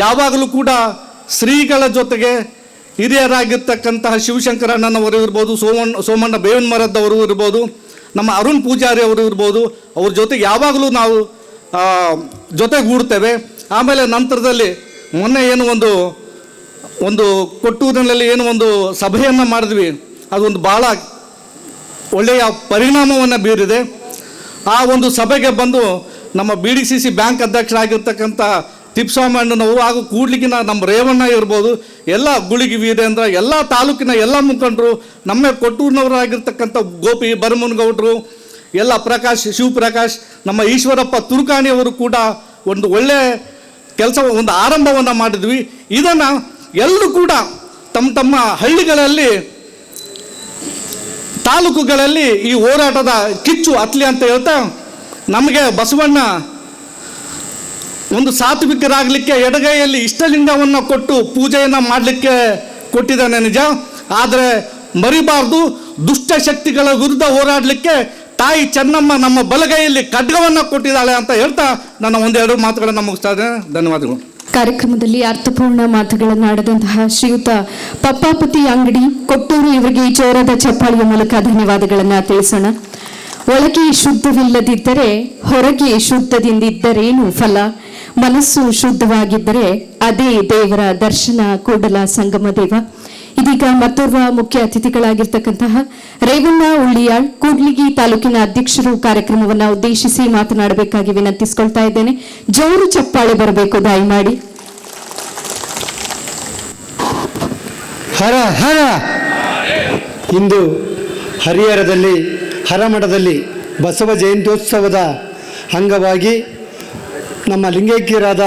ಯಾವಾಗಲೂ ಕೂಡ ಶ್ರೀಗಳ ಜೊತೆಗೆ ಹಿರಿಯರಾಗಿರ್ತಕ್ಕಂತಹ ಶಿವಶಂಕರಣ್ಣನವರು ಇರ್ಬೋದು, ಸೋಮಣ್ಣ ಬೇವನ್ಮರದ್ದವರು ಇರ್ಬೋದು, ನಮ್ಮ ಅರುಣ್ ಪೂಜಾರಿ ಅವರು ಇರ್ಬೋದು, ಅವ್ರ ಜೊತೆಗೆ ಯಾವಾಗಲೂ ನಾವು ಜೊತೆಗೂಡ್ತೇವೆ. ಆಮೇಲೆ ನಂತರದಲ್ಲಿ ಮೊನ್ನೆ ಏನು ಒಂದು ಕೊಟ್ಟೂರಿನಲ್ಲಿ ಏನು ಒಂದು ಸಭೆಯನ್ನು ಮಾಡಿದ್ವಿ, ಅದೊಂದು ಭಾಳ ಒಳ್ಳೆಯ ಪರಿಣಾಮವನ್ನು ಬೀರಿದೆ. ಆ ಒಂದು ಸಭೆಗೆ ಬಂದು ನಮ್ಮ BDCC ಬ್ಯಾಂಕ್ ಅಧ್ಯಕ್ಷರಾಗಿರ್ತಕ್ಕಂಥ ತಿಪ್ಪಸ್ವಾಮಣ್ಣನವರು ಹಾಗೂ ಕೂಡ್ಲಿಗಿನ ನಮ್ಮ ರೇವಣ್ಣ ಇರ್ಬೋದು, ಎಲ್ಲ ಗುಳಿಗಿ ವೀರೇಂದ್ರ, ಎಲ್ಲ ತಾಲೂಕಿನ ಎಲ್ಲ ಮುಖಂಡರು, ನಮ್ಮ ಕೊಟ್ಟೂರಿನವರಾಗಿರ್ತಕ್ಕಂಥ ಗೋಪಿ ಬರಮುನಗೌಡರು, ಎಲ್ಲ ಶಿವಪ್ರಕಾಶ್, ನಮ್ಮ ಈಶ್ವರಪ್ಪ ತುರ್ಕಾಣಿಯವರು ಕೂಡ ಒಂದು ಒಳ್ಳೆಯ ಒಂದು ಆರಂಭವನ್ನು ಮಾಡಿದ್ವಿ. ಇದನ್ನು ಎಲ್ಲರೂ ಕೂಡ ತಮ್ಮ ಹಳ್ಳಿಗಳಲ್ಲಿ, ತಾಲೂಕುಗಳಲ್ಲಿ ಈ ಹೋರಾಟದ ಕಿಚ್ಚು ಹತ್ತಲಿ ಅಂತ ಹೇಳ್ತಾ, ನಮಗೆ ಬಸವಣ್ಣ ಒಂದು ಸಾತ್ವಿಕರಾಗಲಿಕ್ಕೆ ಎಡಗೈಯಲ್ಲಿ ಇಷ್ಟಲಿಂಗವನ್ನು ಕೊಟ್ಟು ಪೂಜೆಯನ್ನು ಮಾಡಲಿಕ್ಕೆ ಕೊಟ್ಟಿದ್ದಾನೆ ನಿಜ, ಆದರೆ ಮರಿಬಾರ್ದು, ದುಷ್ಟ ಶಕ್ತಿಗಳ ವಿರುದ್ಧ ಹೋರಾಡಲಿಕ್ಕೆ ತಾಯಿ ಚೆನ್ನಮ್ಮ ನಮ್ಮ ಬಲಗೈಯಲ್ಲಿ ಖಡ್ಗವನ್ನು ಕೊಟ್ಟಿದ್ದಾಳೆ ಅಂತ ಹೇಳ್ತಾ ನನ್ನ ಒಂದೆರಡು ಮಾತುಗಳನ್ನು ಮುಗಿಸ್ತಾ ಇದ್ದೇನೆ. ಧನ್ಯವಾದಗಳು. ಕಾರ್ಯಕ್ರಮದಲ್ಲಿ ಅರ್ಥಪೂರ್ಣ ಮಾತುಗಳನ್ನಾಡಿದಂತಹ ಶ್ರೀಯುತ ಪಪ್ಪಾಪತಿ ಅಂಗಡಿ ಕೊಟ್ಟೂರು ಇವರಿಗೆ ಜೋರಾದ ಚಪ್ಪಾಳಿಯ ಮೂಲಕ ಧನ್ಯವಾದಗಳನ್ನು ತಿಳಿಸೋಣ. ಒಳಗೆ ಶುದ್ಧವಿಲ್ಲದಿದ್ದರೆ ಹೊರಗೆ ಶುದ್ಧದಿಂದಿದ್ದರೇನು ಫಲ, ಮನಸ್ಸು ಶುದ್ಧವಾಗಿದ್ದರೆ ಅದೇ ದೇವರ ದರ್ಶನ, ಕೂಡಲ ಸಂಗಮ ದೇವ. ಇದೀಗ ಮತ್ತೋರ್ವ ಮುಖ್ಯ ಅತಿಥಿಗಳಾಗಿರ್ತಕ್ಕಂತಹ ರೇವಣ್ಣ ಉಳ್ಳಿಯಾಳ್ ಕೂಡ್ಲಿಗಿ ತಾಲೂಕಿನ ಅಧ್ಯಕ್ಷರು ಕಾರ್ಯಕ್ರಮವನ್ನು ಉದ್ದೇಶಿಸಿ ಮಾತನಾಡಬೇಕಾಗಿ ವಿನಂತಿಸಿಕೊಳ್ತಾ ಇದ್ದೇನೆ. ಜೋರು ಚಪ್ಪಾಳೆ ಬರಬೇಕು ದಯಮಾಡಿ. ಹರ ಹರ. ಇಂದು ಹರಿಹರದಲ್ಲಿ ಹರಮಠದಲ್ಲಿ ಬಸವ ಜಯಂತ್ಯೋತ್ಸವದ ಅಂಗವಾಗಿ ನಮ್ಮ ಲಿಂಗೈಕ್ಯರಾದ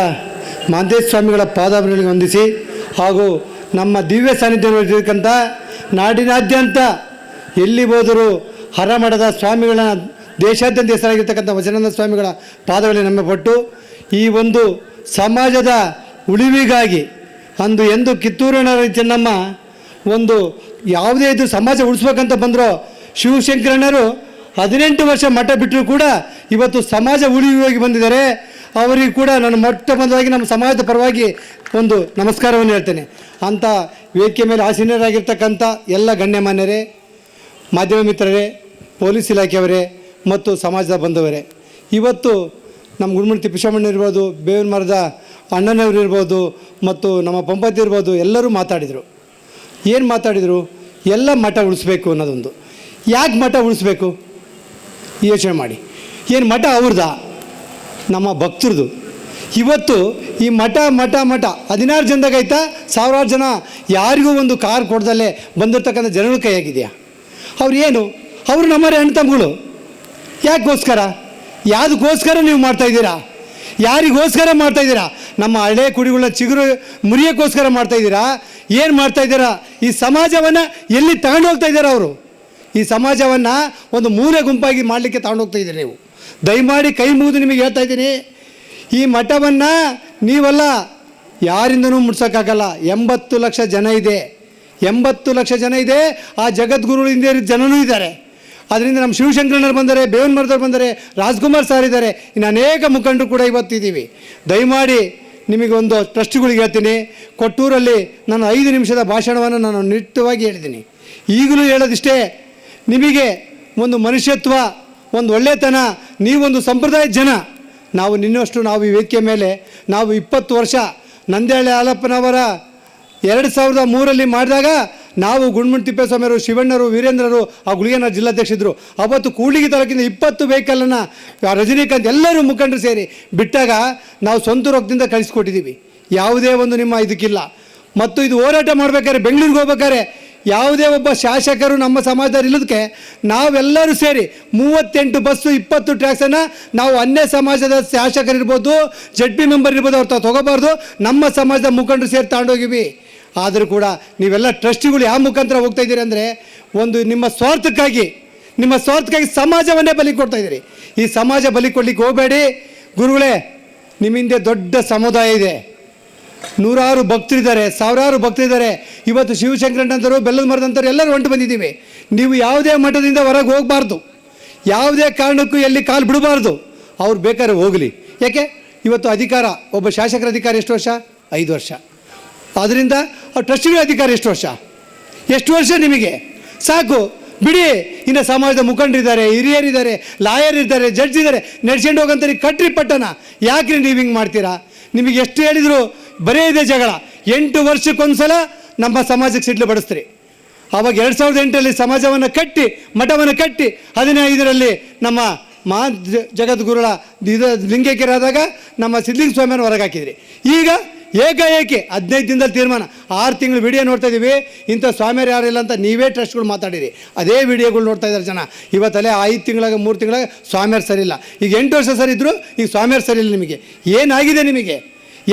ಮಾಂತೇಶ ಸ್ವಾಮಿಗಳ ಪಾದಾಭರಣಗಳಿಗೆ ವಂದಿಸಿ ಹಾಗೂ ನಮ್ಮ ದಿವ್ಯ ಸಾನ್ನಿಧ್ಯವಾಗಿರ್ತಕ್ಕಂಥ ನಾಡಿನಾದ್ಯಂತ ಎಲ್ಲಿ ಹೋದರೂ ಹರಮಠದ ಸ್ವಾಮಿಗಳ ದೇಶಾದ್ಯಂತ ಹೆಸರಾಗಿರ್ತಕ್ಕಂಥ ವಚನಾನಂದ ಸ್ವಾಮಿಗಳ ಪಾದಗಳಲ್ಲಿ ನಂಬೆ ಪಟ್ಟು ಈ ಒಂದು ಸಮಾಜದ ಉಳಿವಿಗಾಗಿ ಅಂದು ಎಂದು ಕಿತ್ತೂರಿನ ಚೆನ್ನಮ್ಮ ಒಂದು ಯಾವುದೇ ಇದು ಸಮಾಜ ಉಳಿಸ್ಬೇಕಂತ ಬಂದರೋ ಶಿವಶಂಕರಣ್ಣರು 18 ವರ್ಷ ಮಠ ಬಿಟ್ಟರು ಕೂಡ ಇವತ್ತು ಸಮಾಜ ಉಳಿಯುವಾಗಿ ಬಂದಿದ್ದಾರೆ. ಅವರಿಗೆ ಕೂಡ ನಾನು ಮೊಟ್ಟ ಮೊದಲಾಗಿ ನಮ್ಮ ಸಮಾಜದ ಪರವಾಗಿ ಒಂದು ನಮಸ್ಕಾರವನ್ನು ಹೇಳ್ತೇನೆ. ಅಂಥ ವೇದಿಕೆ ಮೇಲೆ ಆಸೀನರಾಗಿರ್ತಕ್ಕಂಥ ಎಲ್ಲ ಗಣ್ಯಮಾನ್ಯರೇ, ಮಾಧ್ಯಮ ಮಿತ್ರರೇ, ಪೊಲೀಸ್ ಇಲಾಖೆಯವರೇ ಮತ್ತು ಸಮಾಜದ ಬಂಧುವರೇ, ಇವತ್ತು ನಮ್ಮ ಗುರುಮೂರ್ತಿ ತಿಪ್ಪೇಸ್ವಾಮಿ ಇರ್ಬೋದು, ಬೇವಿನ ಮರದ ಅಣ್ಣನವರು ಇರ್ಬೋದು ಮತ್ತು ನಮ್ಮ ಪಂಪತಿ ಇರ್ಬೋದು, ಎಲ್ಲರೂ ಮಾತಾಡಿದರು. ಏನು ಮಾತಾಡಿದರು? ಎಲ್ಲ ಮಠ ಉಳಿಸ್ಬೇಕು ಅನ್ನೋದೊಂದು. ಯಾಕೆ ಮಠ ಉಳಿಸ್ಬೇಕು ಯೋಚನೆ ಮಾಡಿ. ಏನು ಮಠ ಅವ್ರದ್ದಾ? ನಮ್ಮ ಭಕ್ತರದು. ಇವತ್ತು ಈ ಮಠ 16 ಜನದಾಗೈತಾ, 1000 ಜನ ಯಾರಿಗೂ ಒಂದು ಕಾರ್ ಕೊಡ್ದಲ್ಲೇ ಬಂದಿರ್ತಕ್ಕಂಥ ಜನಗಳ ಕೈಯಾಗಿದೆಯಾ? ಅವ್ರು ಏನು? ಅವರು ನಮ್ಮರೇ ಅಣ್ಣ ತಮ್ಮಗಳು. ಯಾಕೋಸ್ಕರ? ಯಾವುದಕ್ಕೋಸ್ಕರ ನೀವು ಮಾಡ್ತಾಯಿದ್ದೀರಾ? ಯಾರಿಗೋಸ್ಕರ ಮಾಡ್ತಾಯಿದ್ದೀರಾ? ನಮ್ಮ ಹಳೆ ಕುಡಿಗಳ ಚಿಗುರು ಮುರಿಯೋಕ್ಕೋಸ್ಕರ ಮಾಡ್ತಾಯಿದ್ದೀರಾ? ಏನು ಮಾಡ್ತಾಯಿದ್ದೀರಾ? ಈ ಸಮಾಜವನ್ನು ಎಲ್ಲಿ ತಗೊಂಡು ಹೋಗ್ತಾ ಇದ್ದೀರಾ? ಅವರು ಈ ಸಮಾಜವನ್ನು ಒಂದು ಮೂಲೆ ಗುಂಪಾಗಿ ಮಾಡಲಿಕ್ಕೆ ತಗೊಂಡು ಹೋಗ್ತಾ ಇದ್ದೀರಿ ನೀವು. ದಯಮಾಡಿ ಕೈ ಮುಗಿದು ನಿಮಗೆ ಹೇಳ್ತಾ ಇದ್ದೀನಿ, ಈ ಮಠವನ್ನು ನೀವಲ್ಲ ಯಾರಿಂದನೂ ಮುಟ್ಸೋಕ್ಕಾಗಲ್ಲ. 80 ಲಕ್ಷ ಜನ ಇದೆ, 80 ಲಕ್ಷ ಜನ ಇದೆ. ಆ ಜಗದ್ಗುರುಗಳು ಹಿಂದೆ ಜನನೂ ಇದ್ದಾರೆ. ಅದರಿಂದ ನಮ್ಮ ಶಿವಶಂಕರಣ್ಣರು ಬಂದರೆ, ಬೇವಿನ ಮರದವ್ರು ಬಂದರೆ, ರಾಜ್ಕುಮಾರ್ ಸರ್ ಇದ್ದಾರೆ, ಇನ್ನು ಅನೇಕ ಮುಖಂಡರು ಕೂಡ ಇವತ್ತಿದ್ದೀವಿ. ದಯಮಾಡಿ ನಿಮಗೆ ಒಂದು ಟ್ರಸ್ಟ್ಗಳಿಗೆ ಹೇಳ್ತೀನಿ, ಕೊಟ್ಟೂರಲ್ಲಿ ನಾನು 5 ನಿಮಿಷದ ಭಾಷಣವನ್ನು ನಾನು ನಿಟ್ಟವಾಗಿ ಹೇಳಿದ್ದೀನಿ. ಈಗಲೂ ಹೇಳೋದಿಷ್ಟೇ, ನಿಮಗೆ ಒಂದು ಮನುಷ್ಯತ್ವ, ಒಂದು ಒಳ್ಳೆತನ, ನೀವೊಂದು ಸಂಪ್ರದಾಯದ ಜನ. ನಾವು ನಿನ್ನಷ್ಟು ನಾವು ಈ ವೇದಿಕೆ ಮೇಲೆ ನಾವು 20 ವರ್ಷ ನಂದ್ಯಾಳೆ ಹಾಲಪ್ಪನವರ 2003 ಮಾಡಿದಾಗ ನಾವು ಗುಂಡ್ಮುಂಟಿ ತಿಪ್ಪೇಸ್ವಾಮಿಯವರು, ಶಿವಣ್ಣರು, ವೀರೇಂದ್ರರು, ಆ ಗುಳಿಗನ ಜಿಲ್ಲಾಧ್ಯಕ್ಷರು, ಅವತ್ತು ಕೂಡ್ಲಿಗಿ ತಾಲೂಕಿನ 20 ವೆಹಿಕಲನ್ನು ರಜನಿಕಾಂತ್ ಎಲ್ಲರೂ ಮುಖಂಡರು ಸೇರಿ ಬಿಟ್ಟಾಗ ನಾವು ಸ್ವಂತ ರೊಕ್ಕದಿಂದ ಕಳಿಸ್ಕೊಟ್ಟಿದ್ದೀವಿ. ಯಾವುದೇ ಒಂದು ನಿಮ್ಮ ಇದಕ್ಕಿಲ್ಲ. ಮತ್ತು ಇದು ಹೋರಾಟ ಮಾಡಬೇಕಾದ್ರೆ, ಬೆಂಗಳೂರಿಗೆ ಹೋಗ್ಬೇಕಾದ್ರೆ ಯಾವುದೇ ಒಬ್ಬ ಶಾಸಕರು ನಮ್ಮ ಸಮಾಜದವ್ರು ಇಲ್ಲದಕ್ಕೆ ನಾವೆಲ್ಲರೂ ಸೇರಿ 38 ಬಸ್ಸು 20 ಟ್ರ್ಯಾಕ್ಸನ್ನು ನಾವು ಅನ್ಯ ಸಮಾಜದ ಶಾಸಕರಿರ್ಬೋದು, ZP ಮೆಂಬರ್ ಇರ್ಬೋದು, ಅವ್ರು ತೊಗೋಬಾರ್ದು, ನಮ್ಮ ಸಮಾಜದ ಮುಖಂಡರು ಸೇರಿ ತಗೊಂಡೋಗಿವಿ. ಆದರೂ ಕೂಡ ನೀವೆಲ್ಲ ಟ್ರಸ್ಟಿಗಳು ಯಾವ ಮುಖಾಂತರ ಹೋಗ್ತಾ ಇದ್ದೀರಿ ಅಂದರೆ, ಒಂದು ನಿಮ್ಮ ಸ್ವಾರ್ಥಕ್ಕಾಗಿ ಸಮಾಜವನ್ನೇ ಬಲಿ ಕೊಡ್ತಾ ಇದ್ದೀರಿ. ಈ ಸಮಾಜ ಬಲಿ ಕೊಡ್ಲಿಕ್ಕೆ ಹೋಗಬೇಡಿ ಗುರುಗಳೇ. ನಿಮ್ಮ ಹಿಂದೆ ದೊಡ್ಡ ಸಮುದಾಯ ಇದೆ, 100 ಭಕ್ತರಿದ್ದಾರೆ, 1000 ಭಕ್ತರಿದ್ದಾರೆ. ಇವತ್ತು ಶಿವಶಂಕರಣ್ಣಂತರು, ಬೆಲ್ಲದ ಮರದಂತರು ಎಲ್ಲರೂ ಹೊಂಟು ಬಂದಿದ್ದೀವಿ. ನೀವು ಯಾವುದೇ ಮಠದಿಂದ ಹೊರಗೆ ಹೋಗಬಾರ್ದು, ಯಾವುದೇ ಕಾರಣಕ್ಕೂ ಎಲ್ಲಿ ಕಾಲು ಬಿಡಬಾರ್ದು. ಅವ್ರು ಬೇಕಾದ್ರೆ ಹೋಗಲಿ. ಯಾಕೆ? ಇವತ್ತು ಅಧಿಕಾರ, ಒಬ್ಬ ಶಾಸಕರ ಅಧಿಕಾರ ಎಷ್ಟು ವರ್ಷ? 5 ವರ್ಷ. ಆದ್ದರಿಂದ ಟ್ರಸ್ಟಿಗಳ ಅಧಿಕಾರ ಎಷ್ಟು ವರ್ಷ ನಿಮಗೆ? ಸಾಕು ಬಿಡಿ. ಇನ್ನು ಸಮಾಜದ ಮುಖಂಡರಿದ್ದಾರೆ, ಹಿರಿಯರಿದ್ದಾರೆ, ಲಾಯರ್ ಇದ್ದಾರೆ, ಜಡ್ಜ್ ಇದ್ದಾರೆ, ನಡ್ಸ್ಕೊಂಡು ಹೋಗಂತಾರೆ. ಕಟ್ರಿ ಪಟ್ಟಣ. ಯಾಕ್ರಿ ನೀವು ಹಿಂಗೆ ಮಾಡ್ತೀರಾ? ನಿಮಗೆ ಎಷ್ಟು ಹೇಳಿದ್ರು ಬರೇ ಇದೆ ಜಗಳ. 8 ವರ್ಷಕ್ಕೊಂದ್ಸಲ ನಮ್ಮ ಸಮಾಜಕ್ಕೆ ಸಿಡ್ಲು ಬಡಿಸ್ತೀರಿ. ಆವಾಗ 2008ರಲ್ಲಿ ಸಮಾಜವನ್ನು ಕಟ್ಟಿ, ಮಠವನ್ನು ಕಟ್ಟಿ, 15ರಲ್ಲಿ ನಮ್ಮ ಜಗದ್ಗುರುಗಳ ಲಿಂಗೈಕ್ಯರಾದಾಗ ನಮ್ಮ ಸಿದ್ಧಲಿಂಗ ಸ್ವಾಮಿಯನ್ನು ಹೊರಗೆ ಹಾಕಿದ್ರಿ. ಈಗ ಏಕಾಏಕಿ 15 ದಿನದಲ್ಲಿ ತೀರ್ಮಾನ. 6 ತಿಂಗಳು ವಿಡಿಯೋ ನೋಡ್ತಾ ಇದ್ದೀವಿ. ಇಂಥ ಸ್ವಾಮಿಯರು ಯಾರಿಲ್ಲ ಅಂತ ನೀವೇ ಟ್ರಸ್ಟ್ಗಳು ಮಾತಾಡಿರಿ. ಅದೇ ವಿಡಿಯೋಗಳು ನೋಡ್ತಾ ಇದ್ದಾರೆ ಜನ. ಇವತ್ತಲ್ಲೇ 5 ತಿಂಗಳಾಗ 3 ತಿಂಗಳಾಗ ಸ್ವಾಮಿಯರು ಸರಿಯಿಲ್ಲ. ಈಗ 8 ವರ್ಷ ಸರಿ ಇದ್ದರು, ಈಗ ಸ್ವಾಮಿಯರು ಸರಿಯಿಲ್ಲ. ನಿಮಗೆ ಏನಾಗಿದೆ? ನಿಮಗೆ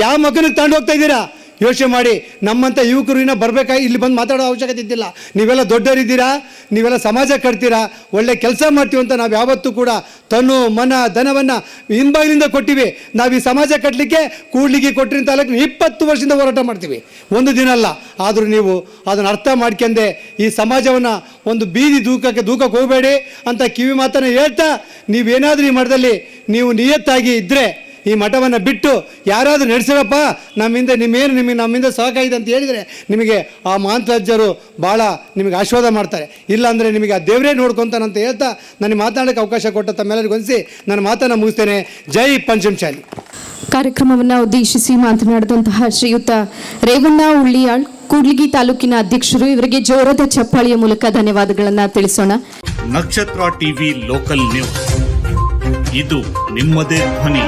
ಯಾವ ಮಕ್ಕಳಿಗೆ ತಗೊಂಡು ಹೋಗ್ತಾ ಇದ್ದೀರಾ? ಯೋಚನೆ ಮಾಡಿ. ನಮ್ಮಂಥ ಯುವಕರು ಇನ್ನೂ ಬರಬೇಕಾಗಿ ಇಲ್ಲಿ ಬಂದು ಮಾತಾಡೋ ಅವಶ್ಯಕತೆ ಇದ್ದಿಲ್ಲ. ನೀವೆಲ್ಲ ದೊಡ್ಡವರಿದ್ದೀರಾ, ನೀವೆಲ್ಲ ಸಮಾಜ ಕಟ್ತೀರಾ, ಒಳ್ಳೆ ಕೆಲಸ ಮಾಡ್ತೀವಿ ಅಂತ ನಾವು ಯಾವತ್ತೂ ಕೂಡ ತನು ಮನ ಧನವನ್ನು ಹಿಂಬಾಗಿಲಿಂದ ಕೊಟ್ಟಿವಿ. ನಾವು ಈ ಸಮಾಜ ಕಟ್ಟಲಿಕ್ಕೆ ಕೂಡ್ಲಿಗಿ ಕೊಟ್ಟಿನ ತಾಲೂಕಿನ 20 ವರ್ಷದಿಂದ ಹೋರಾಟ ಮಾಡ್ತೀವಿ, ಒಂದು ದಿನ ಅಲ್ಲ. ಆದರೂ ನೀವು ಅದನ್ನು ಅರ್ಥ ಮಾಡ್ಕೊಂಡೆ ಈ ಸಮಾಜವನ್ನು ಒಂದು ಬೀದಿ ದೂಕಕ್ಕೆ ಹೋಗಬೇಡಿ ಅಂತ ಕಿವಿ ಮಾತನ್ನು ಹೇಳ್ತಾ, ನೀವೇನಾದರೂ ಈ ಮಠದಲ್ಲಿ ನೀವು ನಿಯತ್ತಾಗಿ ಇದ್ದರೆ ಈ ಮಠವನ್ನು ಬಿಟ್ಟು ಯಾರಾದರೂ ನಡೆಸಿರಪ್ಪ, ನಮ್ಮಿಂದ ನಮ್ಮಿಂದ ಸಹಕಾರ ಇದೆ ಅಂತ ಹೇಳಿದರೆ ನಿಮಗೆ ಆ ಮಹಾಂತಜ್ಜರು ಭಾಳ ನಿಮಗೆ ಆಶೀರ್ವಾದ ಮಾಡ್ತಾರೆ. ಇಲ್ಲಾಂದರೆ ನಿಮಗೆ ಆ ದೇವರೇ ನೋಡ್ಕೊತಾನಂತ ಹೇಳ್ತಾ ನನಗೆ ಮಾತನಾಡೋಕ್ಕೆ ಅವಕಾಶ ಕೊಟ್ಟ ತಮ್ಮೆಲ್ಲರಿಗೂ ಹೊಂದಿಸಿ ನನ್ನ ಮಾತನ್ನು ಮುಗಿಸ್ತೇನೆ. ಜೈ ಪಂಚಮಶಾಲಿ. ಕಾರ್ಯಕ್ರಮವನ್ನು ಉದ್ದೇಶಿಸಿ ಮಾತನಾಡಿದಂತಹ ಶ್ರೀಯುತ ರೇವಣ್ಣ ಉಳ್ಳಿಯಾಳ್, ಕೂಡ್ಲಿಗಿ ತಾಲೂಕಿನ ಅಧ್ಯಕ್ಷರು, ಇವರಿಗೆ ಜೋರದ ಚಪ್ಪಾಳಿಯ ಮೂಲಕ ಧನ್ಯವಾದಗಳನ್ನು ತಿಳಿಸೋಣ. ನಕ್ಷತ್ರ ಟಿವಿ ಲೋಕಲ್ ನ್ಯೂಸ್, ಇದು ನಿಮ್ಮದೇ ಧ್ವನಿ.